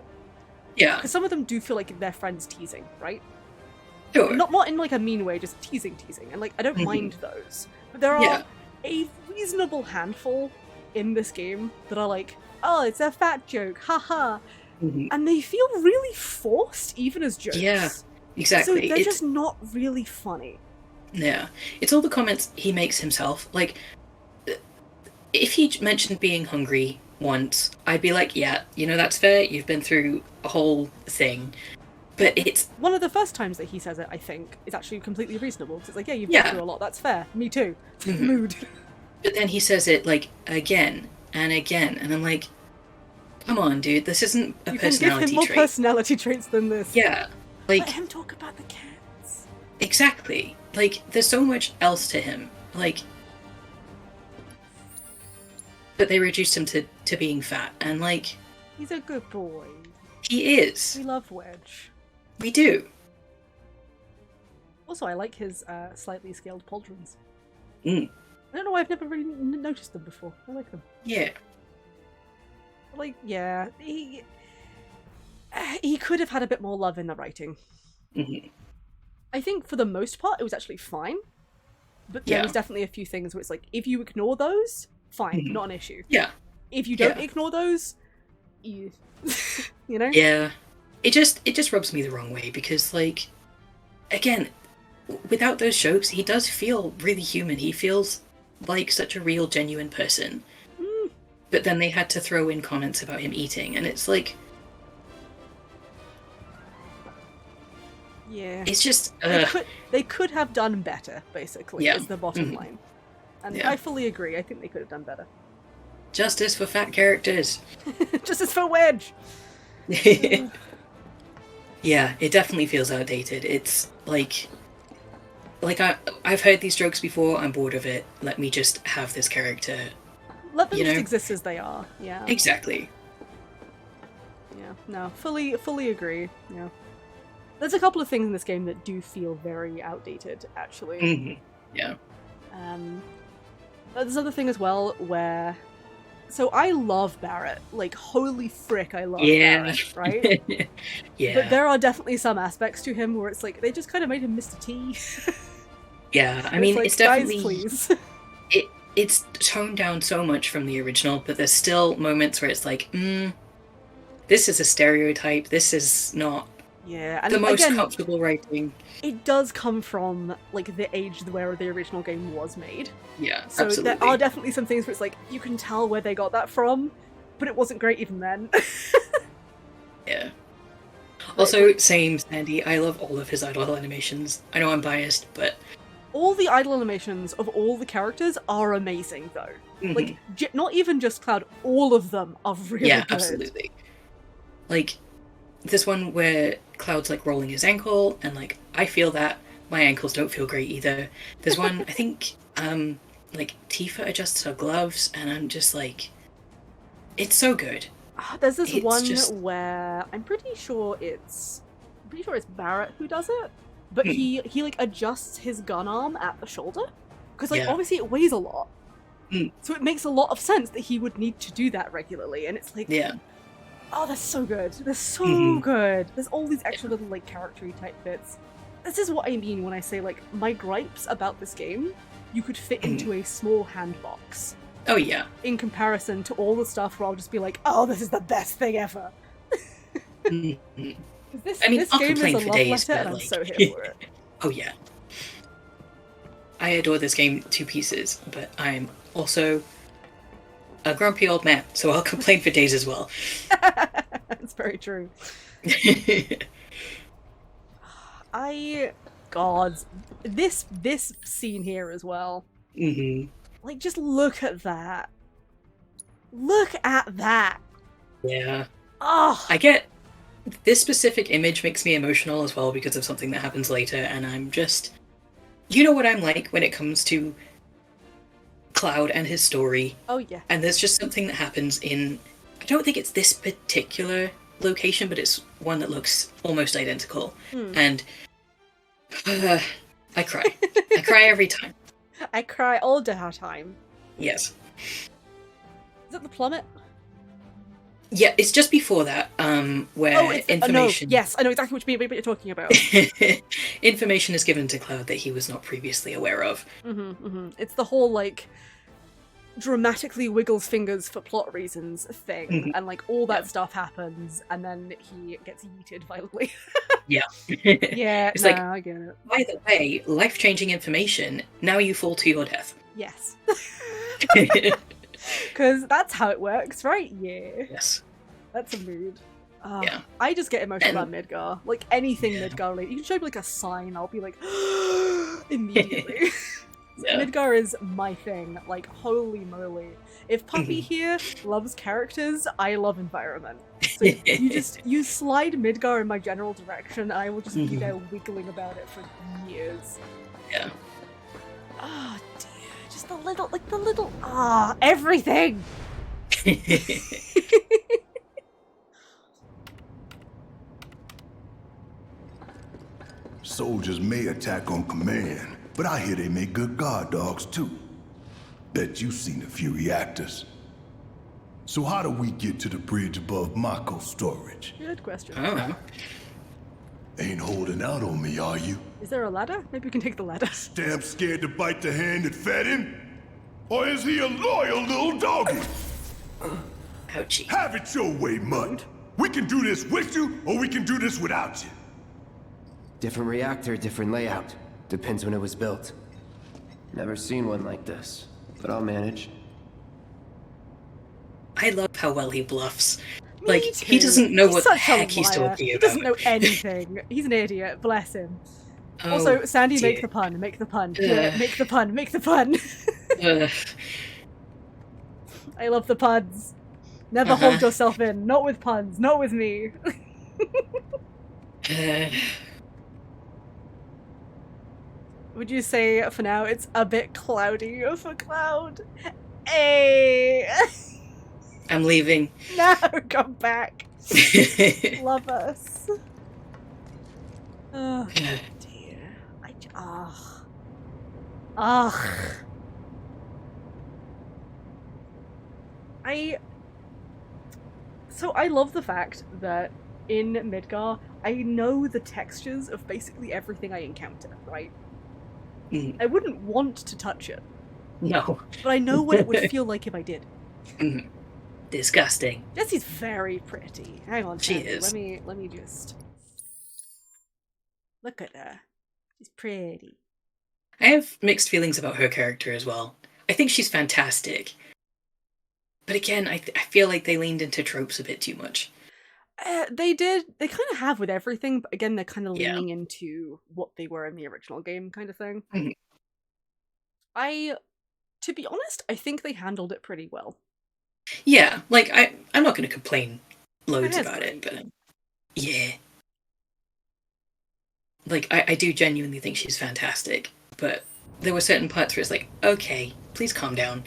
yeah, Because some of them do feel like their friends teasing, right? sure. Not in like a mean way, just teasing. And like I don't Mhm. mind those. But there are Yeah. a reasonable handful in this game that are like, oh, it's a fat joke, haha. Mhm. And they feel really forced even as jokes. Yeah, So exactly. they're It's, just not really funny. yeah, it's all the comments he makes himself. Like, if he mentioned being hungry once, I'd be like, yeah, you know, that's fair. You've been through a whole thing. But it's, One of the first times that he says it, I think, is actually completely reasonable. 'Cause it's like, yeah, you've Yeah. been through a lot, that's fair. Me too. Mhm. Mood. but then he says it like again and again, and I'm like, come on, dude, this isn't a You can give him personality more trait. personality traits than this. Yeah, like, Let him talk about the cats. exactly. Like, there's so much else to him. Like, but they reduced him to being fat, and like, He's a good boy. he is. We love Wedge. We do. Also, I like his slightly scaled pauldrons. Mm. I don't know why I've never really noticed them before. I like them. Yeah. Like, yeah, he could have had a bit more love in the writing. Hmm. I think for the most part, it was actually fine. But there Yeah. was definitely a few things where it's like, if you ignore those, fine, Mhm. not an issue. Yeah. If you don't Yeah. ignore those, you, you know? Yeah. It just rubs me the wrong way, because, like, again, without those jokes, he does feel really human. He feels like such a real, genuine person. Mm. But then they had to throw in comments about him eating, and it's like, Yeah. it's just, They could have done better, basically, Yeah. is the bottom Mhm. line. And Yeah. I fully agree. I think they could have done better. justice for fat characters. Just as for Wedge! Yeah, it definitely feels outdated. It's like I've heard these jokes before. I'm bored of it. Let me just have this character. Let them You just know? exist as they are. Yeah. Exactly. Yeah. No, fully agree. Yeah. There's a couple of things in this game that do feel very outdated, actually. Hmm. Yeah. But there's another thing as well where... So I love Barrett. Like, holy frick, I love Yeah. Barrett, right? Yeah. But there are definitely some aspects to him where it's like, they just kind of made him Mr. T. Yeah. I mean, like, it's definitely Guys, please. it's toned down so much from the original, but there's still moments where it's like, this is a stereotype. This is not Yeah, and the most again, comfortable writing. it does come from, like, the age where the original game was made. Yeah, So absolutely. there are definitely some things where it's like, you can tell where they got that from, but it wasn't great even then. Yeah. Also, same, Sandy. I love all of his idle animations. I know I'm biased, but All the idle animations of all the characters are amazing, though. mhm. Like, not even just Cloud, all of them are really yeah, good. absolutely. Like, this one where Cloud's like rolling his ankle, and like, I feel that. My ankles don't feel great either. There's one, I think, like, Tifa adjusts her gloves, and I'm just like, it's so good. There's this It's one just- where I'm pretty sure it's Barrett who does it, but Hmm. he like adjusts his gun arm at the shoulder because like Yeah. obviously it weighs a lot, Hmm. so it makes a lot of sense that he would need to do that regularly. And it's like, Yeah. oh, that's so good. They're so Mhm. good. There's all these extra little like character-y type bits. This is what I mean when I say like my gripes about this game you could fit Mhm. into a small hand box Oh yeah. in comparison to all the stuff where I'll just be like, oh, this is the best thing ever. Mhm. This, I mean, this I'll game is complain a for love days, letter, but, and I'm like- so here for it. Oh yeah. I adore this game to pieces, but I'm also a grumpy old man, so I'll complain for days as well. It's very true. I god, this scene here as well. Mm-hmm. Like, just look at that. Look at that. Yeah. Oh, I get this specific image makes me emotional as well because of something that happens later, and I'm just, you know what I'm like when it comes to Cloud and his story. oh yeah. And there's just something that happens in, I don't think it's this particular location, but it's one that looks almost identical. And I cry. I cry every time. I cry all the time. Yes. Is it the plummet? Yeah, it's just before that, where It's information. no, yes, I know exactly what you're talking about. Information is given to Cloud that he was not previously aware of. It's the whole, like, dramatically wiggles fingers for plot reasons thing, and, like, all that stuff happens, and then he gets yeeted violently. Yeah. Yeah, It's no, like, I get it. by the way, life-changing information, now you fall to your death. Yes. Because that's how it works, right? Yeah. Yes. That's a mood. Yeah. I just get emotional And- about Midgar. Like, anything Midgar related. You can show me, like, a sign, I'll be like, immediately. Yeah. Midgar is my thing. Like, holy moly. If Puppy here loves characters, I love environment. So you slide Midgar in my general direction, and I will just be there wiggling about it for years. Yeah. Oh dear. Just the little, everything! Soldiers may attack on command, but I hear they make good guard dogs too. Bet you've seen a few reactors. So how do we get to the bridge above Mako storage? Good question. Oh. Ain't holding out on me, are you? Is there a ladder? Maybe we can take the ladder. Damn scared to bite the hand that fed him? Or is he a loyal little doggy? Ouchie. Have it your way, Mutt. We can do this with you, or we can do this without you. Different reactor, different layout. Depends when it was built. Never seen one like this, but I'll manage. I love how well he bluffs. Me Like, too. he doesn't know He's what the such a heck he's liar. talking He about. doesn't know anything. He's an idiot. Bless him. Oh, Also, Sandy, dear. make the pun. Make the pun. Yeah, Ugh. make the pun. Make the pun. Ugh. I love the puns. Never hold yourself in. Not with puns. Not with me. Would you say, for now, it's a bit cloudy for Cloud? Hey! I'm leaving. No, come back. Love us. Oh, dear. So I love the fact that in Midgar, I know the textures of basically everything I encounter, right? Mhm. I wouldn't want to touch it, No. but I know what it would feel like if I did. Disgusting. Jessie's very pretty. Hang on, She Sandy, is. Let me just look at her. She's pretty. I have mixed feelings about her character as well. I think she's fantastic. But again, I feel like they leaned into tropes a bit too much. They did. They kind of have with everything, but again, they're kind of Yeah. leaning into what they were in the original game, kind of thing. Mhm. To be honest, I think they handled it pretty well. Yeah, like, I'm not going to complain loads It is about it, great. but yeah. Like, I do genuinely think she's fantastic, but there were certain parts where it's like, okay, please calm down.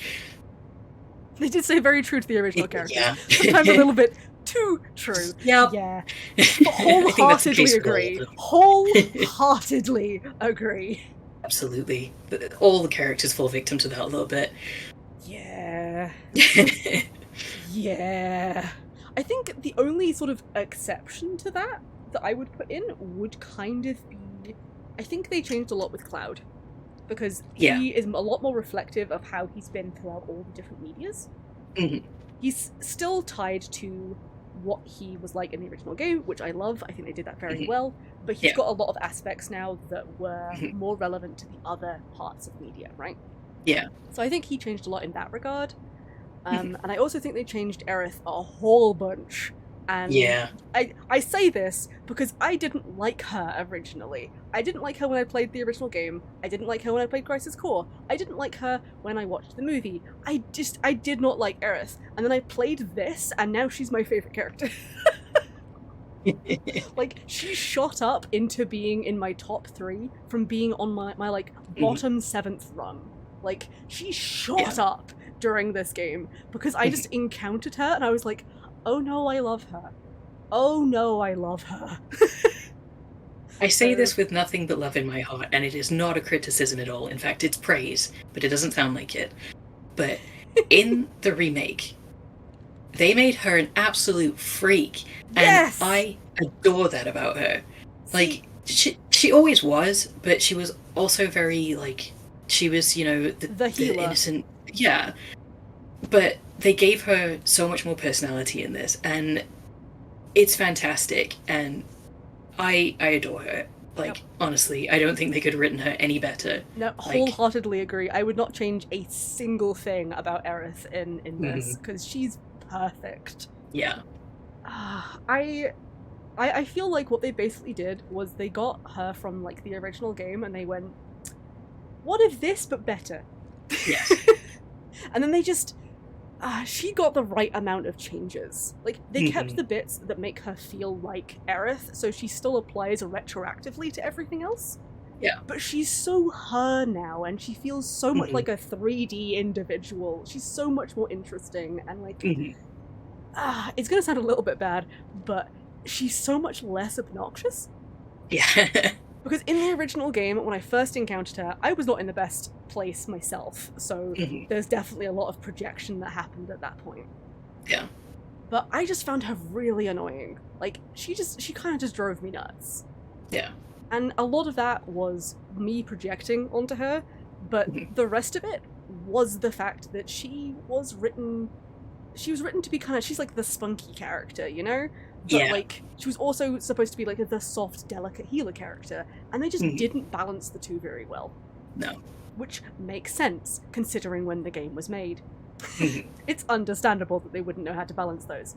They did stay very true to the original character. Yeah. Sometimes a little bit too true. Yep. Yeah. I think that's the Wholeheartedly case for all of agree. them. Wholeheartedly agree. Absolutely. All the characters fall victim to that a little bit. Yeah. Yeah. I think the only sort of exception to that I would put in would kind of be, I think they changed a lot with Cloud. Because Yeah. he is a lot more reflective of how he's been throughout all the different medias. Mhm. He's still tied to what he was like in the original game, which I love. I think they did that very well. But he's Yeah. got a lot of aspects now that were more relevant to the other parts of media, right? Yeah. So I think he changed a lot in that regard. And I also think they changed Aerith a whole bunch And Yeah. I say this because I didn't like her originally. I didn't like her when I played the original game. I didn't like her when I played Crisis Core. I didn't like her when I watched the movie. I did not like Aerith. And then I played this, and now she's my favorite character. Like, she shot up into being in my top 3 from being on my like, bottom 7th run. Like, she shot up during this game because I just encountered her and I was like, oh no, I love her. Oh no, I love her. I say this with nothing but love in my heart, and it is not a criticism at all. In fact, it's praise, but it doesn't sound like it. But in the remake, they made her an absolute freak, and Yes! I adore that about her. Like, she always was, but she was also very, like, she was, you know, The healer. innocent. Yeah. But they gave her so much more personality in this, and it's fantastic, and I adore her. Like, honestly, I don't think they could have written her any better. No, Like- wholeheartedly agree. I would not change a single thing about Aerith in this, because she's perfect. Yeah. I feel like what they basically did was they got her from, like, the original game, and they went, what if this, but better? Yes. And then they just... she got the right amount of changes. Like, they kept the bits that make her feel like Aerith, so she still applies retroactively to everything else. Yeah. But she's so her now, and she feels so much like a 3D individual. She's so much more interesting, and like... it's gonna sound a little bit bad, but she's so much less obnoxious. Yeah. Because in the original game, when I first encountered her, I was not in the best place myself, so there's definitely a lot of projection that happened at that point. Yeah. But I just found her really annoying. Like, she kind of just drove me nuts. Yeah. And a lot of that was me projecting onto her, but the rest of it was the fact that she was written to be kind of, she's like the spunky character, you know? But Yeah. like, she was also supposed to be like the soft, delicate healer character, and they just didn't balance the two very well. No. Which makes sense, considering when the game was made. It's understandable that they wouldn't know how to balance those.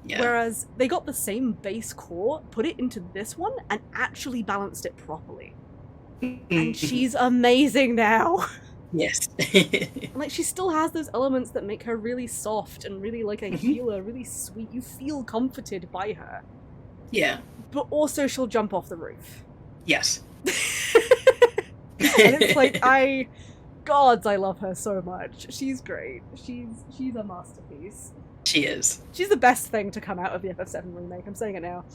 Yeah. Whereas they got the same base core, put it into this one, and actually balanced it properly. And she's amazing now! Yes. And, like, she still has those elements that make her really soft and really like a healer, really sweet. You feel comforted by her. Yeah. But also she'll jump off the roof. Yes. And it's like, Gods, I love her so much. She's great. She's a masterpiece. She is. She's the best thing to come out of the FF7 remake. I'm saying it now.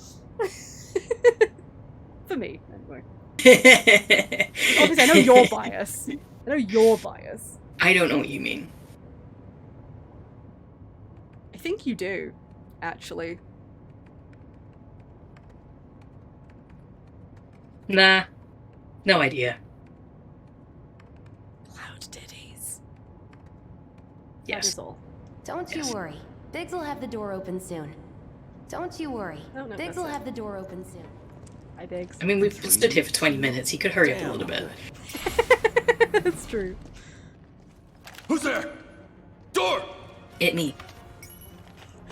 For me, anyway. Obviously, I know your bias. I don't know what you mean. I think you do, actually. Nah. No idea. Loud ditties. That Yes. is all. Don't you Yes. worry. Biggs will have the door open soon. Don't you worry. I don't know if Biggs that's will it. have the door open soon. Hi, Biggs. I mean, we've stood here for 20 minutes. He could hurry up a little bit. That's true. Who's there? Door! It me.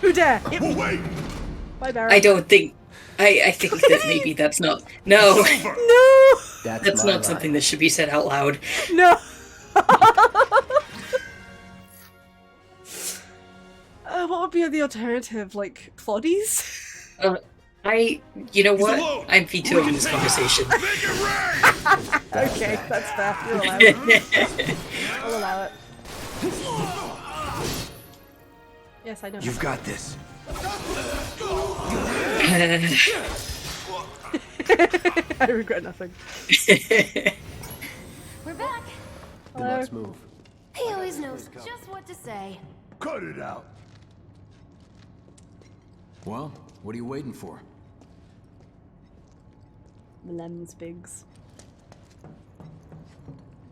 Who dare? Oh, wait! Bye, Barry. I don't think... I think that maybe that's not... No! No! That's my not something that should be said out loud. No! What would be the alternative? Like, Ploddies? You know what? alone. I'm vetoing this conversation. Make it rain! Okay, that's fair. You're allowed it. I'll allow it. Yes, I know. You've got this. I regret nothing. We're back. Hello? Let's move. He always knows just what to say. Cut it out. Well, what are you waiting for? Lem's Biggs.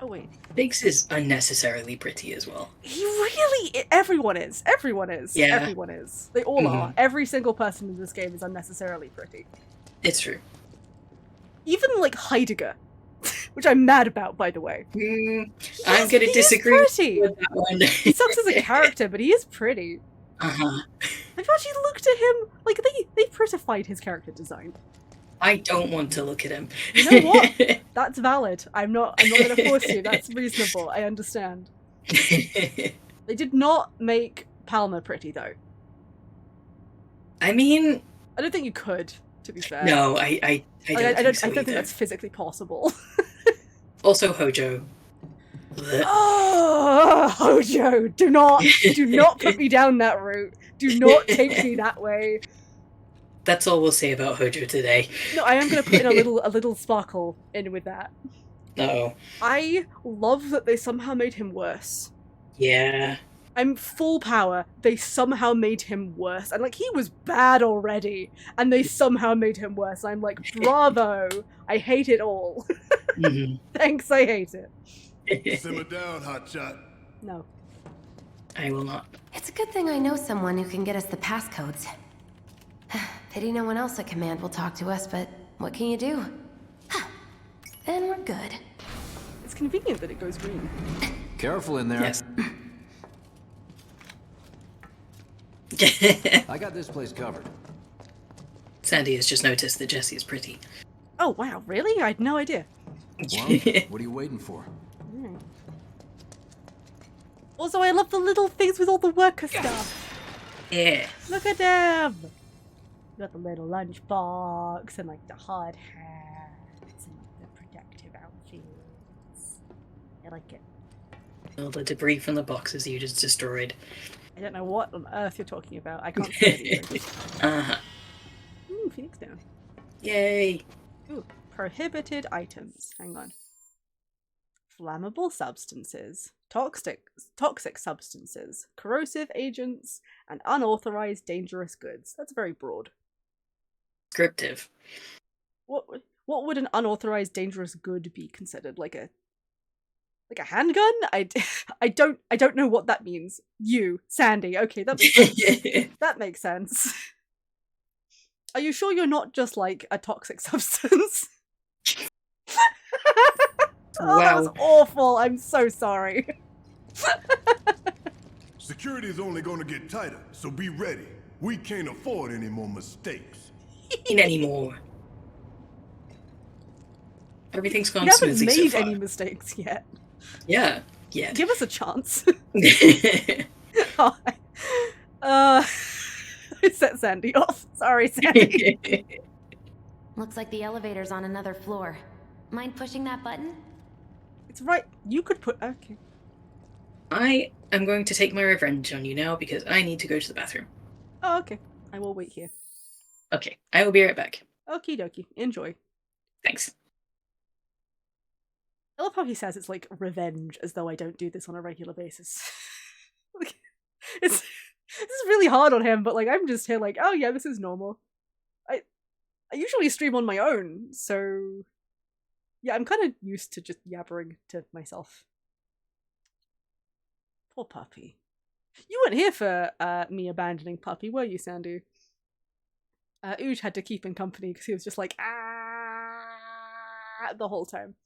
Oh, wait. Biggs is unnecessarily pretty as well. He really... Everyone is. Everyone is. Yeah. Everyone is. They all are. Every single person in this game is unnecessarily pretty. It's true. Even, like, Heidegger. Which I'm mad about, by the way. I'm gonna he is disagree pretty. with that one. He sucks as a character, but he is pretty. Uh-huh. Have They've actually looked at him, like, they prettified his character design. I don't want to look at him. You know what? That's valid. I'm not gonna force you. That's reasonable. I understand. They did not make Palmer pretty, though. I mean... I don't think you could, to be fair. No, I don't think that's physically possible. Also, Hojo. Blech. Oh, Hojo! Do not put me down that route. Do not take me that way. That's all we'll say about Hojo today. No, I am going to put in a little sparkle in with that. Uh-oh. I love that they somehow made him worse. Yeah. I'm full power. They somehow made him worse. And, like, he was bad already. And they somehow made him worse. I'm like, bravo! I hate it all. Mm-hmm. Thanks, I hate it. Simmer down, hotshot. No. I will not. It's a good thing I know someone who can get us the passcodes. Pity no one else at command will talk to us, but what can you do? Then we're good. It's convenient that it goes green. Careful in there. Yes. I got this place covered. Sandy has just noticed that Jessie is pretty. Oh, wow, really? I had no idea. Well, what are you waiting for? Also, I love the little things with all the worker stuff. Yeah. Look at them! Got the little lunchbox and, like, the hard hats and, like, the protective outfits. I like it. All the debris from the boxes you just destroyed. I don't know what on earth you're talking about. I can't see anything. Uh-huh. Ooh, Phoenix down. Yay. Ooh, prohibited items. Hang on. Flammable substances, toxic substances, corrosive agents, and unauthorized dangerous goods. That's very broad. Descriptive. What would an unauthorized dangerous good be considered? Like a handgun? I don't know what that means. You, Sandy. Okay, that makes sense. That makes sense. Are you sure you're not just like a toxic substance? Oh, that was awful. I'm so sorry. Security is only gonna get tighter, so be ready. We can't afford any more mistakes. Anymore. Everything's gone We haven't smoothly made so far. any mistakes yet. Yeah. Give us a chance. Yeah. I set Sandy off. Sorry, Sandy. Looks like the elevator's on another floor. Mind pushing that button? It's right. You could put. Okay. I am going to take my revenge on you now because I need to go to the bathroom. Oh, okay. I will wait here. Okay, I will be right back. Okie dokie. Enjoy. Thanks. I love how he says it's like revenge, as though I don't do this on a regular basis. Like, this is really hard on him, but like I'm just here like, oh yeah, this is normal. I usually stream on my own, so yeah, I'm kind of used to just yabbering to myself. Poor puppy. You weren't here for me abandoning puppy, were you, Sandu? Uj had to keep him company because he was just like, the whole time.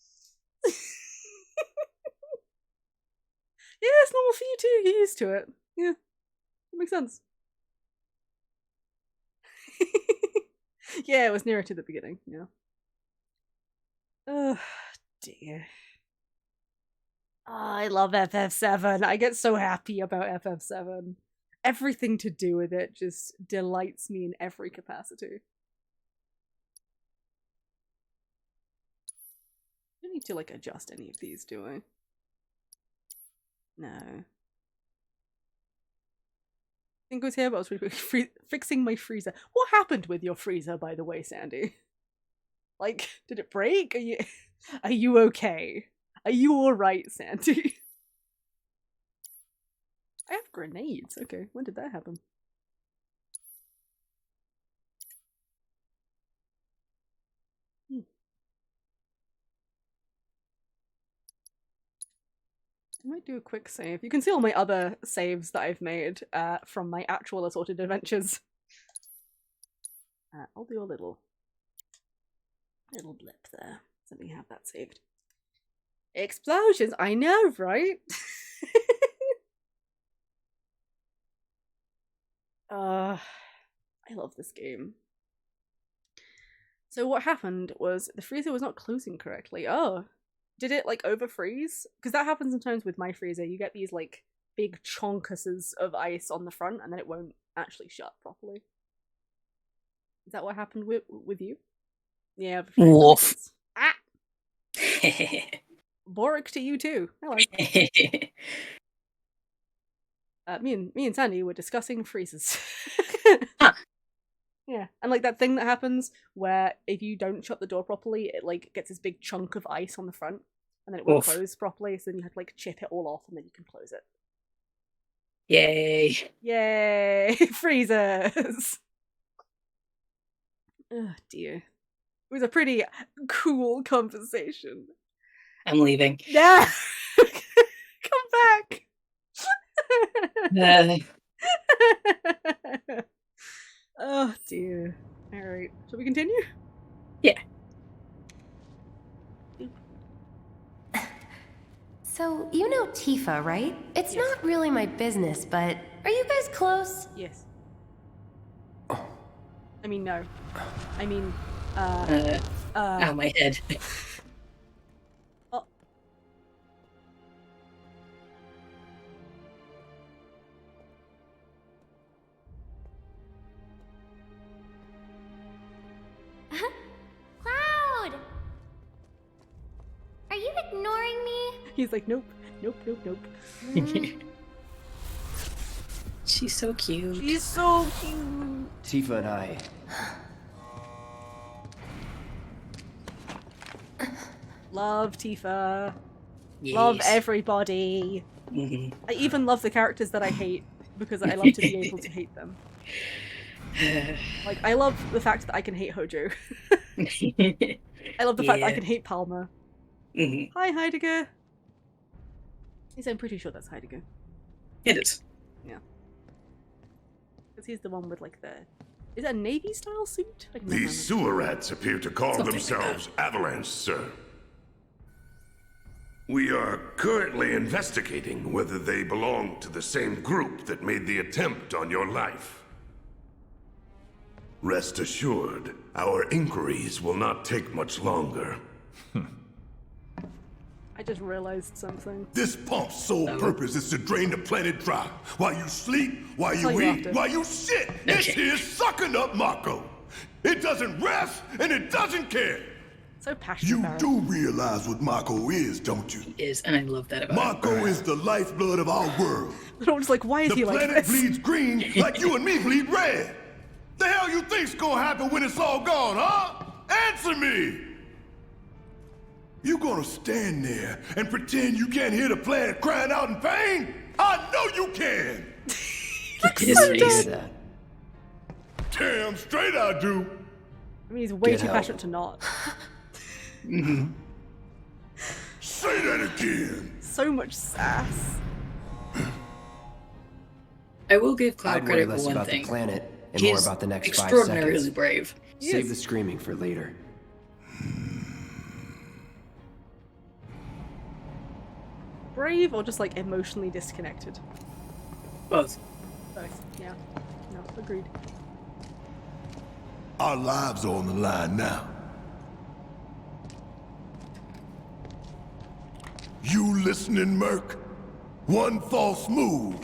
Yeah, it's normal for you too. You're used to it. Yeah, that makes sense. Yeah, it was nearer to the beginning. Yeah. Oh dear. Oh, I love FF7. I get so happy about FF7. Everything to do with it just delights me in every capacity. I don't need to like adjust any of these, do I? No. I think it was here, but I was really fixing my freezer. What happened with your freezer, by the way, Sandy? Like, did it break? Are you okay? Are you alright, Sandy? I have grenades. Okay, when did that happen? I might do a quick save. You can see all my other saves that I've made from my actual assorted adventures. I'll do a little blip there. Let me have that saved. Explosions! I know, right? I love this game. So what happened was the freezer was not closing correctly. Oh, did it like over freeze? Because that happens sometimes with my freezer. You get these like big chonkuses of ice on the front, and then it won't actually shut properly. Is that what happened with you? Yeah. Woof. Ah. Boric to you too. Hello. Me and Sandy were discussing freezers. Huh. Yeah, and like that thing that happens where if you don't shut the door properly, it like gets this big chunk of ice on the front, and then it won't close properly. So then you have to like chip it all off, and then you can close it. Yay! Yay! Freezers. Oh dear. It was a pretty cool conversation. I'm leaving. Yeah. Come back. Oh dear. Alright. Shall we continue? Yeah. So, you know Tifa, right? It's Yes. not really my business, but are you guys close? Yes. I mean, no. I mean, Ow, my head. Oh. Cloud! Are you ignoring me? He's like, nope, nope, nope, nope. She's so cute. She's so cute. Tifa and I. Love Tifa. Yes. Love everybody. Mhm. I even love the characters that I hate because I love to be able to hate them. Like, I love the fact that I can hate Hojo. I love the fact that I Yeah. can hate Palmer. Mhm. Hi, Heidegger. At least I'm pretty sure that's Heidegger. It is. Because he's the one with, like, the... Is that a Navy-style suit? I can never These sewer rats appear to call Something like themselves Avalanche, sir. We are currently investigating whether they belong to the same group that made the attempt on your life. Rest assured, our inquiries will not take much longer. I just realized something. This pump's sole purpose is to drain the planet dry. While you sleep, while you Tell you eat, after. while you shit, it's here sucking up Mako. It doesn't rest and it doesn't care. So passionate You about it. do realize what Mako is, don't you? Is, and I love that about Mako is the lifeblood of our world. They're all just like, why is The he like planet this? bleeds green like you and me bleed red. The hell you think's gonna happen when it's all gone, huh? Answer me! You gonna stand there and pretend you can't hear the planet crying out in pain? I know you can! His Hear face. that? Damn straight I do. I mean, he's way Get too help. passionate to not. Say that again. So much sass. I will give Cloud I'd worry credit less for one about thing. the planet and He more is about the next 5 extraordinarily seconds. brave. Save Yes. the screaming for later. Brave or just like emotionally disconnected? Both. Both. Yeah. No, agreed. Our lives are on the line now. You listening, Merc? One false move.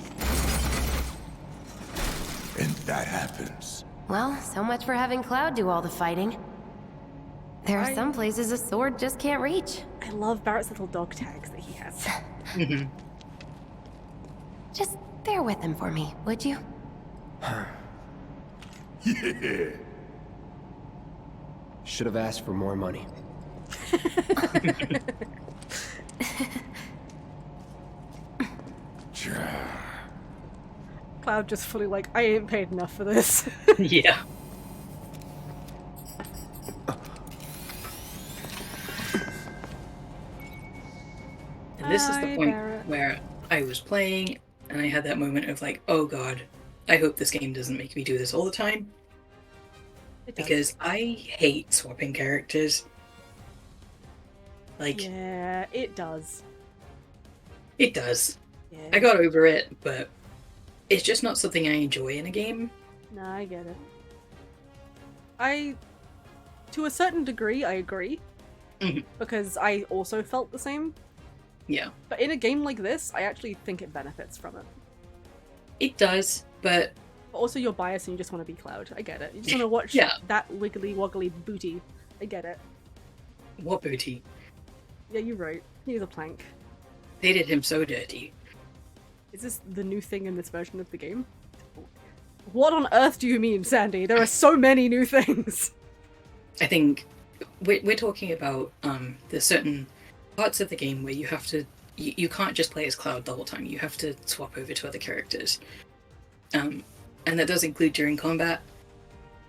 And that happens. Well, so much for having Cloud do all the fighting. There are some places a sword just can't reach. I love Barrett's little dog tags that he has. Just bear with him for me, would you? Yeah. Should have asked for more money. Cloud just fully like, I ain't paid enough for this. Yeah. And this is the Hi, point Barrett. where I was playing and I had that moment of like, oh god, I hope this game doesn't make me do this all the time. It does. Because I hate swapping characters. Like, Yeah, it does. it does. Yeah. I got over it, but it's just not something I enjoy in a game. No, I get it. To a certain degree, I agree. Because I also felt the same. Yeah. But in a game like this, I actually think it benefits from it. It does, but also you're biased and you just want to be Cloud. I get it. You just want to watch that wiggly woggly booty. I get it. What booty? Yeah, you're right. He's a plank. They did him so dirty. Is this the new thing in this version of the game? What on earth do you mean, Sandy? There are so many new things! I think we're talking about there's certain parts of the game where you have to you can't just play as Cloud the whole time. You have to swap over to other characters. And that does include during combat.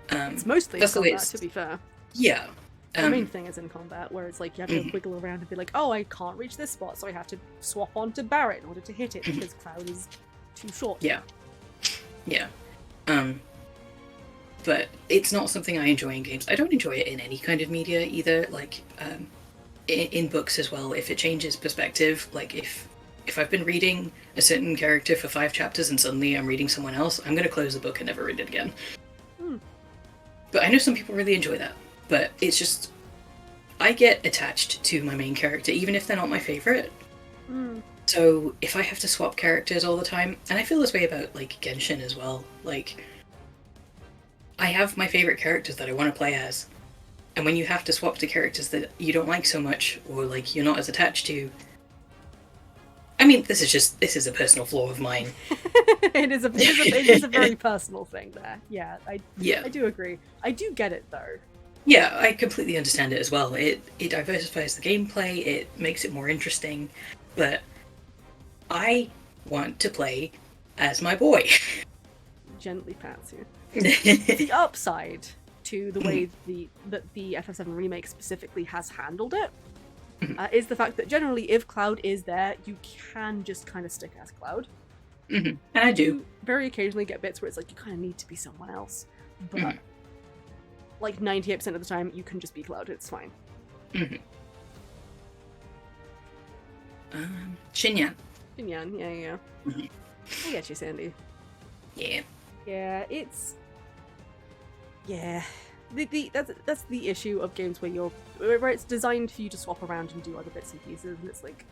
It's mostly in combat, to be fair. Yeah. The main thing is in combat, where it's like you have to wiggle around and be like, oh, I can't reach this spot, so I have to swap onto Barret in order to hit it, because Cloud is too short. Yeah. Yeah. But it's not something I enjoy in games. I don't enjoy it in any kind of media either, like, in books as well. If it changes perspective, like if I've been reading a certain character for 5 chapters and suddenly I'm reading someone else, I'm going to close the book and never read it again. But I know some people really enjoy that. But it's just, I get attached to my main character, even if they're not my favorite. So if I have to swap characters all the time, and I feel this way about, like, Genshin as well, like, I have my favorite characters that I want to play as, and when you have to swap to characters that you don't like so much, or, like, you're not as attached to, I mean, this is a personal flaw of mine. It is a very personal thing there. Yeah, I do agree. I do get it, though. Yeah, I completely understand it as well. It diversifies the gameplay, it makes it more interesting, but I want to play as my boy. Gently pats you. The upside to the way that the FF7 remake specifically has handled it is the fact that generally if Cloud is there, you can just kind of stick as Cloud. And I do. You very occasionally get bits where it's like you kind of need to be someone else, but like 98% of the time you can just be Cloud, it's fine. Xinyan. Xinyan, yeah. I get you, Sandy. Yeah. Yeah, it's... Yeah. That's the issue of games where it's designed for you to swap around and do other bits and pieces, and it's like...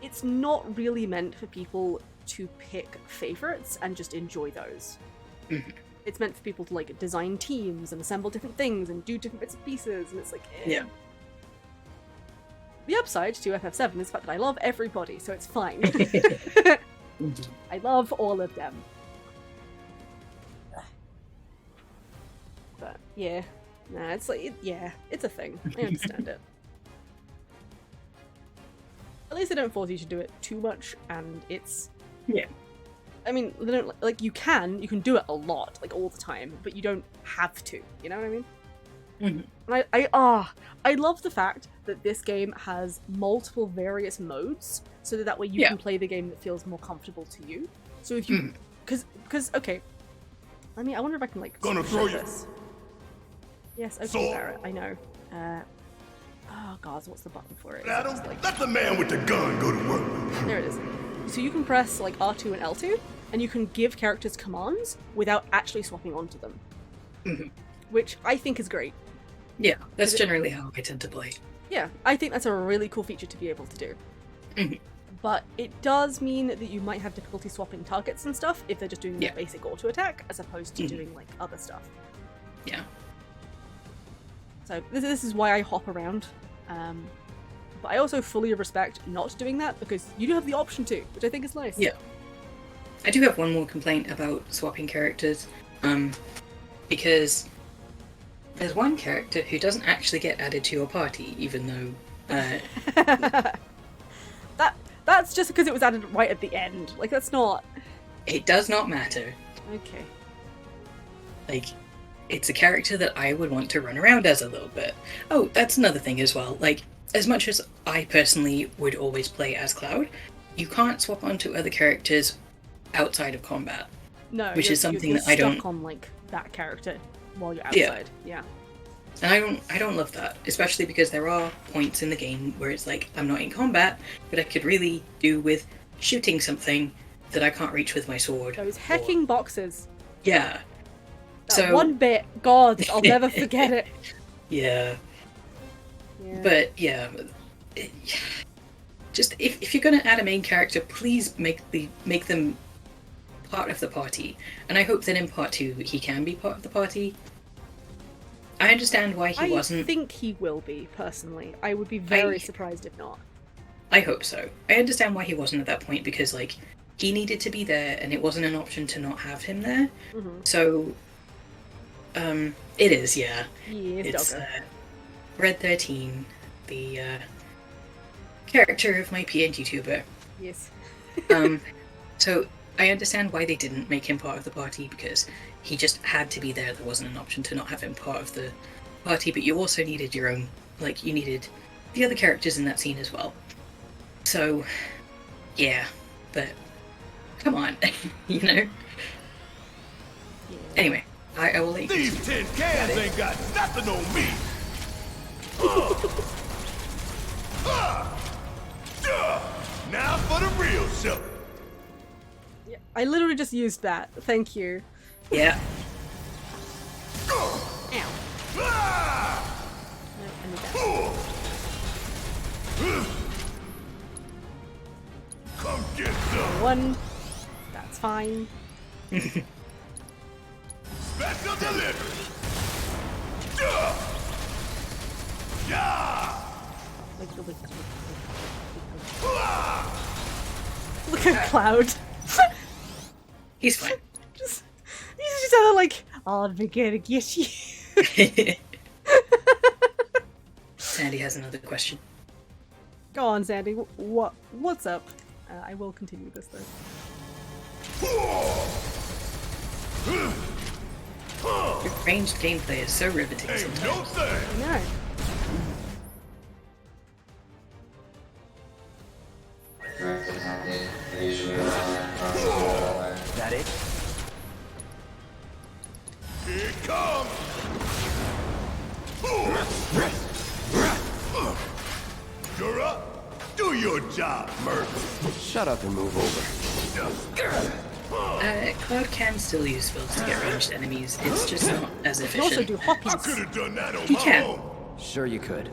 It's not really meant for people to pick favorites and just enjoy those. It's meant for people to, like, design teams and assemble different things and do different bits and pieces, and it's like... Yeah. The upside to FF7 is the fact that I love everybody, so it's fine. I love all of them. But, yeah. Nah, it's like, it's a thing. I understand it. At least they don't force you to do it too much, and it's... Yeah. I mean, they don't, like, you can do it a lot, like, all the time, but you don't have to, you know what I mean? And I love the fact that this game has multiple various modes, so that way you can play the game that feels more comfortable to you. So if you, because okay, I wonder if I can like Gonna throw you. this. Yes, okay, Barret, I know. Oh god, what's the button for it? Is it Adam, just, like... let the man with the gun go to work. There it is. So you can press like R2 and L2, and you can give characters commands without actually swapping onto them, which I think is great. Yeah, that's generally how I tend to play. Yeah, I think that's a really cool feature to be able to do. But it does mean that you might have difficulty swapping targets and stuff if they're just doing the basic auto attack as opposed to doing like other stuff. Yeah. So this is why I hop around. But I also fully respect not doing that because you do have the option to, which I think is nice. Yeah. I do have one more complaint about swapping characters, because there's one character who doesn't actually get added to your party, even though... That's just because it was added right at the end. Like, that's not... It does not matter. Okay. Like, it's a character that I would want to run around as a little bit. Oh, that's another thing as well. Like, as much as I personally would always play as Cloud, you can't swap onto other characters outside of combat. No, which is something that I don't... stuck on, like, that character while you're outside. Yeah. And I don't love that, especially because there are points in the game where it's like, I'm not in combat, but I could really do with shooting something that I can't reach with my sword. Those hecking boxes. Yeah. That So one bit, God, I'll never forget it. Yeah. Yeah. But yeah, just if you're gonna add a main character, please make them part of the party. And I hope that in part 2 he can be part of the party. I understand why he wasn't. I think he will be, personally. I would be very surprised if not. I hope so. I understand why he wasn't at that point, because like he needed to be there and it wasn't an option to not have him there. So it is, yeah. It's Red 13, the character of my PNG tuber. Yes. So I understand why they didn't make him part of the party, because he just had to be there. There wasn't an option to not have him part of the party, but you also needed your own, like, you needed the other characters in that scene as well. So, yeah, but come on, you know? Yeah. Anyway, I will let you. These 10 cans ain't got nothing on me! Now for the real show! Yeah, I literally just used that. Thank you. Yeah. Ow. No, I need that. Come get some! One. That's fine. Special delivery! Yeah! Look at Cloud. He's fine. He's just out there like, I'm gonna get you. Sandy has another question. Go on, Sandy. What's up? I will continue this though. Your ranged gameplay is so riveting Ain't sometimes. no thing! I know. That it? Here it comes! You're up! Do your job, Merc! Shut up and move over. Cloud can still use spells to get ranged enemies, it's just not as You can also efficient. do I hoppies. could have done that on He my can. own! Sure you could.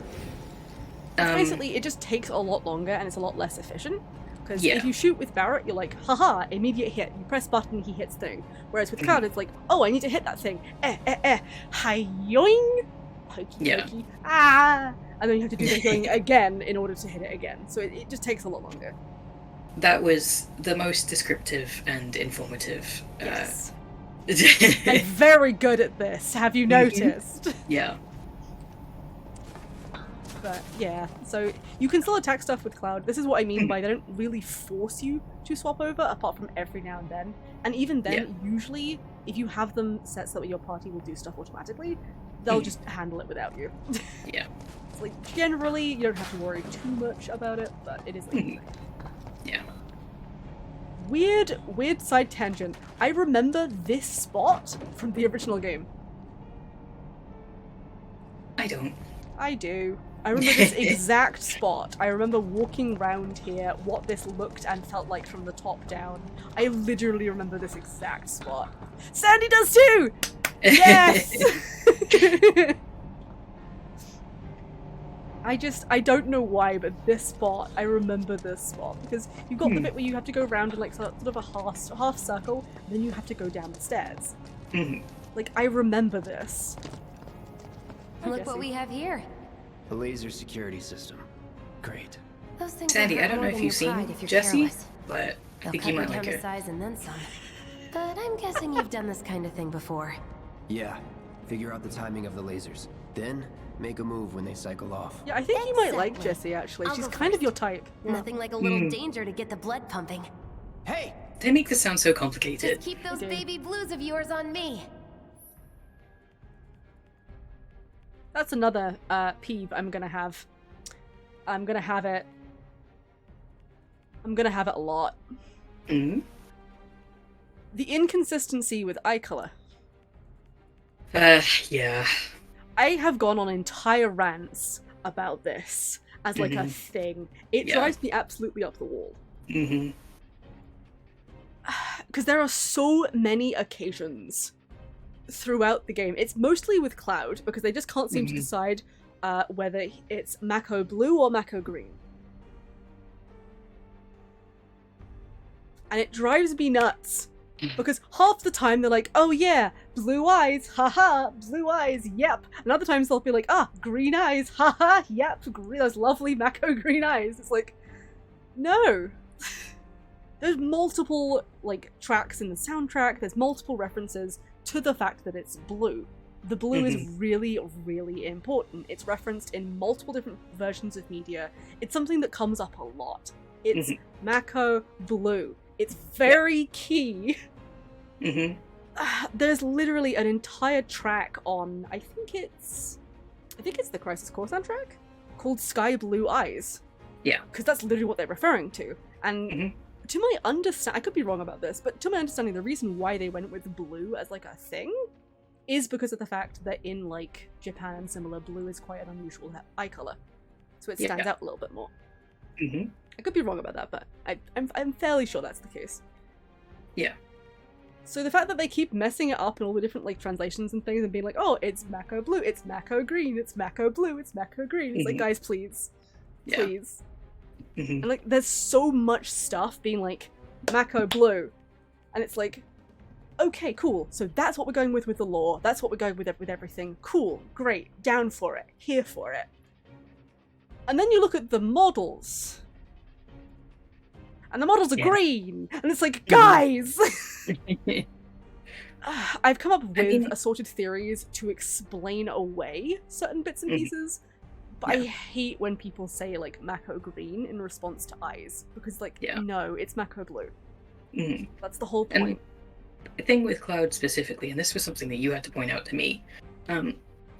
Basically, it just takes a lot longer and it's a lot less efficient. Because Yeah. if you shoot with Barrett, you're like, haha, immediate hit. You press button, he hits thing. Whereas with Cloud, it's like, oh, I need to hit that thing. Hi yoing! Pokey Yeah. pokey. Ah! And then you have to do the thing again in order to hit it again. So it just takes a lot longer. That was the most descriptive and informative. Yes. I'm very good at this, have you noticed? Yeah. But yeah, so you can still attack stuff with Cloud. This is what I mean by they don't really force you to swap over, apart from every now and then. And even then, usually, if you have them set so that your party will do stuff automatically, they'll just handle it without you. Yeah. It's like, generally, you don't have to worry too much about it, but it is like a thing. Yeah. Weird side tangent. I remember this spot from the original game. I don't. I do. I remember this exact spot. I remember walking around here, what this looked and felt like from the top down. I literally remember this exact spot. Sandy does too! Yes! I don't know why, but this spot, I remember this spot. Because you've got the bit where you have to go around in like sort of a half circle, and then you have to go down the stairs. Like, I remember this. Look what we have here. A laser security system. Great. Those things Sandy, will I hurt don't know more if than you've your pride seen if you're Jessie, careless. but I They'll think cut you you might down like to her. size and then some. But I'm guessing you've done this kind of thing before. Yeah. Figure out the timing of the lasers. Then, make a move when they cycle off. Yeah, I think you might like Exactly. Jessie, actually. I'll She's go kind of first. your type. Yeah. Nothing like a little danger to get the blood pumping. Hey! They make this sound so complicated. Just keep those do. baby blues of yours on me. That's another peeve I'm gonna have. I'm gonna have it a lot. Mm? The inconsistency with eye color. Yeah. I have gone on entire rants about this as like a thing. It Yeah. drives me absolutely up the wall. because there are so many occasions throughout the game. It's mostly with Cloud, because they just can't seem to decide whether it's Mako Blue or Mako Green. And it drives me nuts. Because half the time they're like, oh yeah, blue eyes, haha, blue eyes, yep. And other times they'll be like, ah, green eyes, haha, yep, those lovely Mako green eyes. It's like, no. There's multiple, like, tracks in the soundtrack, there's multiple references to the fact that it's blue. The blue is really, really important. It's referenced in multiple different versions of media. It's something that comes up a lot. It's Mako Blue. It's very key. There's literally an entire track on, I think it's the Crisis Core soundtrack, called Sky Blue Eyes. Yeah. Because that's literally what they're referring to. And to my understanding, I could be wrong about this, but to my understanding, the reason why they went with blue as like a thing is because of the fact that in like Japan and similar, blue is quite an unusual eye color. So it stands out a little bit more. I could be wrong about that, but I'm fairly sure that's the case. Yeah. So the fact that they keep messing it up in all the different like translations and things and being like, oh, it's Mako Blue, it's Mako Green, it's Mako Blue, it's Mako Green. It's like, guys, please. Please. And like, there's so much stuff being like, Mako Blue. And it's like, okay, cool. So that's what we're going with the lore. That's what we're going with everything. Cool. Great. Down for it. Here for it. And then you look at the models. And the models are green! And it's like, guys! I've come up with assorted theories to explain away certain bits and pieces, but I hate when people say, like, Mako Green in response to eyes. Because, like, no, it's Mako Blue. That's the whole point. And the thing with Cloud specifically, and this was something that you had to point out to me,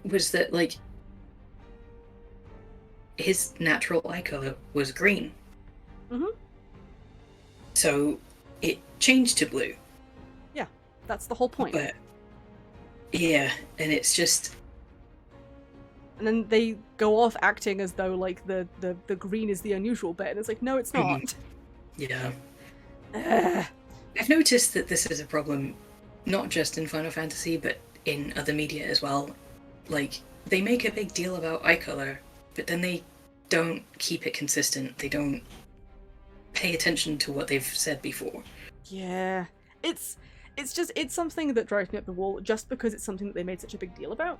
was that, like, his natural eye color was green. So it changed to blue. Yeah, that's the whole point. But yeah, and it's just. And then they go off acting as though like the green is the unusual bit, and it's like, no, it's not. Yeah. I've noticed that this is a problem, not just in Final Fantasy, but in other media as well. Like, they make a big deal about eye color, but then they don't keep it consistent. They don't pay attention to what they've said before. Yeah. It's something that drives me up the wall just because it's something that they made such a big deal about.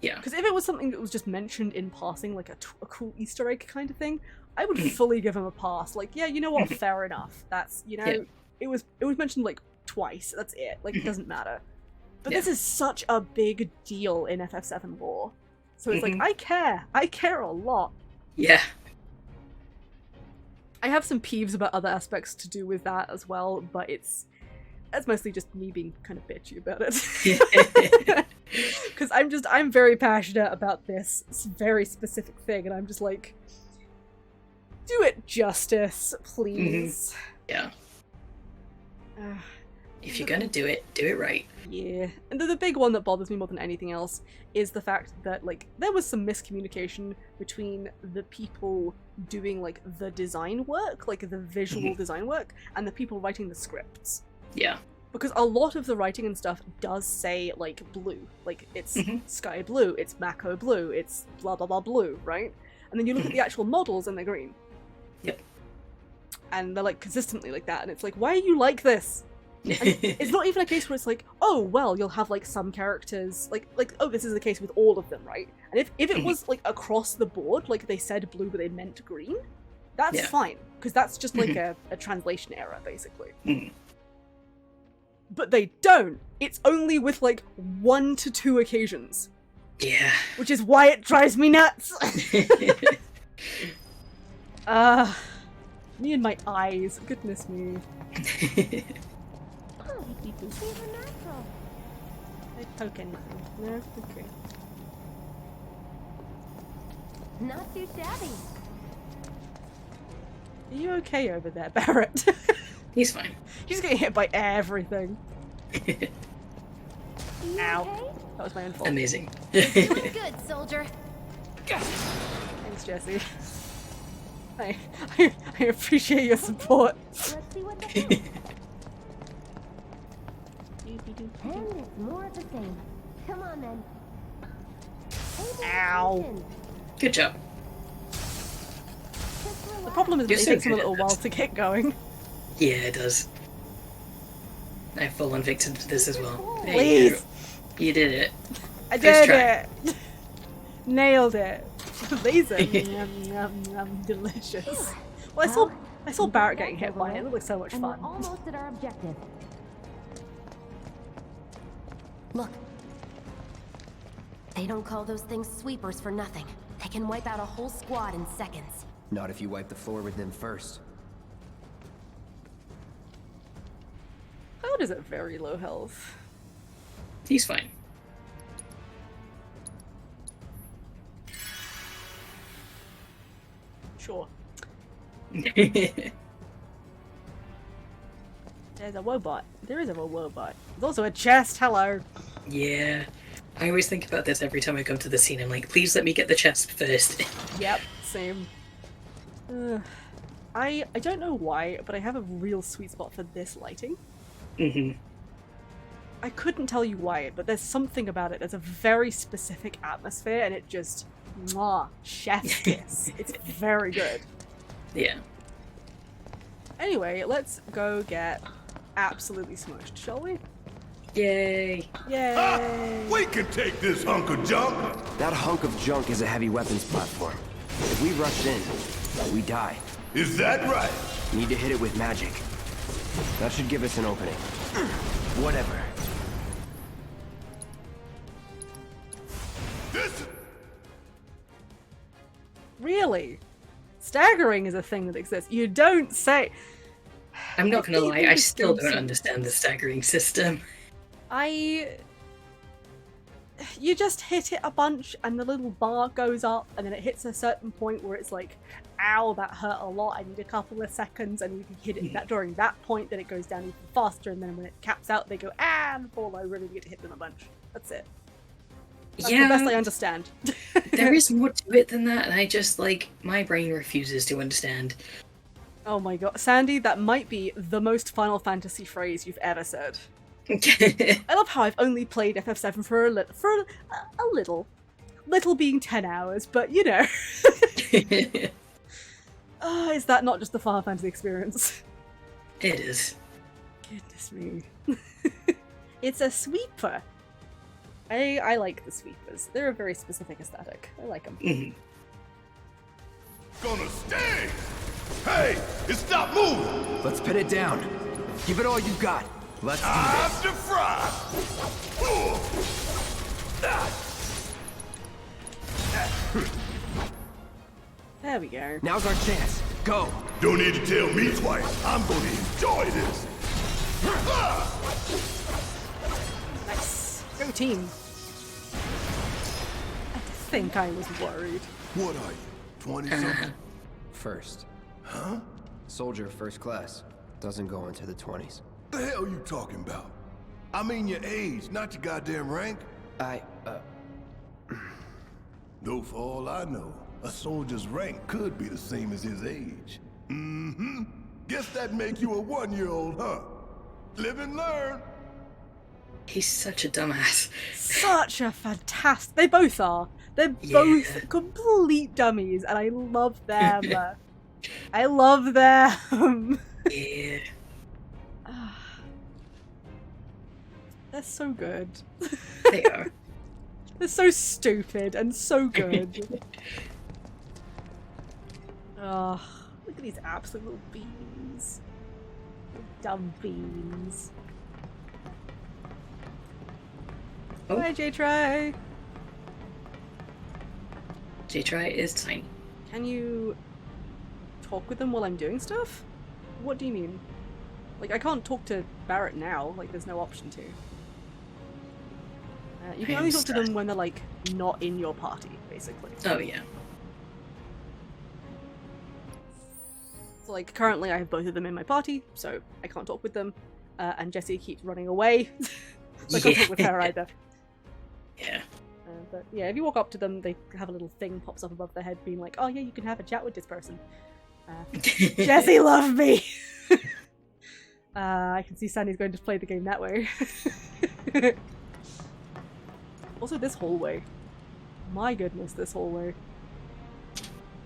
Yeah. Because if it was something that was just mentioned in passing, like a cool Easter egg kind of thing, I would fully give them a pass. Like, yeah, you know what, fair enough. That's, you know, it was mentioned like twice, that's it. Like, it doesn't matter. But this is such a big deal in FF7 lore. So it's like, I care a lot. Yeah. I have some peeves about other aspects to do with that as well, but that's mostly just me being kind of bitchy about it. Because I'm very passionate about this very specific thing, and I'm just like, do it justice, please. Yeah. If you're gonna do it right. Yeah. And the big one that bothers me more than anything else is the fact that, like, there was some miscommunication between the people doing, like, the design work, like, the visual design work, and the people writing the scripts. Yeah. Because a lot of the writing and stuff does say, like, blue. Like, it's sky blue, it's Mako blue, it's blah blah blah blue, right? And then you look at the actual models and they're green. Yep. And they're, like, consistently like that, and it's like, why are you like this? And it's not even a case where it's like, oh, well, you'll have, like, some characters, like, oh, this is the case with all of them, right? And if it was, like, across the board, like, they said blue but they meant green, that's fine, because that's just, like, a translation error, basically. But they don't! It's only with, like, 1 to 2 occasions. Yeah. Which is why it drives me nuts! Me and my eyes, goodness me. They poke anything? No? Okay. Not too shabby. Are you okay over there, Barrett? He's fine. He's getting hit by everything. Ow. Okay? That was my own fault. Amazing. Doing good, soldier. Thanks, Jesse. I appreciate your support. Let's see what they do. And it's more of the same. Come on then. Ow. Good job. The problem is You're it so takes them a good at little while that. to get going. Yeah, it does. I full on victim to this as well. There you Please. go. You did it. I First did try. it. Nailed it. These are yum, yum, yum, delicious. Well, I saw Barrett getting hit by it. It looked like so much And fun. we're almost at our objective. Look. They don't call those things sweepers for nothing. They can wipe out a whole squad in seconds. Not if you wipe the floor with them first. Cloud is at very low health. He's fine. Sure. There's a robot. There is a robot. There's also a chest. Hello. Yeah. I always think about this every time I come to the scene. I'm like, please let me get the chest first. Yep. Same. I don't know why, but I have a real sweet spot for this lighting. Mm-hmm. I couldn't tell you why, but there's something about it. There's a very specific atmosphere, and it just, chef's kiss. It's very good. Yeah. Anyway, let's go get absolutely smushed, shall we? Yay. Yay! We can take this hunk of junk. That hunk of junk is a heavy weapons platform. If we rush in, we die. Is that right? Need to hit it with magic. That should give us an opening. Whatever. This. Really? Staggering is a thing that exists. You don't say. I'm not gonna lie, I still don't understand. understand the staggering system. You just hit it a bunch and the little bar goes up and then it hits a certain point where it's like, ow, that hurt a lot, I need a couple of seconds, and you can hit it during that point, then it goes down even faster, and then when it caps out they go, and fall over, and you get to hit them a bunch. That's it. That's the best I understand. There is more to it than that, and I just, like, my brain refuses to understand. Oh my god. Sandy, that might be the most Final Fantasy phrase you've ever said. I love how I've only played FF7 for a little. Little being 10 hours, but you know. Is that not just the Final Fantasy experience? It is. Goodness me. It's a sweeper. I like the sweepers. They're a very specific aesthetic. I like them. Mm-hmm. Gonna stay. Hey, it's not moving. Let's pin it down. Give it all you got. Let's do I'm this. the fry. There we go. Now's our chance. Go. Don't need to tell me twice. I'm gonna enjoy this. Nice. Go team. I think I was worried. What are you, 20-something? First. Huh? Soldier first class. Doesn't go into the 20s. The hell you talking about? I mean your age, not your goddamn rank. Though for all I know, a soldier's rank could be the same as his age. Mm-hmm. Guess that make you a 1-year-old, huh? Live and learn. He's such a dumbass. Such a fantastic... They both are. They're both complete dummies, and I love them. I love them. Yeah. They're so good. They are. They're so stupid and so good. Oh, look at these absolute little beans. Dumb beans. Oh. Hi, J-Try. J-Try is tiny. Can you talk with them while I'm doing stuff? What do you mean? Like, I can't talk to Barrett now. Like, there's no option to. You can only talk to them when they're, like, not in your party, basically. Oh, yeah. So, like, currently I have both of them in my party, so I can't talk with them. And Jessie keeps running away. So I can't talk with her either. Yeah. But yeah, if you walk up to them, they have a little thing pops up above their head being like, oh yeah, you can have a chat with this person. Jessie, love me! I can see Sandy's going to play the game that way. Also, this hallway. My goodness, this hallway.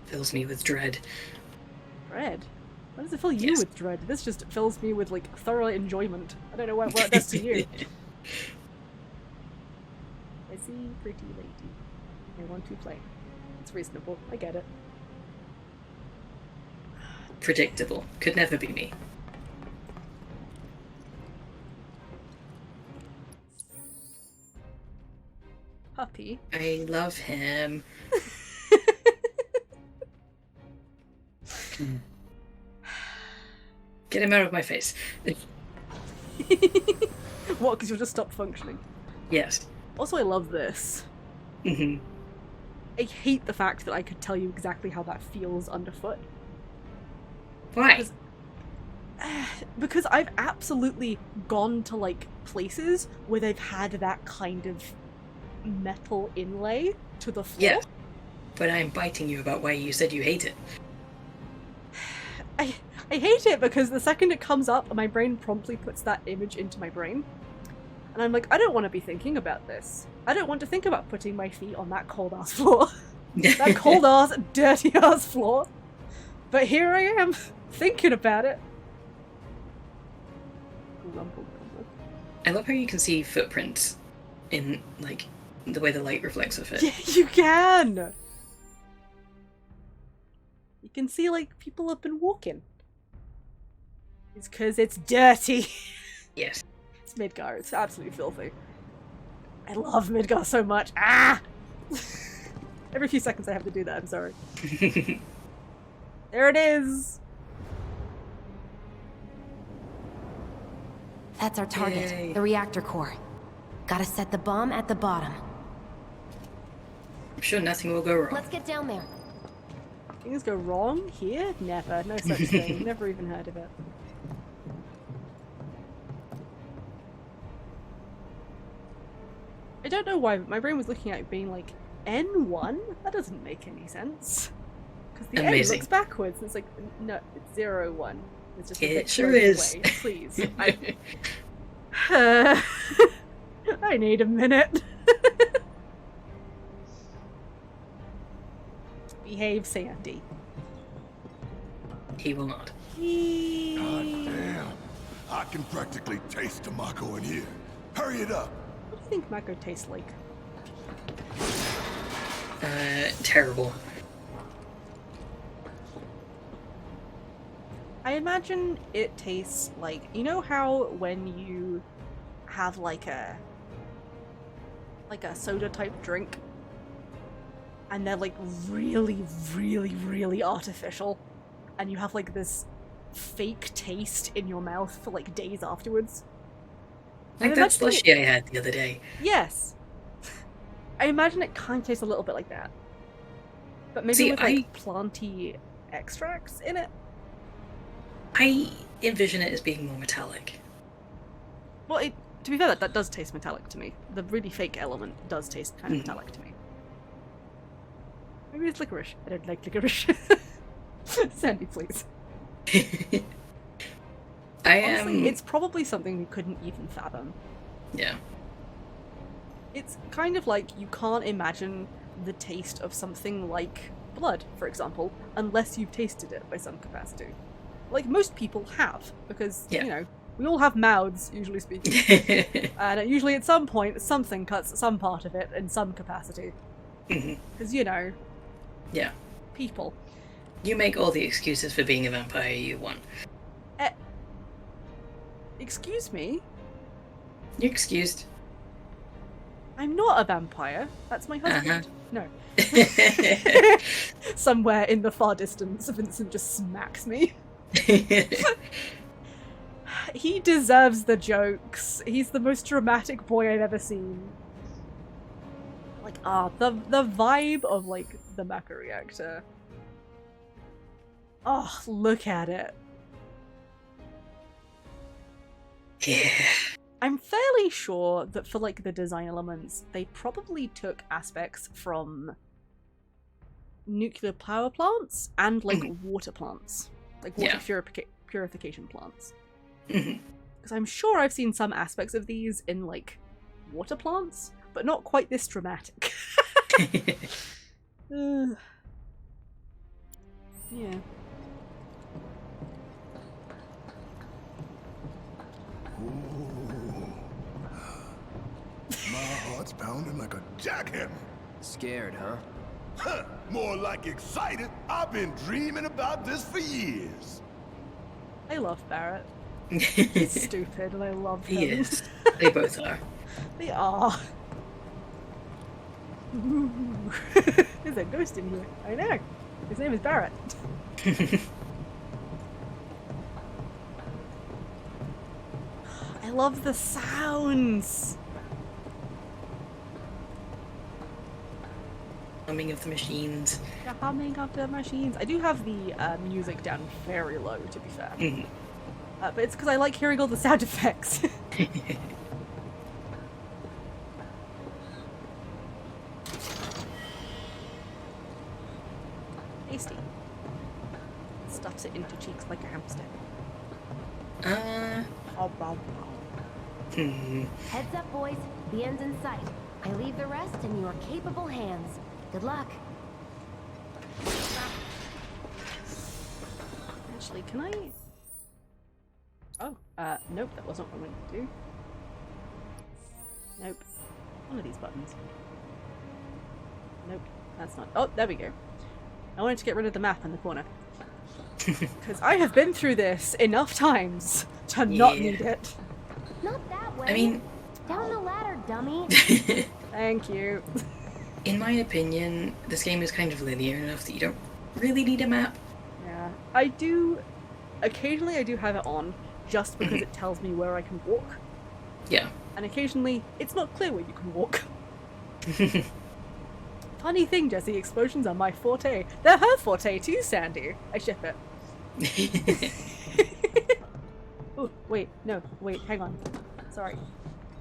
Fills me with dread. Dread? Why does it fill you with dread? This just fills me with, like, thorough enjoyment. I don't know what it does to you. I see pretty lady. I want to play. It's reasonable. I get it. Predictable. Could never be me. Puppy. I love him. Get him out of my face. What, because you'll just stop functioning? Yes. Also, I love this. Mm-hmm. I hate the fact that I could tell you exactly how that feels underfoot. Why? Because I've absolutely gone to, like, places where they've had that kind of metal inlay to the floor. Yeah. But I'm biting you about why you said you hate it. I hate it because the second it comes up, my brain promptly puts that image into my brain. And I'm like, I don't want to be thinking about this. I don't want to think about putting my feet on that cold-ass floor. That cold-ass, dirty-ass floor. But here I am, thinking about it. Grumble, grumble. I love how you can see footprints in, like, the way the light reflects off it. Yeah, you can! You can see, like, people have been walking. It's because it's dirty. Yes. It's Midgar. It's absolutely filthy. I love Midgar so much. Ah! Every few seconds I have to do that, I'm sorry. There it is! That's our target, Yay. the reactor core. Gotta set the bomb at the bottom. I'm sure nothing will go wrong. Let's get down there. Things go wrong here? Never. No such thing. Never even heard of it. I don't know why, but my brain was looking at it being like, N1? That doesn't make any sense. Because the Amazing. N looks backwards. It's like, no, it's 0, 1. It's just a It bit sure further is. away. Please. I need a minute. Behave, Sandy. He will not. God damn. I can practically taste the Mako in here. Hurry it up. What do you think Mako tastes like? Terrible. I imagine it tastes like, you know how when you have like a soda type drink and they're like really, really, really artificial and you have like this fake taste in your mouth for like days afterwards? Like that slushie I had the other day. Yes. I imagine it kind of tastes a little bit like that. But maybe See, with like planty extracts in it. I envision it as being more metallic. Well, to be fair, that does taste metallic to me. The really fake element does taste kind of metallic to me. Maybe it's licorice. I don't like licorice. Sandy, please. Honestly, it's probably something we couldn't even fathom. Yeah. It's kind of like you can't imagine the taste of something like blood, for example, unless you've tasted it by some capacity. Like most people have, because, you know, we all have mouths, usually speaking. And usually at some point, something cuts some part of it in some capacity. Because, you know, people. You make all the excuses for being a vampire you want. Excuse me? You're excused. I'm not a vampire. That's my husband. No. Somewhere in the far distance, Vincent just smacks me. He deserves the jokes. He's the most dramatic boy I've ever seen. Like, the vibe of, like, the Mecha Reactor. Oh, look at it. Yeah. I'm fairly sure that for, like, the design elements, they probably took aspects from nuclear power plants and, like, water plants. Like, water purification plants. Because I'm sure I've seen some aspects of these in, like, water plants, but not quite this dramatic. Yeah. Ooh. My heart's pounding like a jackhammer. Scared, huh? Huh, more like excited. I've been dreaming about this for years. I love Barrett. He's stupid and I love him. He is. They both are. They are. There's a ghost in here. I know. His name is Barrett. I love the sounds. Humming of the machines. The humming of the machines. I do have the music down very low, to be fair. But it's because I like hearing all the sound effects. Tasty. Stuffs it into cheeks like a hamster. Oh, wow. Heads up, boys. The end's in sight. I leave the rest in your capable hands. Good luck. Actually, can I... Oh, nope, that wasn't what I wanted to do. Nope. One of these buttons. Nope, that's not... Oh, there we go. I wanted to get rid of the map in the corner. Because I have been through this enough times to not need it. Not that way. I mean... Down the ladder, dummy. Thank you. In my opinion, this game is kind of linear enough that you don't really need a map. Yeah, I do... Occasionally I do have it on, just because it tells me where I can walk. Yeah. And occasionally, it's not clear where you can walk. Funny thing, Jesse, explosions are my forte. They're her forte too, Sandy. I ship it. Oh, wait, no, wait, hang on. Sorry.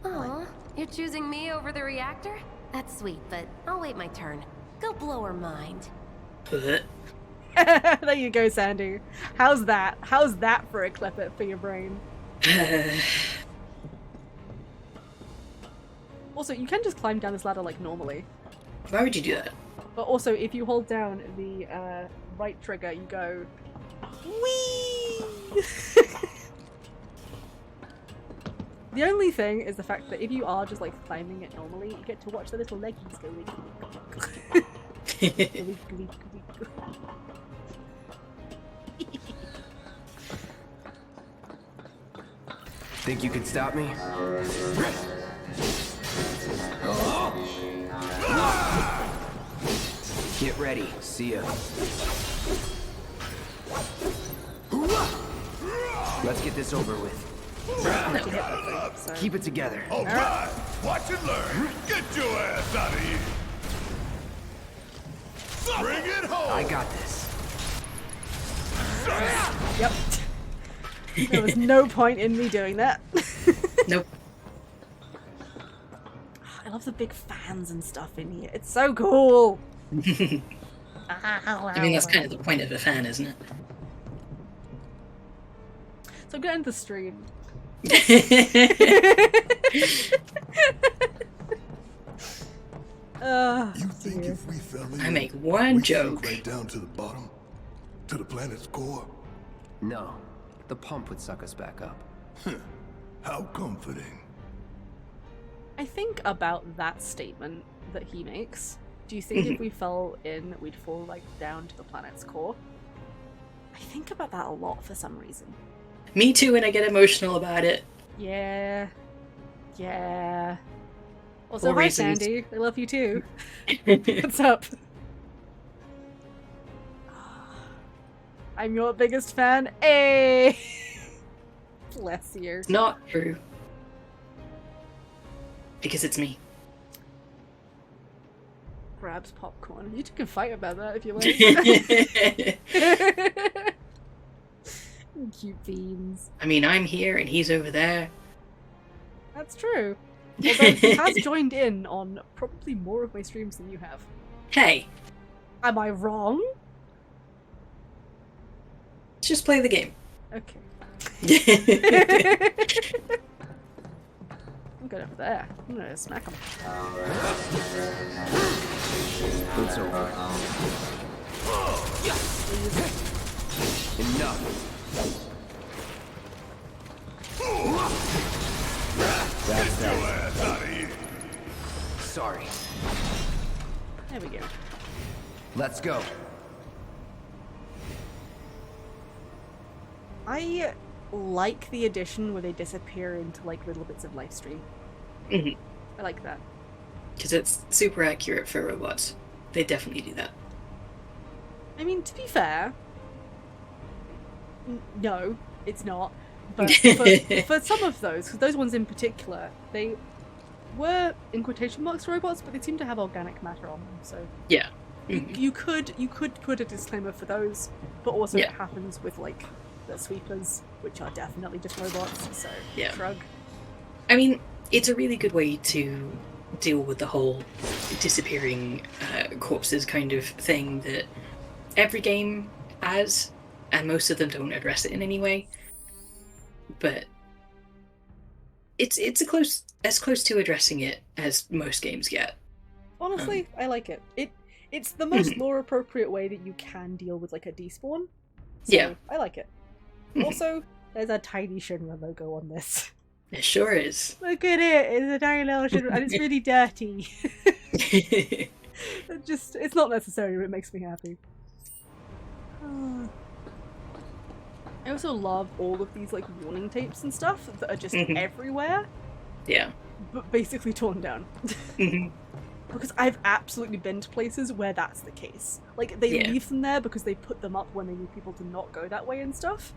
Aw, you're choosing me over the reactor? That's sweet, but I'll wait my turn. Go blow her mind. There you go, Sandy. How's that? How's that for a clip it for your brain? Also, you can just climb down this ladder like normally. Why would you do that? But also, if you hold down the right trigger, you go... Whee! The only thing is the fact that if you are just like climbing it normally, you get to watch the little leggies go leak. Think you could stop me? Get ready. See ya. Let's get this over with. So. Keep it together. All right, watch and learn. Get your ass out of here. Bring it home. I got this. Yep. There was no point in me doing that. Nope. I love the big fans and stuff in here. It's so cool. I mean, that's kind of the point of a fan, isn't it? So I'm gonna end the stream. You think dear. if we fell in, I make one we'd joke. sink right down to the bottom, to the planet's core? No. The pump would suck us back up. How comforting. I think about that statement that he makes. Do you think if we fell in, we'd fall like down to the planet's core? I think about that a lot for some reason. Me too, and I get emotional about it. Yeah. Yeah. Also, For hi reasons. Sandy. I love you too. What's up? I'm your biggest fan. Hey! Bless you. Not true. Because it's me. Grabs popcorn. You two can fight about that if you like. Cute beans. I mean, I'm here and he's over there. That's true. Although he has joined in on probably more of my streams than you have. Hey, Am I wrong? let's just play the game. Okay. I'm good up there. I'm gonna smack him. It's over. Enough. That's that. Sorry. There we go. Let's go. I like the addition where they disappear into like little bits of live stream. Mhm. I like that. Because it's super accurate for robots. They definitely do that. I mean, to be fair, no, it's not. But for some of those, because those ones in particular, they were in quotation marks robots, but they seem to have organic matter on them. So Yeah. you could put a disclaimer for those, but also Yeah. it happens with like the sweepers, which are definitely just robots. So Yeah. shrug. I mean, it's a really good way to deal with the whole disappearing corpses kind of thing that every game has, and most of them don't address it in any way. But it's as close to addressing it as most games get. Honestly, I like it. It's the most lore appropriate way that you can deal with like a despawn. So Yeah. I like it. Also, there's a tiny Shinra logo on this. It sure is. Look at it! It's a tiny little Shinra, and it's really dirty. It's not necessary, but it makes me happy. I also love all of these like warning tapes and stuff that are just everywhere, Yeah. but basically torn down. Because I've absolutely been to places where that's the case. Like, they leave them there because they put them up when they need people to not go that way and stuff.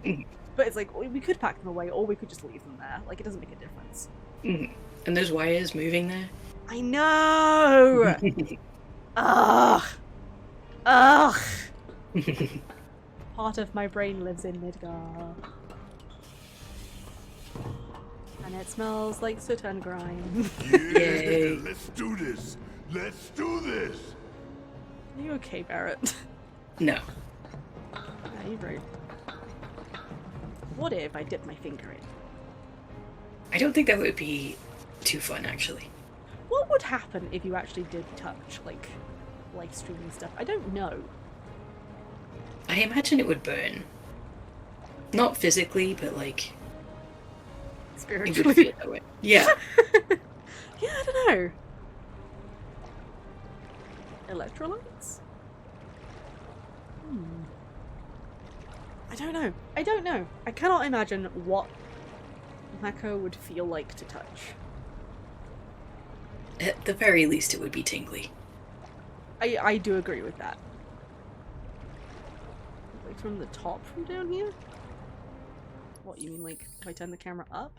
But it's like, we could pack them away, or we could just leave them there. Like, it doesn't make a difference. And those wires moving there. I know! Ugh! Ugh! Part of my brain lives in Midgar. And it smells like soot and grime. Yay. Let's do this. Let's do this. Are you okay, Barrett? No. Yeah, you're right. What if I dip my finger in? I don't think that would be too fun, actually. What would happen if you actually did touch, like, live streaming stuff? I don't know. I imagine it would burn. Not physically, but like... it Spiritually. would feel that way. Yeah. Yeah, I don't know. Electrolytes? I don't know. I don't know. I cannot imagine what Mako would feel like to touch. At the very least, it would be tingly. I do agree with that. Like from the top from down here? What, you mean like if I turn the camera up?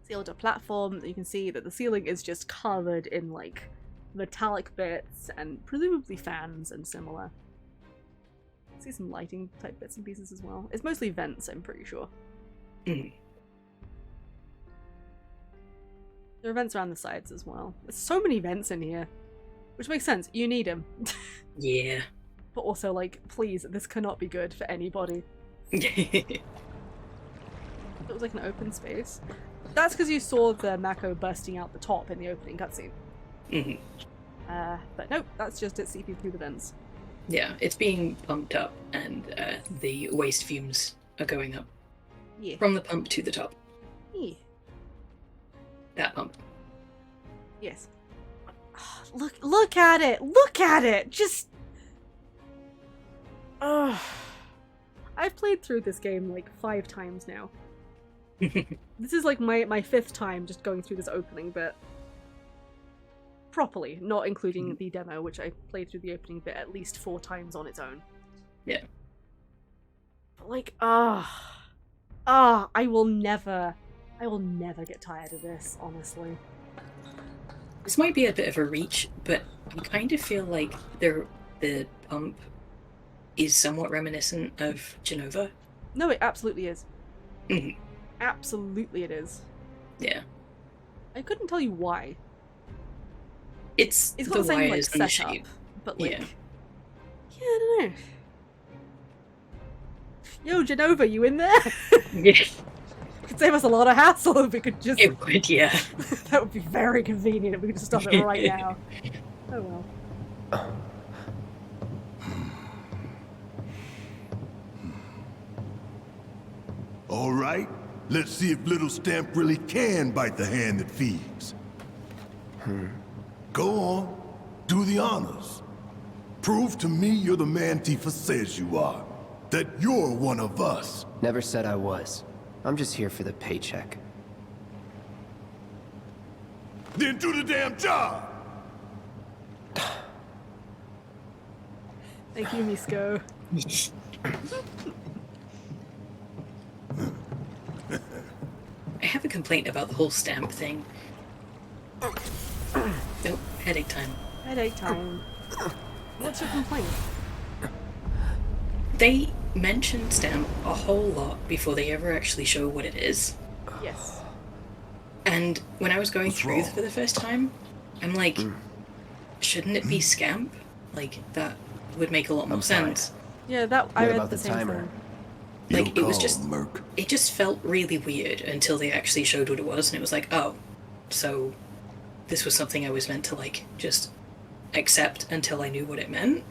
The older platform, you can see that the ceiling is just covered in like metallic bits and presumably fans and similar. See some lighting type bits and pieces as well. It's mostly vents, I'm pretty sure. There are vents around the sides as well. There's so many vents in here, which makes sense. You need them. Yeah. But also, like, please, this cannot be good for anybody. It was like an open space. That's because you saw the Mako bursting out the top in the opening cutscene. But nope, that's just it seeping through the vents. Yeah, it's being pumped up, and the waste fumes are going up. Yeah. From the pump to the top. Yeah. That pump. Yes. Look at it! Look at it! Just... Ugh. I've played through this game like 5 times now. This is like my 5th time just going through this opening bit. Properly, not including the demo, which I played through the opening bit at least 4 times on its own. Yeah. But like, I will never get tired of this, honestly. This might be a bit of a reach, but I kind of feel like the pump is somewhat reminiscent of Genova. No, it absolutely is. Absolutely it is. Yeah. I couldn't tell you why. It's got the the same like wires and the setup, shape. but like, Yeah. yeah, I don't know. Yo, Genova, you in there? Yeah, Could save us a lot of hassle if we could just... it would, yeah. That would be very convenient if we could just stop it right now. Oh well. All right, let's see if little Stamp really can bite the hand that feeds. Go on, do the honors. Prove to me you're the man Tifa says you are. That you're one of us. Never said I was. I'm just here for the paycheck. Then do the damn job! Thank you, Misko. I have a complaint about the whole stamp thing. Oh, headache time. Headache time. What's your complaint? They mention stamp a whole lot before they ever actually show what it is. Yes. And when I was going What's through wrong? for the first time, I'm like, shouldn't it be scamp? Like, that would make a lot more I'm sorry. sense. Yeah, that I What read about the the same timer? thing. Like, Your it was call, just, Merc. it just felt really weird until they actually showed what it was, and it was like, oh, so this was something I was meant to, like, just accept until I knew what it meant.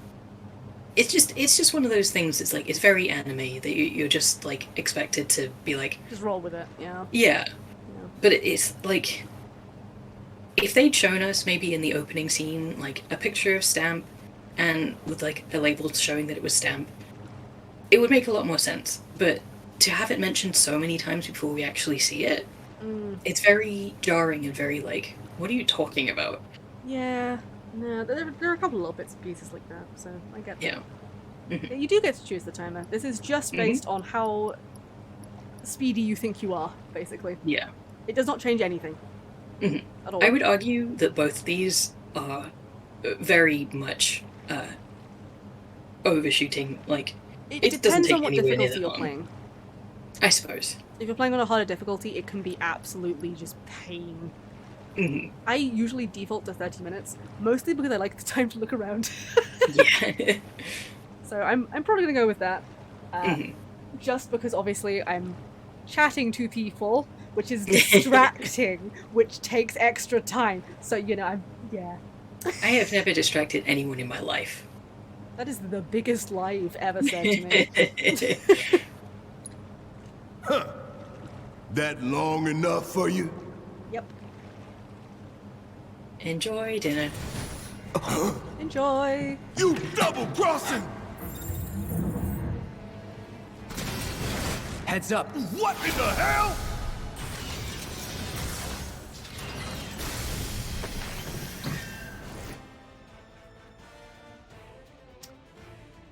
It's just one of those things. It's like, it's very anime that you're just like expected to be like, Just roll with it, yeah. yeah. But it's like, if they'd shown us maybe in the opening scene like a picture of Stamp and with like a label showing that it was Stamp, it would make a lot more sense. But to have it mentioned so many times before we actually see it, it's very jarring and very like, what are you talking about? Yeah. No, there are a couple of little bits and pieces like that, so I get that. Yeah. Yeah, you do get to choose the timer. This is just based on how speedy you think you are, basically. Yeah. It does not change anything. Mhm. At all. I would argue that both these are very much overshooting. Like, It it doesn't depends take on what anywhere near difficulty that you're long. playing. I suppose. If you're playing on a harder difficulty, it can be absolutely just pain. Mhm. I usually default to 30 minutes, mostly because I like the time to look around. Yeah. So I'm probably gonna go with that. Mhm. Just because obviously I'm chatting to people, which is distracting, which takes extra time. So, you know, yeah. I have never distracted anyone in my life. That is the biggest lie you've ever said to me. Huh. That long enough for you? Yep. Enjoy dinner. Enjoy. You double-crossing! Heads up. What in the hell?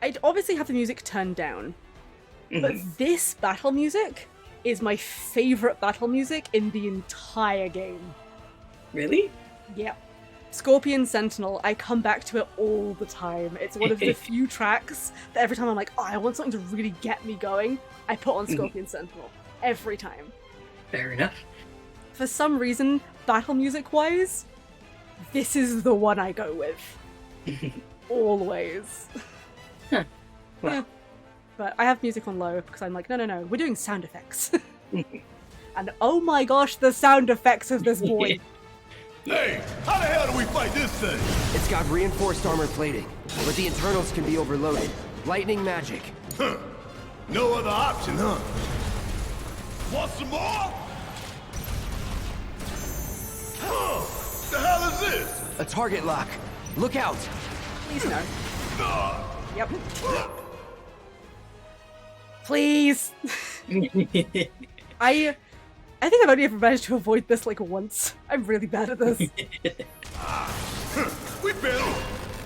I'd obviously have the music turned down, but this battle music is my favorite battle music in the entire game. Really? Yep. Scorpion Sentinel, I come back to it all the time. It's one of the few tracks that every time I'm like, oh, I want something to really get me going, I put on Scorpion Sentinel. Every time. Fair enough. For some reason, battle music-wise, this is the one I go with. Always. Huh. Well. Yeah. But I have music on low because I'm like, no, we're doing sound effects. And oh my gosh, the sound effects of this boy. Hey, how the hell do we fight this thing? It's got reinforced armor plating, but the internals can be overloaded. Lightning magic. Huh. No other option, huh? Want some more? Huh. The hell is this? A target lock. Look out. Please no. Ah. Yep. Please. I think I've only ever managed to avoid this like once. I'm really bad at this. We barely.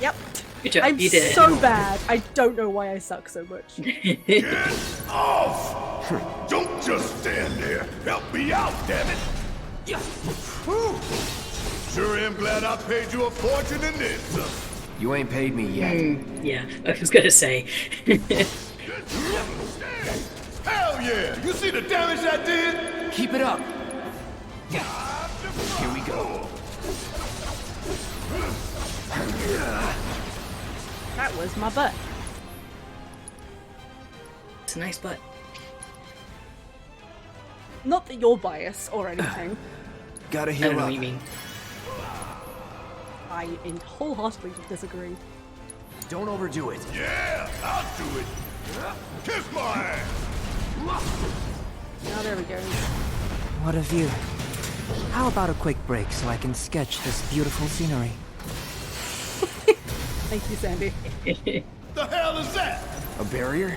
Yep. Good job, I'm you did. so bad. I don't know why I suck so much. Get off! Don't just stand there. Help me out, damn it! Whew. Sure am glad I paid you a fortune in this. You ain't paid me yet. Yeah, I was gonna say. Hell yeah! You see the damage I did? Keep it up. Yeah. Here we go. That was my butt. It's a nice butt. Not that you're biased or anything. Gotta I heal don't know up. what you mean. I wholeheartedly disagree. Don't overdo it. Yeah, I'll do it. Kiss my ass. Now there we go. What a view. How about a quick break so I can sketch this beautiful scenery? Thank you, Sandy. The hell is that? A barrier?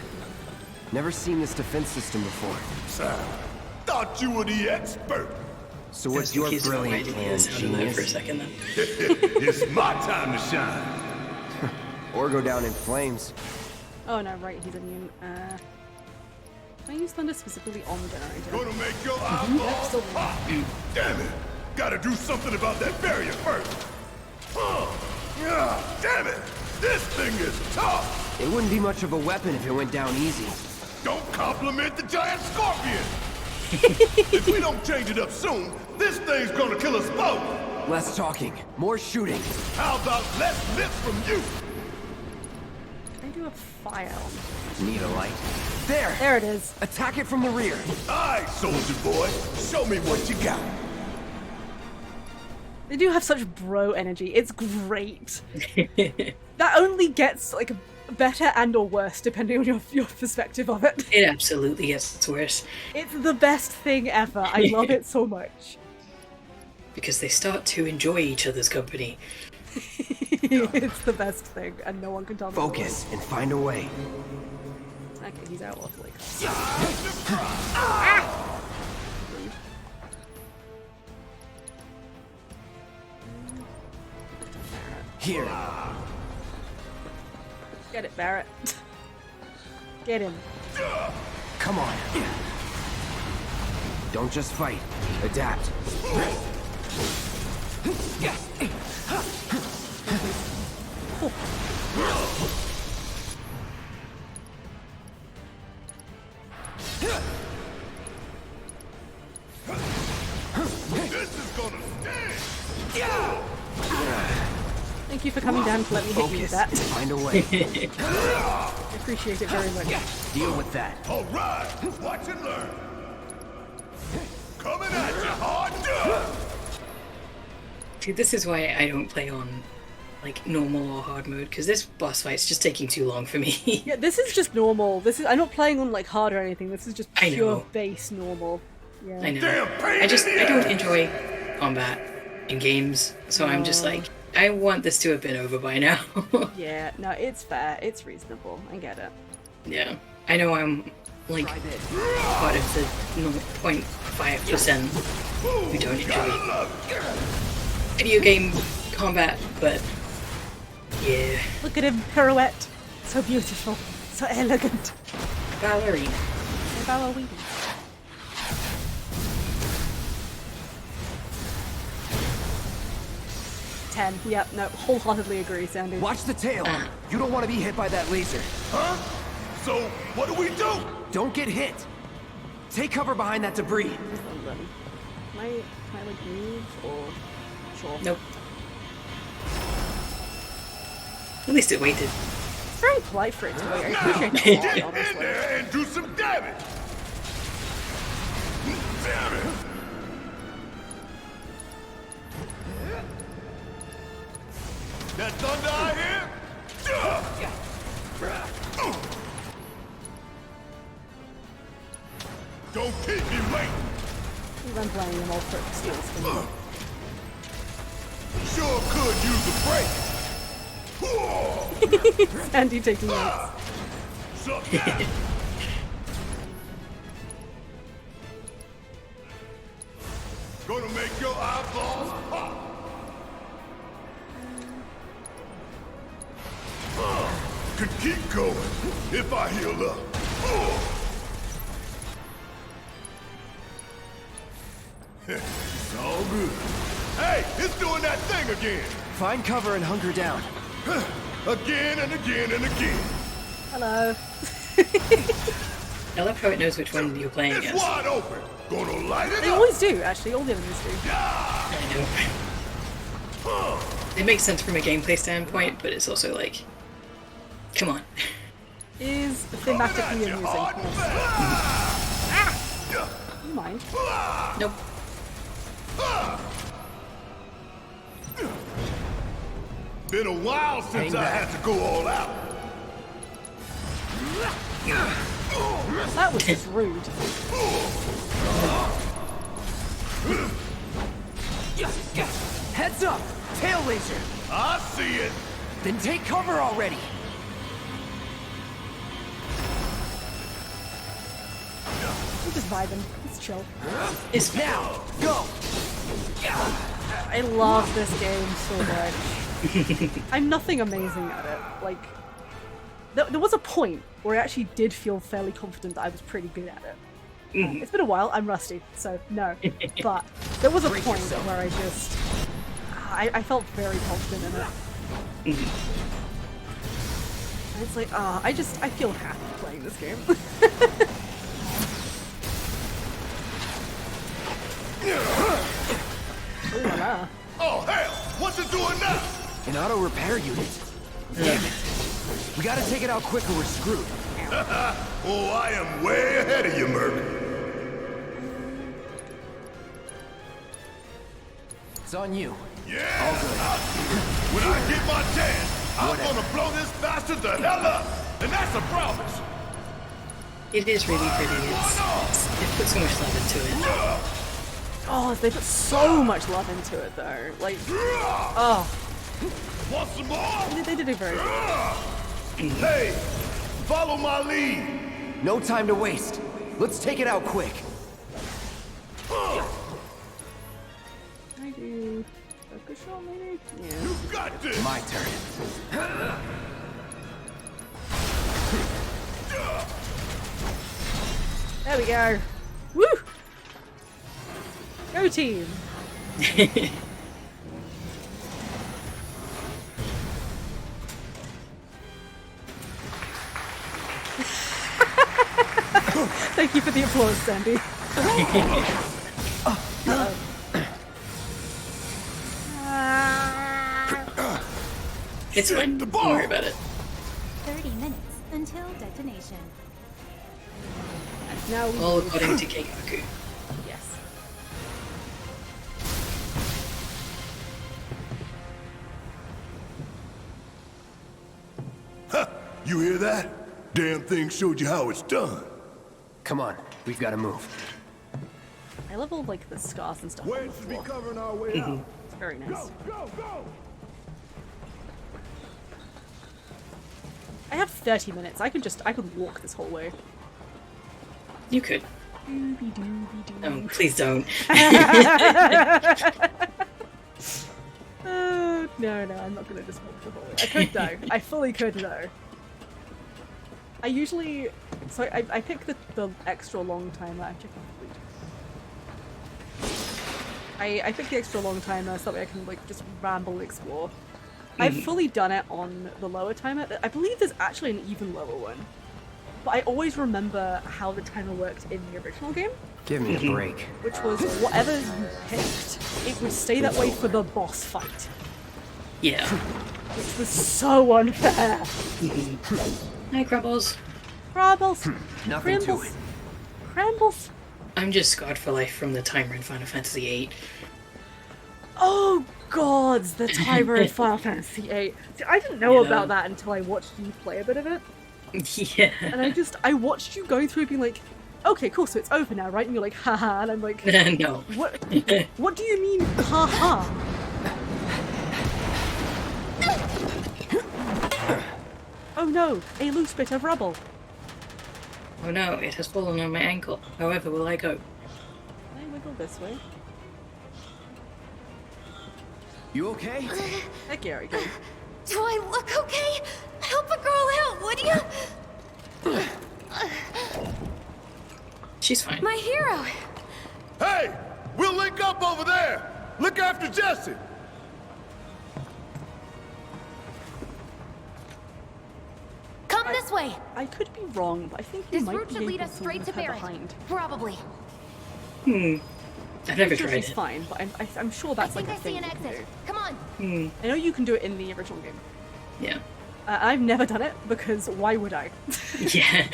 Never seen this defense system before. Thought you were the expert. So what's your brilliant plan, genius? For a second then. It's my time to shine. Or go down in flames. Oh no, right, he's immune. Can I use thunder specifically on the generator? Gonna make your eyeballs Still- pop. Damn it. Gotta do something about that barrier first. Yeah, damn it. This thing is tough. It wouldn't be much of a weapon if it went down easy. Don't compliment the giant scorpion. If we don't change it up soon, this thing's gonna kill us both. Less talking, more shooting. How about less lips from you? Can I do a fire? Need a light? There! There it is. Attack it from the rear. Aye, soldier boy. Show me what you got. They do have such bro energy. It's great. That only gets like better and or worse depending on your perspective of it. It absolutely gets worse. It's the best thing ever. I love it so much. Because they start to enjoy each other's company. It's the best thing, and no one can tell me. Focus and find a way. Okay, he's out of like. Here. Get it, Barrett. Get him. Come on. Don't just fight. Adapt. This is gonna sting. Thank you for coming down to let me hit you with Focus that. and find a way. I appreciate it very much. Deal with that. All right, watch and learn. Coming at you hard. See, this is why I don't play on like normal or hard mode, because this boss fight's just taking too long for me. Yeah, this is just normal. I'm not playing on like hard or anything. This is just I pure know. base normal. Yeah. I know. Damn pain I in the don't ass. enjoy combat in games, so I'm just like, I want this to have been over by now. Yeah, no, it's fair. It's reasonable. I get it. Yeah, I know I'm like part of the 0.5% who don't enjoy video game combat, but yeah, Look at him, pirouette. So beautiful. So elegant. ballerina. A ballerina. Ten. Yep, no, wholeheartedly agree, Sandy. Watch the tail. You don't want to be hit by that laser. Huh? So, what do we do? Don't get hit. Take cover behind that debris. Can I like move or sure? Nope. At least it waited. It's very polite for it to wait. I appreciate that a Get lot, in honestly. there and do some damage. Damn it. That thunder I hear? Don't keep me waiting. I'm playing him all for steals for me. Sure could use a break. Sandy taking notes. Suck that. Gonna make your eyeballs pop. Could keep going if I heal up. It's all good. Hey, it's doing that thing again. Find cover and hunker down. Again and again and again. Hello. I love how it knows which one you're playing It's against. wide open. Gonna light it They up. always do, actually. All the enemies do. I know. It makes sense from a gameplay standpoint, but it's also like, come on. is thematically amusing. Ah! You mind? Nope. Been a while since I had to go all out. That was just rude. Heads up! Tail laser! I see it. Then take cover already! We're just vibing. It's chill. It's now! Go! I love this game so much. I'm nothing amazing at it. Like, there was a point where I actually did feel fairly confident that I was pretty good at it. It's been a while. I'm rusty, so no. But there was a point where I just... I felt very confident in it. And it's like, I feel happy playing this game. Ooh la la. Oh hell! What's it doing now? An auto repair unit. Damn it. We gotta take it out quick or we're screwed. Oh, I am way ahead of you, Merc. It's on you. Yeah. When I get my chance, I'm gonna blow this bastard the hell up, and that's a promise. It is really pretty. They put so much love into it. Oh, they put so much love into it though. Like, oh. Want some more? They did it very good. Hey, follow my lead. No time to waste. Let's take it out quick. I do focus shot maybe? Yeah. You got this. My turn. There we go. Woo! Go team! Thank you for the applause, Sandy. It's fine. Don't worry about it. 30 minutes until detonation. Now we All according to Keikaku. yes. Huh, you hear that? Damn thing showed you how it's done. Come on, we've got to move. I love all like the scars and stuff on Wait the to be floor. covering our way out. It's very nice. Go, go! I have 30 minutes. I could walk this whole way. You could. Doobie-doobie-doo. Please don't. No, I'm not gonna just walk the whole way. I could though. I fully could though. I usually, so I pick the extra long timer. I'm checking the fleet. I pick the extra long timer so that way I can like just ramble and explore. I've fully done it on the lower timer. I believe there's actually an even lower one. But I always remember how the timer worked in the original game, Give me a break. which was whatever you picked, it would stay that way for the boss fight. Yeah. Which was so unfair. Hi, Crumbles. Crabbles. Nothing to Crimbles. it. Crambles. I'm just scarred for life from the timer in Final Fantasy VIII. Oh god, the timer in Final Fantasy VIII. See, I didn't know Yeah. about that until I watched you play a bit of it. Yeah. And I watched you go through being like, okay, cool, so it's over now, right? And you're like, haha, and I'm like, No. what do you mean, haha? Oh no, a loose bit of rubble. Oh no, it has fallen on my ankle. However, will I go? Can I wiggle this way? You okay? Heck yeah, I can. Do I look okay? Help a girl out, would you? She's fine. My hero. Hey, we'll link up over there. Look after Jesse. Come this way. I could be wrong, but I think you This might route be should lead able us to straight to leave her Barrett. behind. Probably. I've never I'm sure tried she's it. fine, but I'm sure I that's think like a I thing see an you can exit. do. Come on. I know you can do it in the original game. Yeah. I've never done it because why would I? Yeah.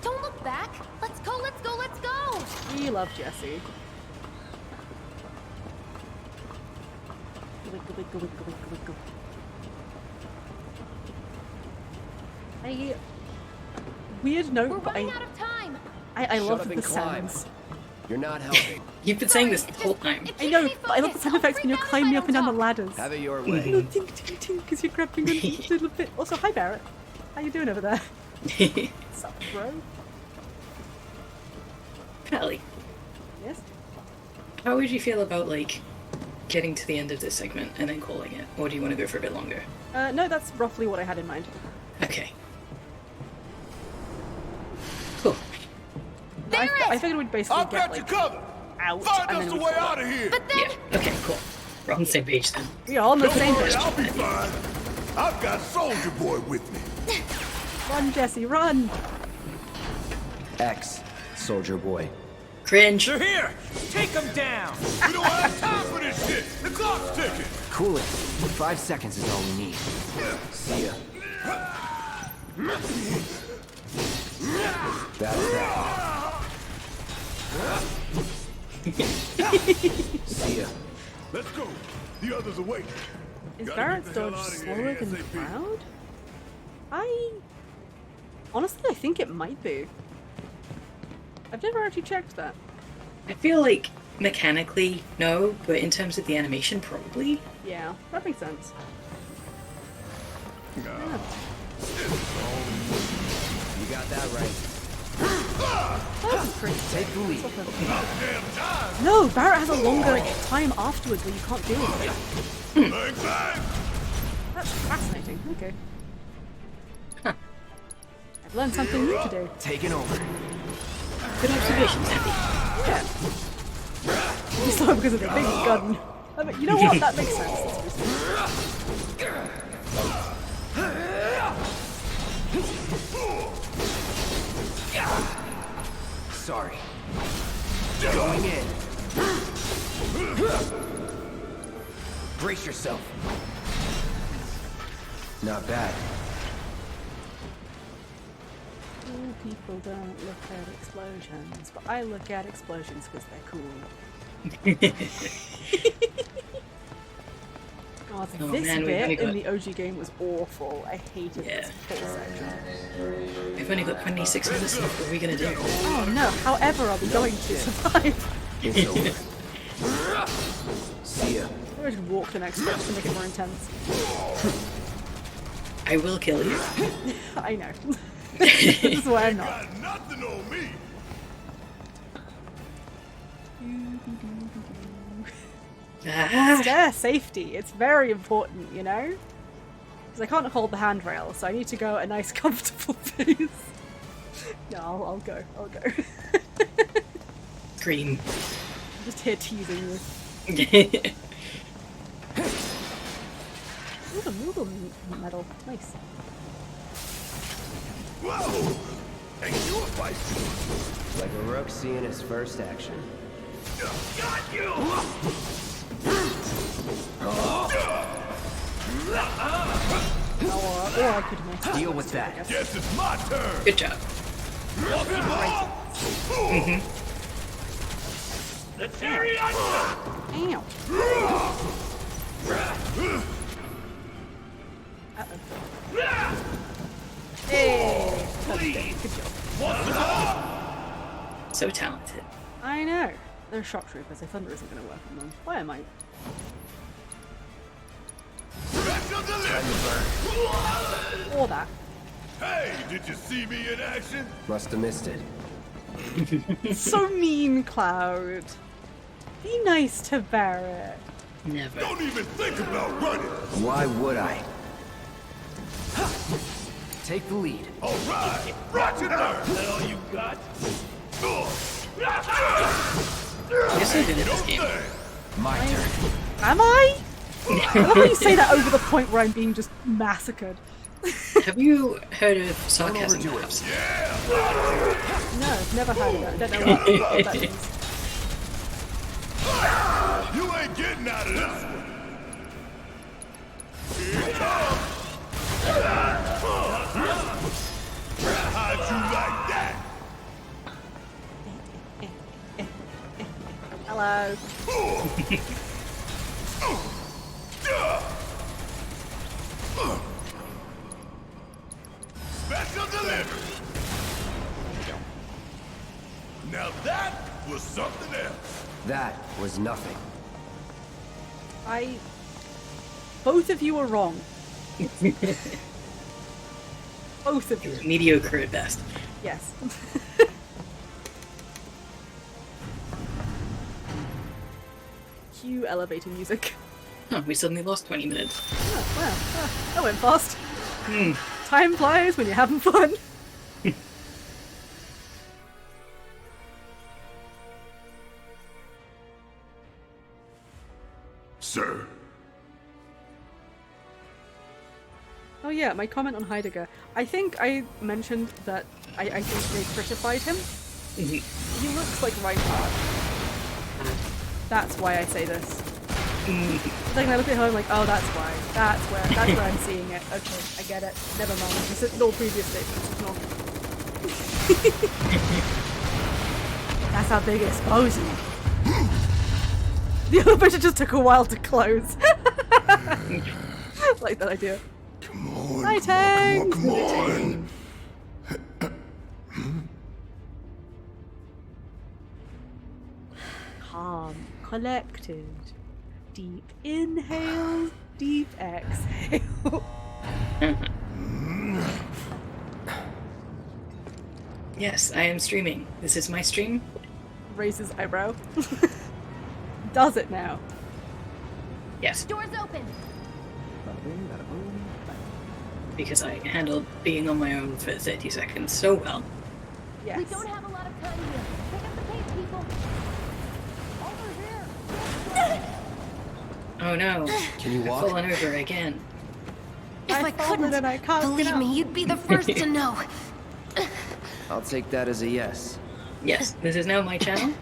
Don't look back. Let's go, let's go, let's go! We love Jesse. Wiggle, wiggle, wiggle, wiggle, wiggle. Weird note, We're but running out of time. I Shut love up the and climb. sounds. You're not helping. You've been saying this the whole time. I know, but I love the sound effects when you're climbing up and down the ladders. Have it your way. Little tink tink tink because you're grabbing a little bit. Also, hi Barrett. How you doing over there? What's up, bro? Kelly, Yes? how would you feel about, like, getting to the end of this segment and then calling it? Or do you want to go for a bit longer? No, that's roughly what I had in mind. Okay. Cool. I figured we'd basically I've get got you like covered. out Find and us then the we'd way call out it. of here. But then... Yeah, okay, cool. We're on the same page then. We are on the Don't same worry, page. I'll be fine. I've got Soldier Boy with me. Run, Jesse, run! X, Soldier Boy. Cringe. They're here! Take them down! We don't have time for this shit. The clock's ticking. Cool it. 5 seconds is all we need. See ya. That's that. See ya. Let's go. The others are waiting. Is Gotta Barrett's get the hell dodge outta here slower than ASAP. Cloud? Honestly, I think it might be. I've never actually checked that. I feel like mechanically, no, but in terms of the animation, probably. Yeah, that makes sense. You got that right. That's pretty Take the lead. No, Barrett has a longer time afterwards where you can't do anything. Bang, bang. That's fascinating. Okay. I've learned something new today. Taking over. Good observation, Sandy. Yeah. You saw it because of the big gun. I mean, you know what? That makes sense. Sorry. Going in. Brace yourself. Not bad. People don't look at explosions, but I look at explosions because they're cool. God, Oh, this man, we've only bit in got- the OG game was awful. I hated Yeah. this whole section. We've only got 26 minutes left. What are we gonna do? Oh no, however are we going to survive? It's over. See ya. Maybe I should walk the next stretch to make it more intense. I will kill you. I know. This is why I'm not. Got nothing on me. Ah, Stair safety, it's very important, you know? Because I can't hold the handrail, so I need to go at a nice comfortable pace. No, I'll go. scream. I'm just here teasing you. Ooh, medal. Nice. Whoa. Ain't you a fight? Like a rook seeing his first action. Got you. Or I could make Deal with that. Guess it's my turn. Good job. Walk him up. Let's hear it. Ow. Hey! Good job. So talented. I know. They're shock troopers, so thunder isn't going to work on them. Why am I? Special delivery. Or that. Hey, did you see me in action? Must have missed it. So mean, Cloud. Be nice to Barrett. Never. Don't even think about running. Why would I? Take the lead. All right. Roger that. Is that all you got? You're so good at this game. My turn. Am I? I love how you say that over the point where I'm being just massacred. Have you heard of sarcasm, overdo it. perhaps? No, I've never heard of it. I don't know what that means. You ain't getting out of this one. is nothing. Both of you are wrong. Both of you. Mediocre at best. Yes. Cue elevator music. Oh, we suddenly lost 20 minutes. Oh, wow. Oh, that went fast. Time flies when you're having fun. Sir. Oh yeah, my comment on Heidegger. I think I mentioned that I think they crucified him. He looks like Reinhardt. That's why I say this. Like, I look at her, I'm like, oh, that's why. That's where I'm seeing it. Okay, I get it. Never mind. Just ignore previous statements. Ignore. That's how big exposing. The elevator just took a while to close. Like that idea. Come on. Hi, Tank! Come on. Calm, collected. Deep inhale, deep exhale. Yes, I am streaming. This is my stream. Raises eyebrow. Does it now? Yes, Doors open. because I handled being on my own for 30 seconds so well. Yes. We don't have a lot of time here. Pick up the pace, people. Over here. Oh no. Can you I've walk? fallen over again. If I couldn't, and I can't get believe up. me, you'd be the first to know. I'll take that as a yes. Yes, this is now my channel.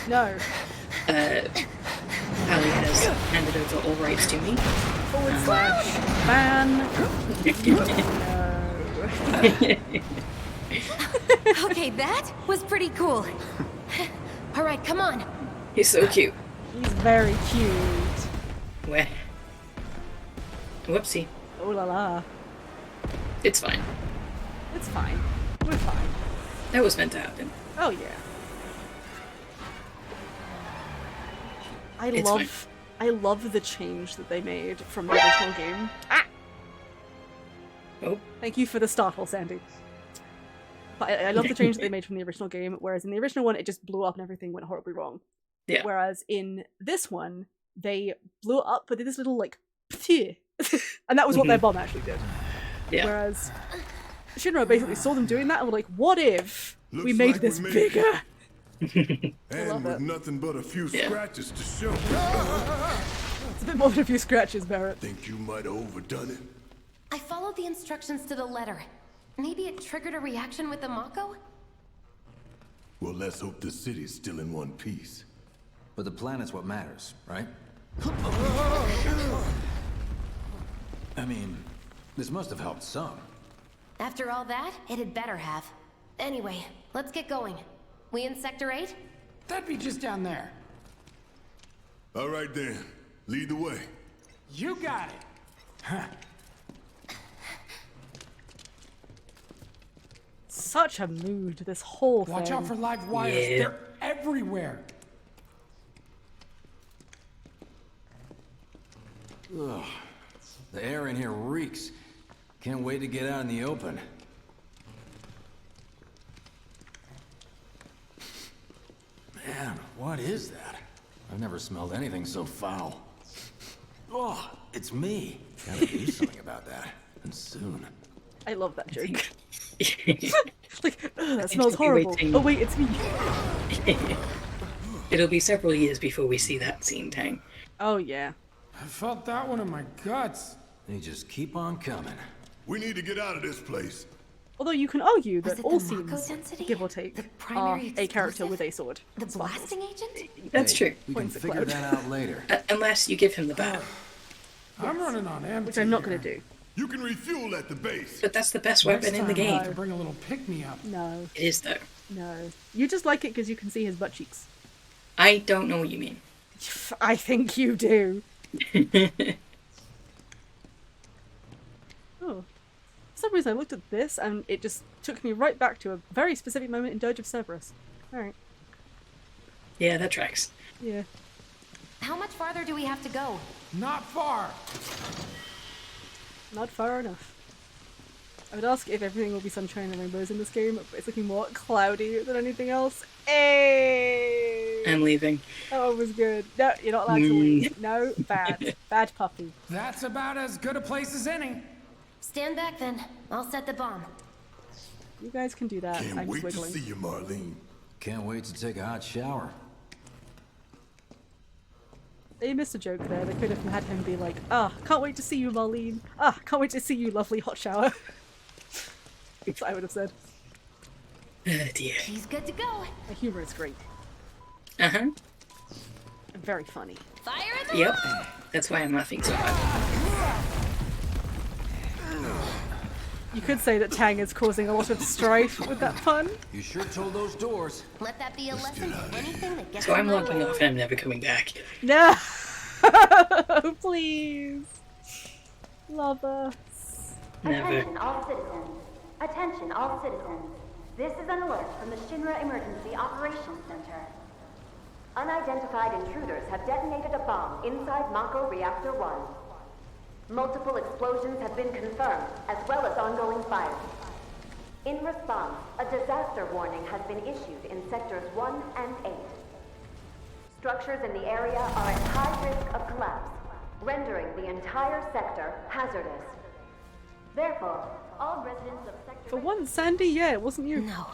No. Ali has handed over all rights to me. / ban. No. Okay, that was pretty cool. All right, come on. He's so cute. He's very cute. Where? Whoopsie. Oh la la. It's fine. It's fine. We're fine. That was meant to happen. Oh yeah. It's fine. I love the change that they made from the original game. Ah! Oh. Thank you for the startle, Sandy. But I love the change that they made from the original game, whereas in the original one it just blew up and everything went horribly wrong. Yeah. Whereas in this one, they blew it up but did this little like phew. And that was what their bomb actually did. Yeah. Whereas Shinra basically saw them doing that and were like, what if we Looks made like this we made bigger? And love with it. nothing but a few Yeah. scratches to show. It's a bit more than a few scratches, Barrett. Think you might have overdone it? I followed the instructions to the letter. Maybe it triggered a reaction with the Mako? Well, let's hope the city's still in one piece. But the planet's what matters, right? I mean, this must have helped some. After all that, it had better have. Anyway, let's get going. We in Sector 8? That'd be just down there. All right then, lead the way. You got it. Huh. Such a mood, this whole thing. Watch out for live wires. Yeah. They're everywhere. Ugh. The air in here reeks. Can't wait to get out in the open. Man, what is that? I've never smelled anything so foul. Oh, it's me. Gotta do something about that. And soon. I love that joke. It'll Like, ugh, that smells be horrible. waiting. Oh wait, it's me. be several years before we see that scene, Tang. Oh yeah. I felt that one in my guts. They just keep on coming. We need to get out of this place. Although you can argue Was that it all the Mako scenes, density? give or take, The are primary a character explosive? with a sword. The Sparkles. blasting agent? That's Hey, true. We can Points at figure Cloud. that out later. Unless you give him the bat. I'm running on empty. Which I'm not here. gonna do. You can refuel at the base. But that's the best Next weapon in the time I'll have game. to bring a little pick-me-up. No, It is, though. no. You just like it because you can see his butt cheeks. I don't know what you mean. I think you do. Oh. For some reason I looked at this and it just took me right back to a very specific moment in Dirge of Cerberus. Alright. Yeah, that tracks. Yeah. How much farther do we have to go? Not far. Not far enough. I would ask if everything will be sunshine and rainbows in this game, but it's looking more cloudy than anything else. Hey! I'm leaving. That one was good. No, you're not allowed to leave. No, bad. Bad puppy. That's about as good a place as any. Stand back then. I'll set the bomb. You guys can do that. Can't I'm wait just to wiggling. see you, Marlene. Can't wait to take a hot shower. They missed a joke there. They could have had him be like, ah, can't wait to see you, Marlene. Ah, can't wait to see you, lovely hot shower. That's what I would have said. Oh dear. He's good to go. The humor is great. Uh-huh. And very funny. Fire in the Yep. hole! That's why I'm laughing so hard. You could say that Tang is causing a lot of strife with that pun. You sure told those doors. Let that be a lesson to anything that gets So I'm in my logging way. off and I'm never coming back. No! Please! Love us. Never. Attention all citizens. Attention all citizens. This is an alert from the Shinra Emergency Operations Center. Unidentified intruders have detonated a bomb inside Mako Reactor 1. Multiple explosions have been confirmed, as well as ongoing fires. In response, a disaster warning has been issued in Sectors 1 and 8. Structures in the area are at high risk of collapse, rendering the entire sector hazardous. Therefore, all residents of Sector For once, Sandy, yeah, it wasn't you. No.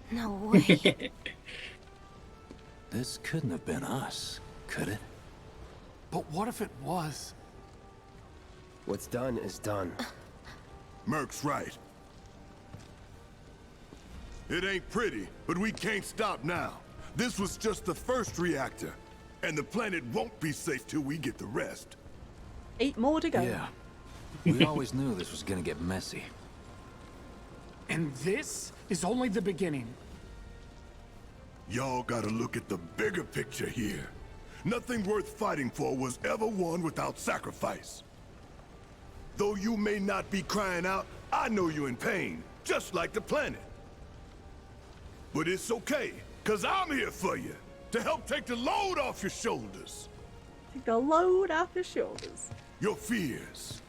No way. This couldn't have been us, could it? But what if it was? What's done is done. Merc's right. It ain't pretty, but we can't stop now. This was just the first reactor, and the planet won't be safe till we get the rest. 8 more to go. Yeah. We always knew this was gonna get messy. And this is only the beginning. Y'all gotta look at the bigger picture here. Nothing worth fighting for was ever won without sacrifice. Though you may not be crying out, I know you're in pain, just like the planet. But it's okay, 'cause I'm here for you, to help take the load off your shoulders. Take the load off your shoulders. Your fears,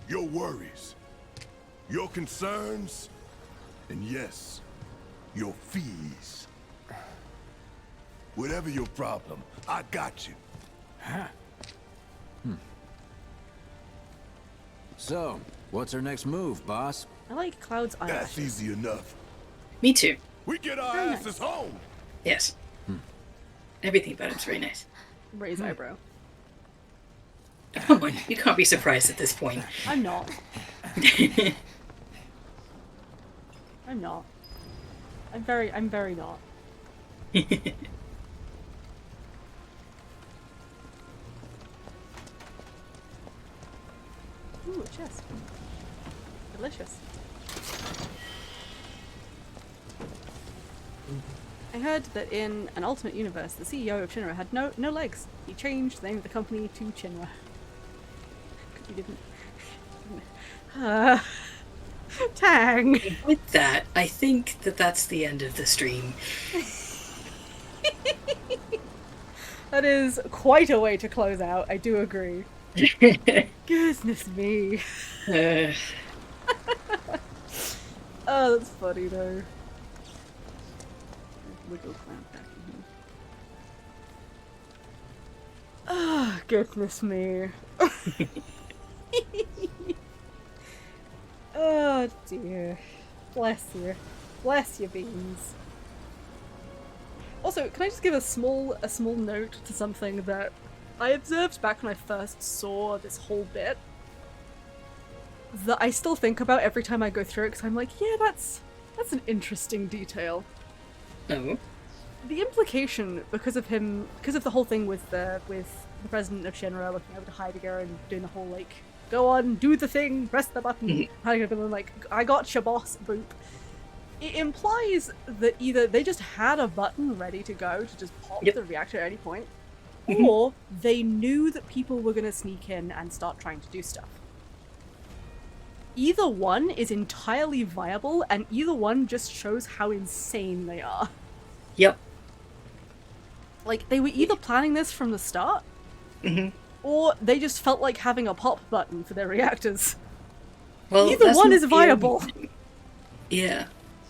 your worries, your concerns, and yes, your fees. Whatever your problem, I got you. So, what's our next move, boss? I like Cloud's That's eyelashes. easy enough. Me too. We get our Very asses home. Yes. Everything about it's very nice. Raise eyebrow. Come on, you can't be surprised at this point. I'm not. I'm not. I'm very not. Ooh, a chest. Delicious. I heard that in an alternate universe, the CEO of Shinra had no legs. He changed the name of the company to Shinra. He didn't. Tang! With that, I think that that's the end of the stream. That is quite a way to close out, I do agree. Goodness me. Oh, that's funny though. Wiggle clown back in here. Oh, goodness me. Oh dear. Bless you. Bless your beans. Also, can I just give a small note to something that I observed back when I first saw this whole bit that I still think about every time I go through it, because I'm like, yeah, that's an interesting detail. Oh. The implication, because of the whole thing with the president of Shinra looking over to Heidegger and doing the whole like, go on, do the thing, press the button, Heidegger being like, I gotcha boss, boop. It implies that either they just had a button ready to go to just pop the reactor at any point, or they knew that people were going to sneak in and start trying to do stuff. Either one is entirely viable, and either one just shows how insane they are. Yep. like, they were either planning this from the start, Mm-hmm. or they just felt like having a pop button for their reactors. Well, Either that's one not is the only viable. thing. Yeah,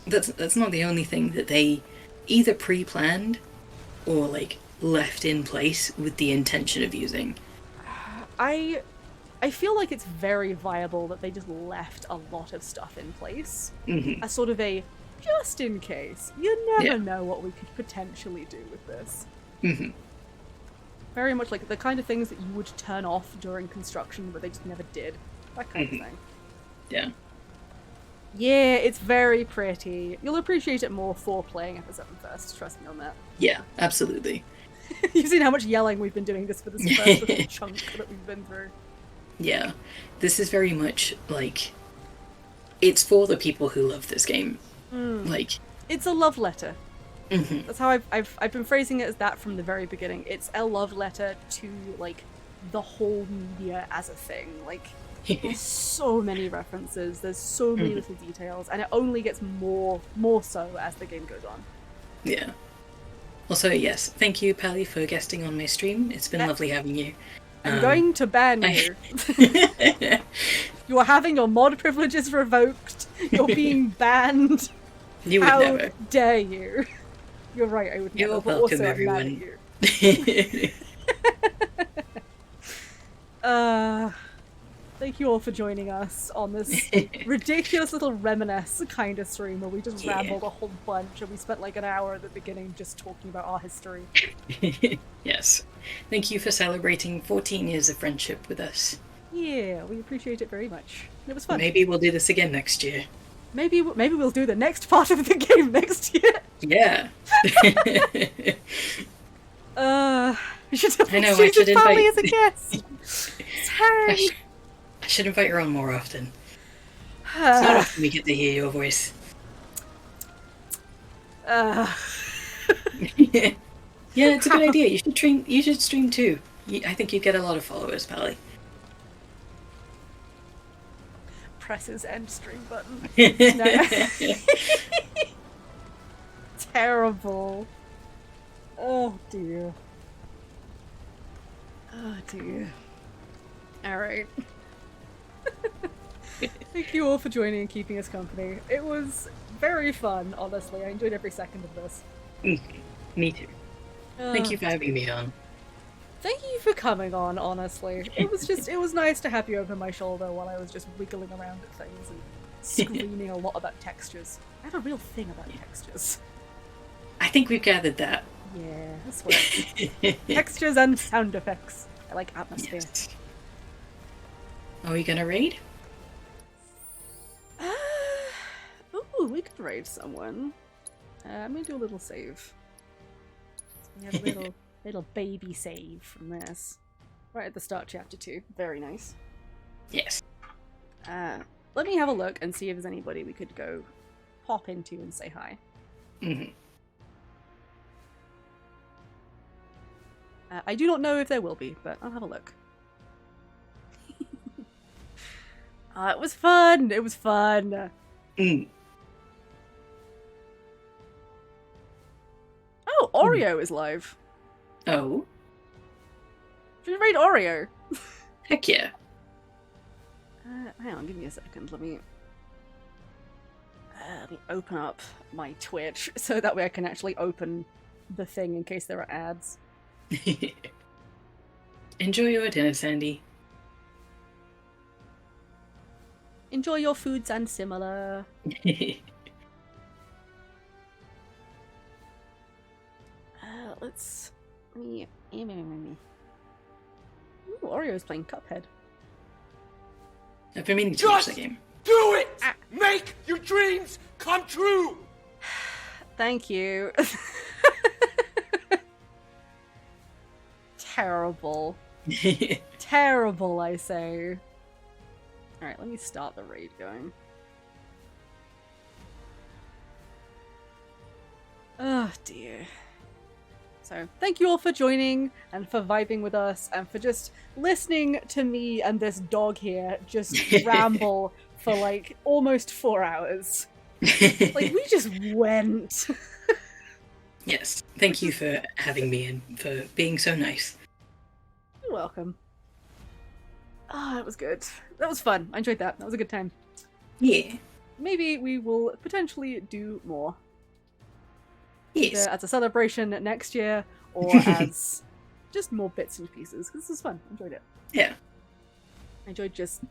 that's not the only thing that they either pre-planned or like left in place with the intention of using. I feel like it's very viable that they just left a lot of stuff in place. Mm-hmm. As sort of a just in case. You never Yeah. know what we could potentially do with this. Mm-hmm. Very much like the kind of things that you would turn off during construction, but they just never did. That kind of thing. Yeah. Yeah, it's very pretty. You'll appreciate it more for playing FF7 first, trust me on that. Yeah, absolutely. You've seen how much yelling we've been doing just for this first little chunk that we've been through. Yeah. This is very much like it's for the people who love this game. Like It's a love letter. mm-hmm. That's how I've been phrasing it as that from the very beginning. It's a love letter to like the whole media as a thing. Like there's so many references, there's so many little details, and it only gets more so as the game goes on. Yeah. Also, yes, thank you, Pally, for guesting on my stream. It's been lovely having you. I'm going to ban you. You are having your mod privileges revoked. You're being banned. You would How never. dare you? You're right, I would You're never, but welcome, also everyone. I'm mad at you. Thank you all for joining us on this ridiculous little reminisce kind of stream where we just rambled a whole bunch and we spent like an hour at the beginning just talking about our history. Yes. Thank you for celebrating 14 years of friendship with us. Yeah, we appreciate it very much. It was fun. Maybe we'll do this again next year. Maybe we'll do the next part of the game next year. Yeah. We should have I know, I should Pally invite... as a guest. Hey. I should invite her on more often. It's not often we get to hear your voice. Yeah, it's a good idea. You should stream too. I think you'd get a lot of followers, Pally. Press his end stream button. No. Terrible. Oh dear. Oh dear. Alright. Thank you all for joining and keeping us company. It was very fun, honestly. I enjoyed every second of this. Me too. Thank you for having me on. Thank you for coming on, honestly. It was nice to have you over my shoulder while I was just wiggling around at things and screaming a lot about textures. I have a real thing about textures. I think we've gathered that. Yeah, that's what. Textures and sound effects. I like atmosphere. Yes. Are we gonna raid? Ooh, we could raid someone. I'm gonna do a little save. We have a little baby save from this. Right at the start, chapter 2. Very nice. Yes. Let me have a look and see if there's anybody we could go pop into and say hi. Mm-hmm. I do not know if there will be, but I'll have a look. It was fun! It was fun! Mm. Oh, Oreo is live. Oh? Should we raid Oreo? Heck yeah. Hang on, give me a second. Let me open up my Twitch so that way I can actually open the thing in case there are ads. Enjoy your dinner, Sandy. Enjoy your foods and similar. Let's... Ooh, Oreo's playing Cuphead. I've been meaning to watch that game. Do it! Make your dreams come true! Thank you. Terrible. Terrible, I say. Alright, let me start the raid going. Oh dear. So, thank you all for joining and for vibing with us and for just listening to me and this dog here just ramble for like almost 4 hours. Like, we just went. Yes. Thank you for having me and for being so nice. You're welcome. Ah, that was good. That was fun. I enjoyed that. That was a good time. Yeah. Maybe we will potentially do more. Yes. Either as a celebration next year, or as just more bits and pieces, because this was fun. I enjoyed it. Yeah. I enjoyed just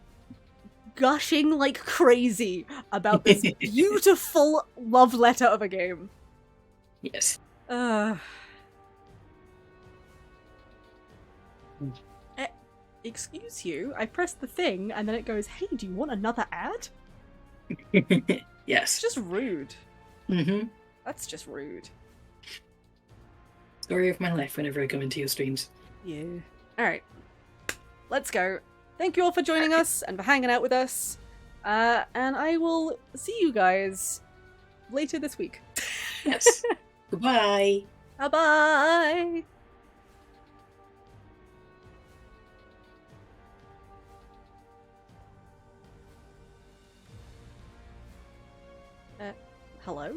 gushing like crazy about this beautiful love letter of a game. Yes. Excuse you, I pressed the thing and then it goes, hey, do you want another ad? Yes. It's just rude. Mm-hmm. That's just rude. Story of my life whenever I come into your streams. Yeah. Alright. Let's go. Thank you all for joining us and for hanging out with us. And I will see you guys later this week. Yes. Goodbye. Bye-bye! Hello?